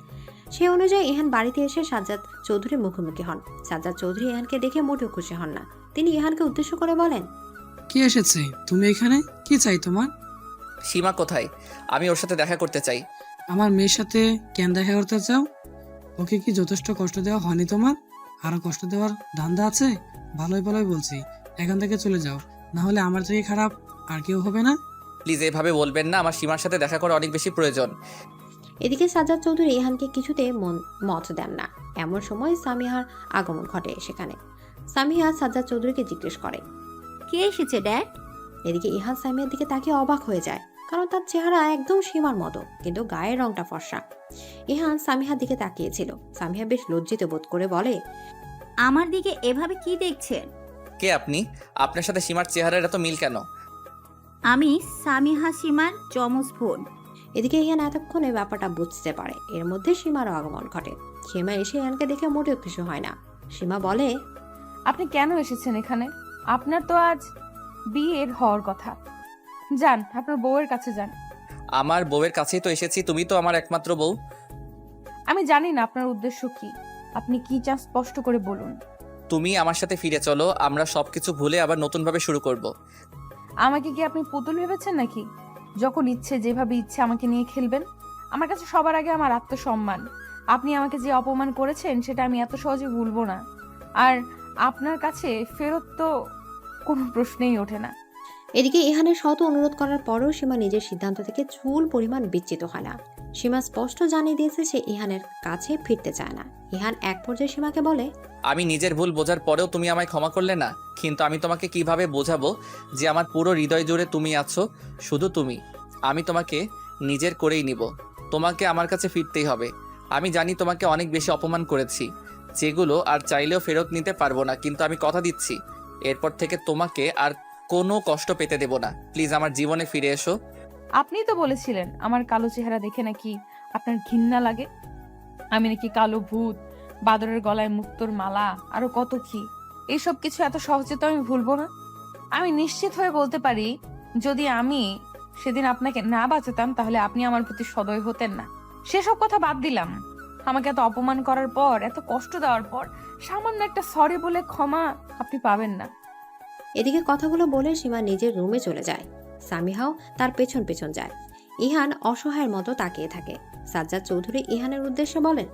সে অনুযায়ী ইহান বাড়িতে এসে সাজ্জাদ চৌধুরীর মুখোমুখি হন। সাজ্জাদ চৌধুরী ইহানকে দেখে মোটেও খুশি হন না। তিনি ইহানকে উদ্দেশ্য করে বলেন, কি এসেছে তুমি এখানে? কি চাই তোমার? সীমা কোথায়? আমি ওর সাথে দেখা করতে চাই। আমার মেয়ের সাথে কেন দেখা করতে চাও? ওকে কি যথেষ্ট কষ্ট দেওয়া হয়নি তোমার? আরো কষ্ট দেওয়ার ধান্দা আছে? ভালোই ভালোই বলছি, এখান থেকে চলে যাও, না হলে আমার থেকে খারাপ আর কেউ হবে না। প্লিজ এভাবে বলবেন না, আমার সীমার সাথে দেখা করা অনেক বেশি প্রয়োজন। এদিকে সাজ্জাদ চৌধুরী ইহানকে কিছুতে মত দেন না। এমন সময় সামিহার আগমন ঘটে সেখানে। সামিহা সাজ্জাদ চৌধুরীকে জিজ্ঞেস করে, কে এসেছে ড্যাড? এদিকে ইহান সামিয়ার দিকে তাকিয়ে অবাক হয়ে যায়, কারণ তার চেহারা একদম সীমার মতো, কিন্তু গায়ের রংটা ফর্সা। ইহান সামিহার দিকে তাকিয়েছিল। সামিহা বেশ লজ্জিত বোধ করে বলে, আমার দিকে এভাবে কি দেখছেন? কে আপনি? আপনার সাথে সীমার চেহারার এত মিল কেন? আমি সামিহা সীমার যমজ বোন। এদিকে ইহান এতক্ষণে ব্যাপারটা বুঝতে পারে। এর মধ্যে সীমারও আগমন ঘটে। সীমা এসে ইহানকে দেখে মোটেও কিছু হয় না। সীমা বলে, আপনি কেন এসেছেন এখানে? আপনার তো আজ বিয়ের হওয়ার কথা। যান আপনার বউয়ের কাছে যান। আমার বউয়ের কাছেই তো এসেছি, তুমি তো আমার একমাত্র বউ। আমি জানি না আপনার উদ্দেশ্য কি। আপনি কি চান স্পষ্ট করে বলুন। তুমি আমার সাথে ফিরে চলো, আমরা সবকিছু ভুলে আবার নতুনভাবে শুরু করব। আমাকে কি আপনি পুতুল ভেবেছেন নাকি? যখন ইচ্ছে যেভাবে ইচ্ছে আমাকে নিয়ে খেলবেন? আমার কাছে সবার আগে আমার আত্মসম্মান। আপনি আমাকে যে অপমান করেছেন সেটা আমি এত সহজে ভুলবো না। আর আপনার কাছে ফেরত তো কোনো প্রশ্নেই ওঠে না। এদিকে ইহানের শত অনুরোধ করার পরও সীমা নিজের সিদ্ধান্ত থেকে চুল পরিমাণ বিচ্যুত হয় না। সীমা স্পষ্ট জানিয়ে দিয়েছে সে ইহানের কাছে ফিরতে চায় না। ইহান এক পর্যায়ে সীমাকে বলে, আমি নিজের ভুল বোঝার পরেও তুমি আমায় ক্ষমা করলে না, কিন্তু আমি তোমাকে কিভাবে বোঝাবো যে আমার পুরো হৃদয় জুড়ে তুমি আছো, শুধু তুমি। আমি তোমাকে নিজের করেই নিব। তোমাকে আমার কাছে ফিরতেই হবে। আমি জানি তোমাকে অনেক বেশি অপমান করেছি, যেগুলো আর চাইলেও ফেরত নিতে পারবো না, কিন্তু আমি কথা দিচ্ছি এরপর থেকে তোমাকে আর কোনো কষ্ট পেতে দেব না। প্লিজ আমার জীবনে ফিরে এসো। আপনি তো বলেছিলেন আমার কালো চেহারা দেখে নাকি আপনার ঘৃণা লাগে। আমি নাকি কালো ভূত, বাদরের গলায় মুক্তোর মালা, আরো কত কি। এইসব কিছু এত সহজে তো আমি ভুলবো না। আমি নিশ্চিত হয়ে বলতে পারি, যদি আমি সেদিন আপনাকে না বাঁচাতাম তাহলে আপনি আমার প্রতি সদয় হতেন না। সেসব কথা বাদ দিলাম। আমাকে এত অপমান করার পর, এত কষ্ট দেওয়ার পর সামান্য একটা সরি বলে ক্ষমা আপনি পাবেন না। এদিকে কথাগুলো বলে সীমা নিজের রুমে চলে যায়। সামিহাও তার পেছন পেছন যায়। ইহান অসহায়ের মতো তাকিয়ে থাকে। সাজ্জাদ চৌধুরী ইহানের উদ্দেশ্যে বলেন,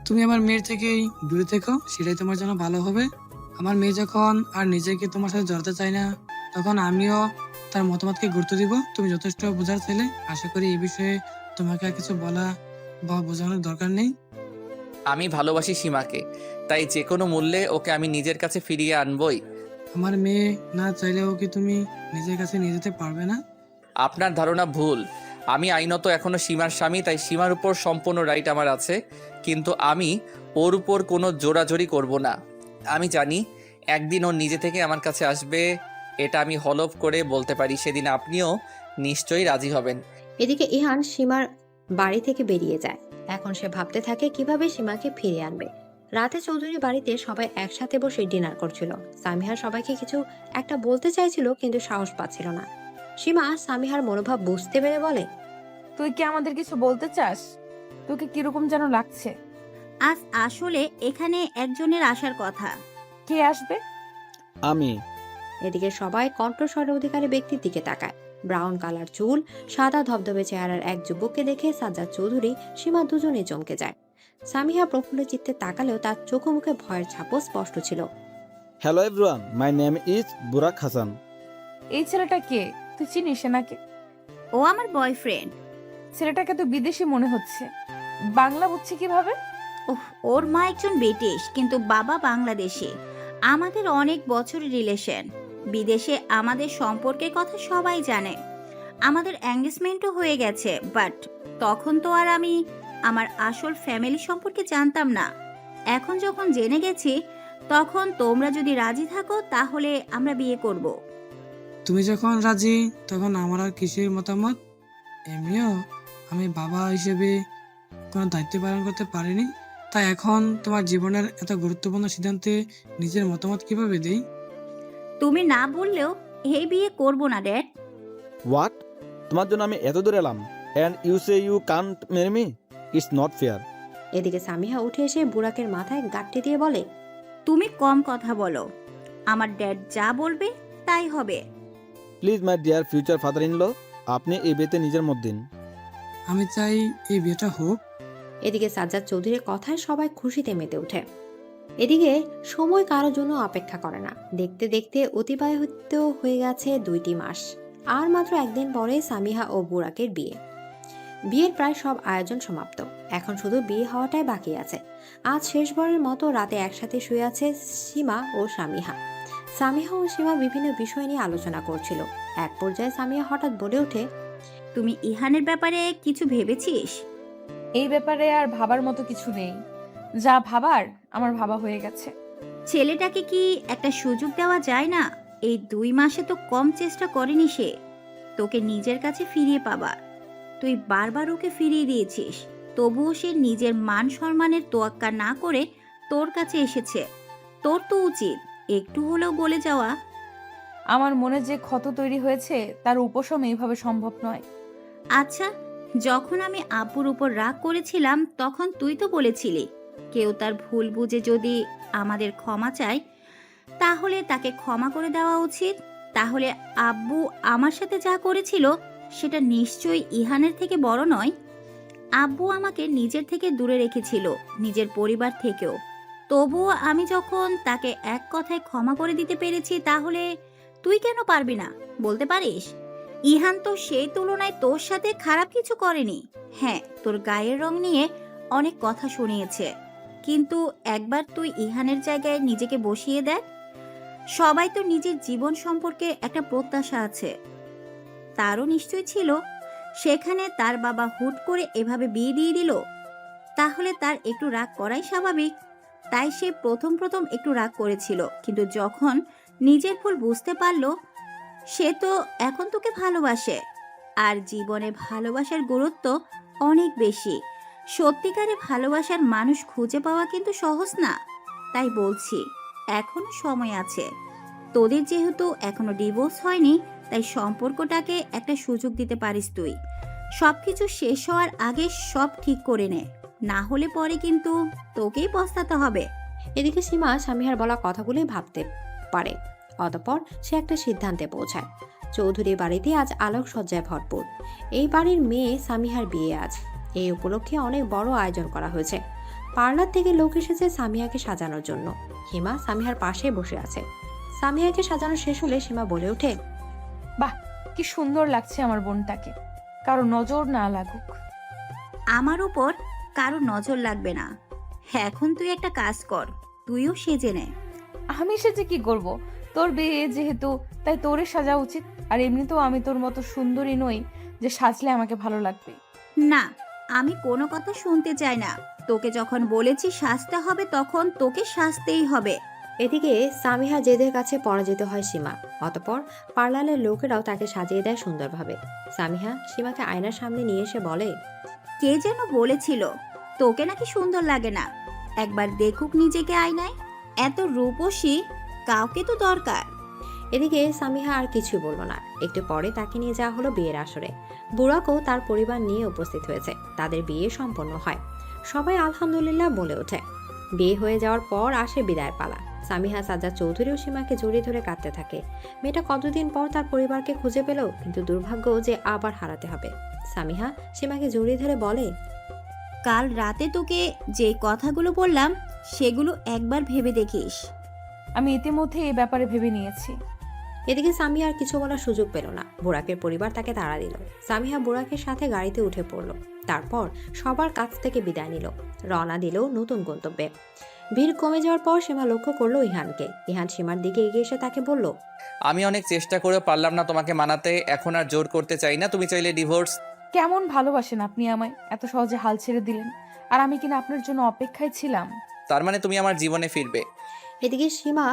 তুমি আমার মেয়ের থেকেই দূরে থেকো, সেটাই তোমার জন্য ভালো হবে। আমার মেয়ে যখন আর নিজেকে তোমার সাথে জড়াতে চায় না, তখন আমিও তার মতামতকে গুরুত্ব দিব। তুমি যথেষ্ট বোঝার ছেলে, আশা করি এই বিষয়ে তোমাকে আর কিছু বলা বা বোঝানোর দরকার নেই। আমি ভালোবাসি সীমাকে, তাই যে কোনো মূল্যে ওকে আমি নিজের কাছে ফিরিয়ে আনবই। আমার মেয়ে না চাইলেও কি তুমি নিজের কাছে নিয়ে যেতে পারবে না? আপনার ধারণা ভুল। আমি আইনত এখনো সীমার স্বামী, তাই সীমার উপর সম্পূর্ণ রাইট আমার আছে, কিন্তু আমি ওর উপর কোনো জোরাজোরি করব না। আমি জানি একদিন ও নিজে থেকে আমার কাছে আসবে, এটা আমি হলফ করে বলতে পারি। সেদিন আপনিও নিশ্চয়ই রাজি হবেন। এদিকে ইহান সীমার বাড়ি থেকে বেরিয়ে যায়। এখন সে ভাবতে থাকে কিভাবে সীমাকে ফিরিয়ে আনবে। রাতে চৌধুরী বাড়িতে সবাই একসাথে বসে ডিনার করছিল। সামিহা সবাইকে কিছু একটা বলতে চাইছিল, কিন্তু সাহস পাচ্ছিল না। সীমা সামিহার মনোভাব বুঝতে পেরে বলে, তুই কি আমাদের কিছু বলতে চাস? তোকে কিরকম যেন লাগছে। আজ আসলে এখানে একজনের আসার কথা। কে আসবে? আমি। এদিকে সবাই কণ্ঠস্বরে অধিকারী ব্যক্তির দিকে তাকায়। ব্রাউন কালার চুল, সাদা ধবধবে চেহারার এক যুবককে দেখে সাজ্জাদ চৌধুরী, সীমা দুজনেই চমকে যায়। সামিহা প্রফুল্ল চিত্তে তাকালেও তার চোখে মুখে ভয়ের ছাপও স্পষ্ট ছিল। Hello everyone, my name is Burak Hasan. এই ছেলেটা কে? তুই চিনিস নাকি? ও আমার বয়ফ্রেন্ড। ছেলেটাকে তো বিদেশি মনে হচ্ছে, বাংলা বুঝছে কিভাবে? ওর মা একজন ব্রিটিশ, কিন্তু বাবা বাংলাদেশি। আমাদের অনেক বছরের রিলেশন। বিদেশে আমাদের সম্পর্কের কথা সবাই জানে। আমাদের এঙ্গেজমেন্টও হয়ে গেছে, বাট তখন তো আর আমি আমার আসল ফ্যামিলি সম্পর্কে জানতাম না। এখন যখন জেনে গেছি, তখন তোমরা যদি রাজি থাকো তাহলে আমরা বিয়ে করব। তুমি যখন রাজি, তখন আমার আর কিসের মতামত? এমনিও আমি বাবা হিসেবে কোনো দায়িত্ব পালন করতে পারিনি, তাই এখন তোমার জীবনের এত গুরুত্বপূর্ণ সিদ্ধান্তে নিজের মতামত কিভাবে দেই? তুমি না বললেও এই বিয়ে করব না ড্যাড। হোয়াট? তোমার জন্য আমি এত দূর এলাম and you say you can't marry me? It's not fair. এদিকে সামিহা উঠে এসে বুরাকের মাথায় গাঁটটি দিয়ে বলে, তুমি কম কথা বলো। আমার ড্যাড যা বলবে তাই হবে। Please my dear future father in law, আপনি এই বিয়েতে নিজের মত দিন। আমি চাই এই বিয়েটা হোক। এদিকে সাজ্জাদ চৌধুরীর কথায় সবাই খুশিতে মেতে ওঠে। এদিকে সময় কারোর জন্য অপেক্ষা করে না। দেখতে দেখতে অতিবাহিত হয়ে গেছে 2টি মাস। আর মাত্র একদিন পরে সামিহা ও বুরাকের বিয়ে। বিয়ের প্রায় সব আয়োজন সমাপ্ত, এখন শুধু বিয়ে হওয়াটাই বাকি আছে। আজ শেষবারের মতো রাতে একসাথে শুয়ে আছে সীমা ও সামিহা। সামিহা ও সীমা বিভিন্ন বিষয় নিয়ে আলোচনা করছিল। এক পর্যায়ে সামিহা হঠাৎ বলে ওঠে, তুমি ইহানের ব্যাপারে কিছু ভেবেছিস? এই ব্যাপারে আর ভাবার মতো কিছু নেই, যা ভাবার আমার ভাবা হয়ে গেছে। ছেলেটাকে কি একটা সুযোগ দেওয়া যায় না? এই 2 মাসে তো কম চেষ্টা করেনি সে তোকে নিজের কাছে ফিরিয়ে পাবার। তুই বারবার ওকে ফিরিয়ে দিয়েছিস, তবুও সে নিজের মান সম্মানের তোয়াক্কা না করে তোর কাছে এসেছে। তোর তো উচিত একটু হলেও গলে যাওয়া। আমার মনে যে ক্ষত তৈরি হয়েছে তার উপশম এইভাবে সম্ভব নয়। আচ্ছা, যখন আমি আব্বুর উপর রাগ করেছিলাম, তখন তুই তো বলেছিলি কেউ তার ভুল বুঝে যদি আমাদের ক্ষমা চায়, তাহলে তাকে ক্ষমা করে দেওয়া উচিত। তাহলে আব্বু আমার সাথে যা করেছিল সেটা নিশ্চয়ই ইহানের থেকে বড় নয়। আব্বু আমাকে নিজের থেকে দূরে রেখেছিল, নিজের পরিবার থেকেও। তবুও আমি যখন তাকে এক কথায় ক্ষমা করে দিতে পেরেছি, তাহলে তুই কেন পারবি না? বলতে পারিস ইহান তো সেই তুলনায় তোর সাথে খারাপ কিছু করেনি। হ্যাঁ, তোর গায়ের রং নিয়ে অনেক কথা শুনিয়েছে, কিন্তু একবার তুই ইহানের জায়গায় নিজেকে বসিয়ে দেখ। সবাই তো নিজের জীবন সম্পর্কে একটা প্রত্যাশা আছে, তারও নিশ্চয় ছিল। সেখানে তার বাবা হুট করে এভাবে বিয়ে দিয়ে দিল, তাহলে তার একটু রাগ করাই স্বাভাবিক। তাই সে প্রথম একটু রাগ করেছিল, কিন্তু যখন নিজের ভুল বুঝতে পারলো, সে তো এখন তোকে ভালোবাসে। আর জীবনে ভালোবাসার গুরুত্ব অনেক বেশি। সত্যিকারে ভালোবাসার মানুষ খুঁজে পাওয়া কিন্তু সহজ না। তাই বলছি, এখনো সময় আছে। তোদের যেহেতু এখনো ডিভোর্স হয়নি, তাই সম্পর্কটাকে একটা সুযোগ দিতে পারিস তুই। সবকিছু শেষ হওয়ার আগে সব ঠিক করে নে, না হলে পরে কিন্তু তোকেই পস্তাতে হবে। এদিকে সীমা সামিহার বলা কথাগুলি ভাবতে পারে। অতঃপর সে একটা সিদ্ধান্তে পৌঁছায়। চৌধুরী বাড়িতে আজ আলোকসজ্জায় ভরপুর। এই বাড়ির মেয়ে সামিহার বিয়ে আজ। এই উপলক্ষে অনেক বড় আয়োজন করা হয়েছে। পার্লার থেকে লোক এসেছে সামিহাকে সাজানোর জন্য। হিমা সামিহার পাশে বসে আছে। সামিহাকে সাজানো শেষ হলে সীমা বলে ওঠে, বাহ, কি সুন্দর লাগছে আমার বোনটাকে। কারো নজর না লাগুক। আমার উপর কারো নজর লাগবে না। এখন তুই একটা কাজ কর, তুইও সেজে নে। আমি সেজে কি করব? তোর বিয়ে যেহেতু, তাই তোরে সাজা উচিত। আর এমনিতেও আমি তোর মতো সুন্দরী নই যে সাজলে আমাকে ভালো লাগবে। না, আমি কোনো কথা শুনতে চাই না। তোকে যখন বলেছি সাজতে হবে তখন তোকে সাজতেই হবে। এদিকে সামিহা জেদের কাছে পরাজিত হয় সীমা। অতঃপর পার্লারের লোকেরাও তাকে সাজিয়ে দেয় সুন্দরভাবে। সামিহা সীমাকে আয়নার সামনে নিয়ে এসে বলে, কে যেন বলেছিল তোকে নাকি সুন্দর লাগে না। একবার দেখুক নিজেকে আয়নায়। এত রূপসী কাউকে তো দরকার। এদিকে সামিহা আর কিছুই বলল না। একটু পরে তাকে নিয়ে যাওয়া হলো বিয়ের আসরে। বুড়াকও তার পরিবার নিয়ে উপস্থিত হয়েছে। তাদের বিয়ে সম্পন্ন হয়। সবাই আলহামদুলিল্লাহ বলে ওঠে। বিয়ে হয়ে যাওয়ার পর আসে বিদায় পালা। সামিহা সাজ্জাদ চৌধুরীও সীমাকে জড়িয়ে ধরে কাঁদতে থাকে। মেয়েটা কতদিন পর তার পরিবারকে খুঁজে পেল, কিন্তু দুর্ভাগ্য যে আবার হারাতে হবে। সামিহা সীমাকে জড়িয়ে ধরে বলে, কাল রাতে তোকে যে কথাগুলো বললাম সেগুলো একবার ভেবে দেখিস। আমি ইতিমধ্যে এই ব্যাপারে ভেবে নিয়েছি। এদিকে সামিহা আর কিছু বলার সুযোগ পেল না। বুড়াকের পরিবার তাকে তাড়া দিল। সামিহা বুড়াকের সাথে গাড়িতে উঠে পড়ল। তারপর সবার কাছ থেকে বিদায় নিল। রওনা দিল নতুন গন্তব্যে। ভিড় কমে যাওয়ার পর সীমা লক্ষ্য করলো ইহানকে। ইহান সীমার দিকে এগিয়ে এসে তাকে বলল, আমি অনেক চেষ্টা করে পারলাম না তোমাকে মানাতে, এখন আর জোর করতে চাই না। তুমি চাইলে ডিভোর্স। কেমন ভালোবাসেন আপনি আমায়, এত সহজে হাল ছেড়ে দিলেন। আর আমি কিনা আপনার জন্য অপেক্ষায় ছিলাম। তার মানে তুমি আমার জীবনে ফিরবে? এদিকে সীমা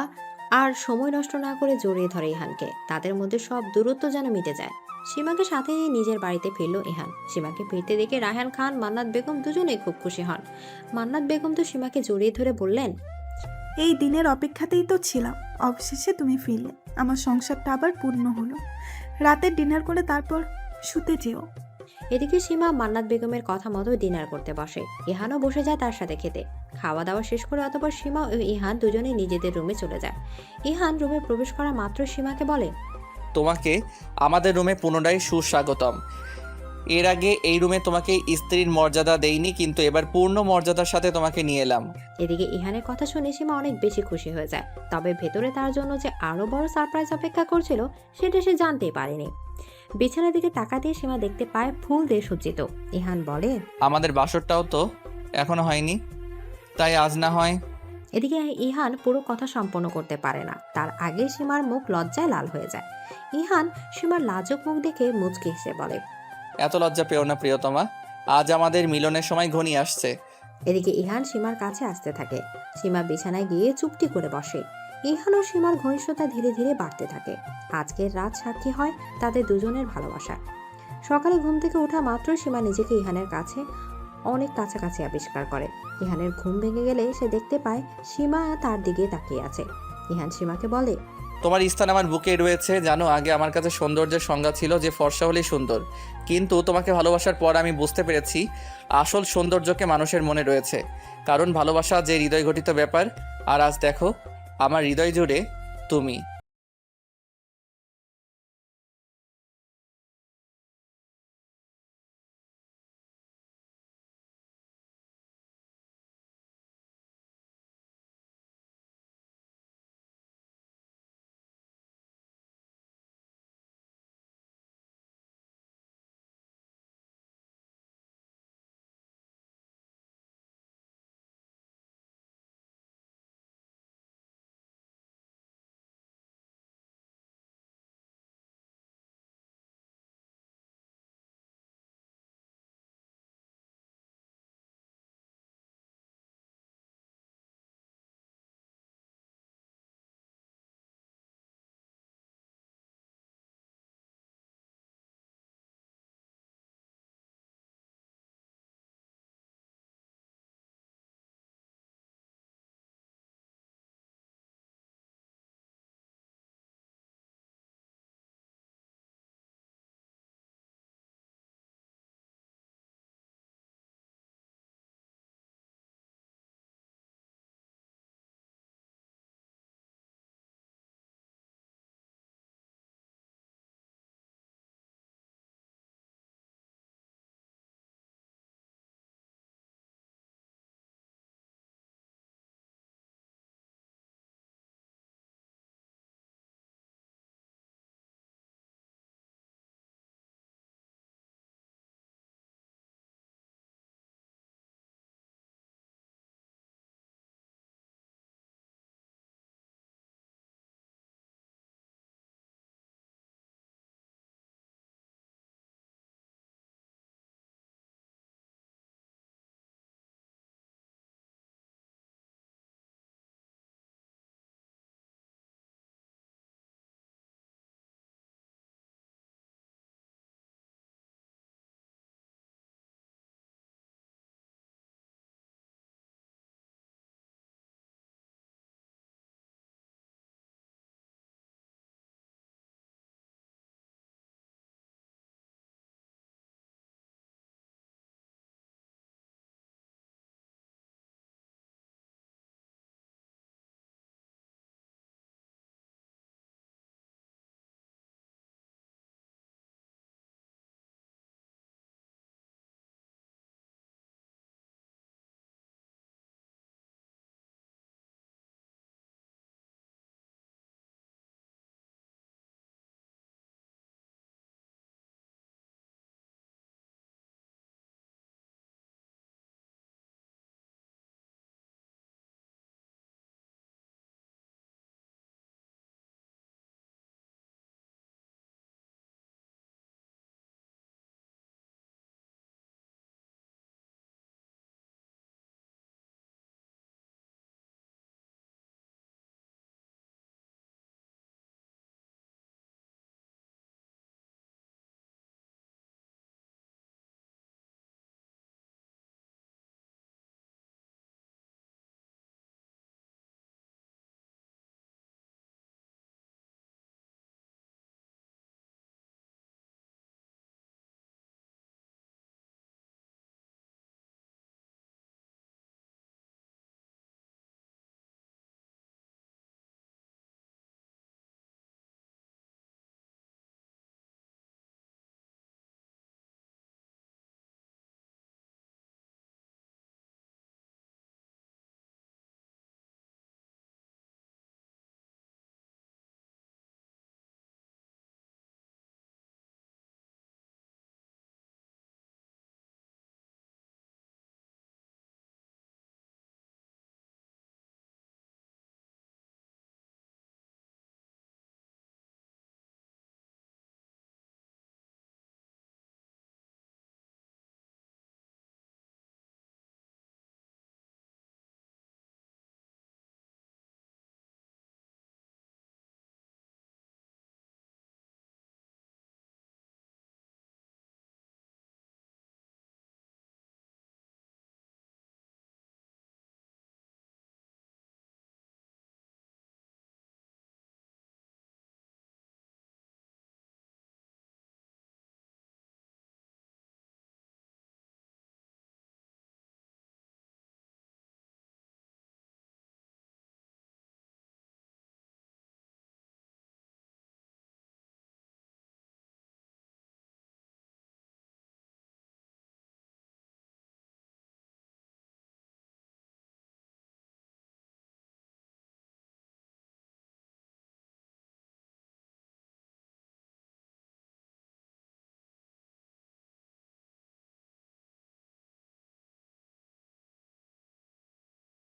আর সময় নষ্ট না করে জড়িয়ে ধরে ইহানকে। তাদের মধ্যে সব দূরত্ব যেন মিটে যায়। সীমাকে সাথে নিয়ে নিজের বাড়িতে ফিরল ইহান। সীমাকে ফিরতে দেখে রায়হান খান, মান্নাত বেগম দুজনেই খুব খুশি হন। মান্নাত বেগম তো সীমাকে জড়িয়ে ধরে বললেন, এই দিনের অপেক্ষাতেই তো ছিলাম, অবশেষে তুমি ফিরলে। আমার সংসারটা আবার পূর্ণ হলো। রাতের ডিনার করে তারপর শুতে যেও। এদিকে সীমা মান্নাত বেগমের কথা মতো ডিনার করতে বসে। ইহানও বসে যায় তার সাথে খেতে। খাওয়া দাওয়া শেষ করে অতঃপর সীমা ও ইহান দুজনেই নিজেদের রুমে চলে যায়। ইহান রুমে প্রবেশ করা মাত্র সীমাকে বলে, তোমাকে আমাদের রুমে পুনরায় সুস্বাগতম। এর আগে এই রুমে তোমাকে স্ত্রীর মর্যাদা দেইনি, কিন্তু এবার পূর্ণ মর্যাদার সাথে তোমাকে নিয়ে এলাম। এদিকে ইহানের কথা শুনে সীমা অনেক বেশি খুশি হয়ে যায়। তবে ভেতরে তার জন্য যে আরো বড় সারপ্রাইজ অপেক্ষা করছিল সেটা সে জানতেই পারেনি। বিছানার দিকে তাকা দিয়ে সীমা দেখতে পায় ফুল দিয়ে সজ্জিত। ইহান বলে, আমাদের বাসরটাও তো এখনো হয়নি, তাই আজ না হয়। এদিকে ইহান পুরো কথা সম্পন্ন করতে পারে না। তার আগে সীমার মুখ লজ্জায় লাল হয়ে যায়। ইহান সীমার লাজুক মুখ দেখে মুচকি হেসে বলে, এত লজ্জা পেও না প্রিয়তমা, আজ আমাদের মিলনের সময় ঘনিয়ে আসছে। এদিকে ইহান সীমার কাছে আসতে থাকে। সীমা বিছানায় গিয়ে চুপটি করে বসে। ইহান ও সীমার ঘনিষ্ঠতা ধীরে ধীরে বাড়তে থাকে। আজকের রাত সাক্ষী হয় তাদের দুজনের ভালোবাসা। সকালে ঘুম থেকে ওঠা মাত্র সীমা নিজেকে ইহানের কাছে অনেক কাছাকাছি আবিষ্কার করে। ইহানের ঘুম ভেঙে গেলে সে দেখতে পায় সীমা তার দিকে তাকিয়ে আছে। ইহান সীমাকে বলে, তোমার স্থান আমার বুকে রয়েছে। জানো, আগে আমার কাছে সৌন্দর্যের সংজ্ঞা ছিল যে ফর্সা হলেই সুন্দর, কিন্তু তোমাকে ভালোবাসার পর আমি বুঝতে পেরেছি আসল সৌন্দর্যকে মানুষের মনে রয়েছে, কারণ ভালোবাসা যে হৃদয় গঠিত ব্যাপার। আর আজ দেখো, আমার হৃদয় জুড়ে তুমি।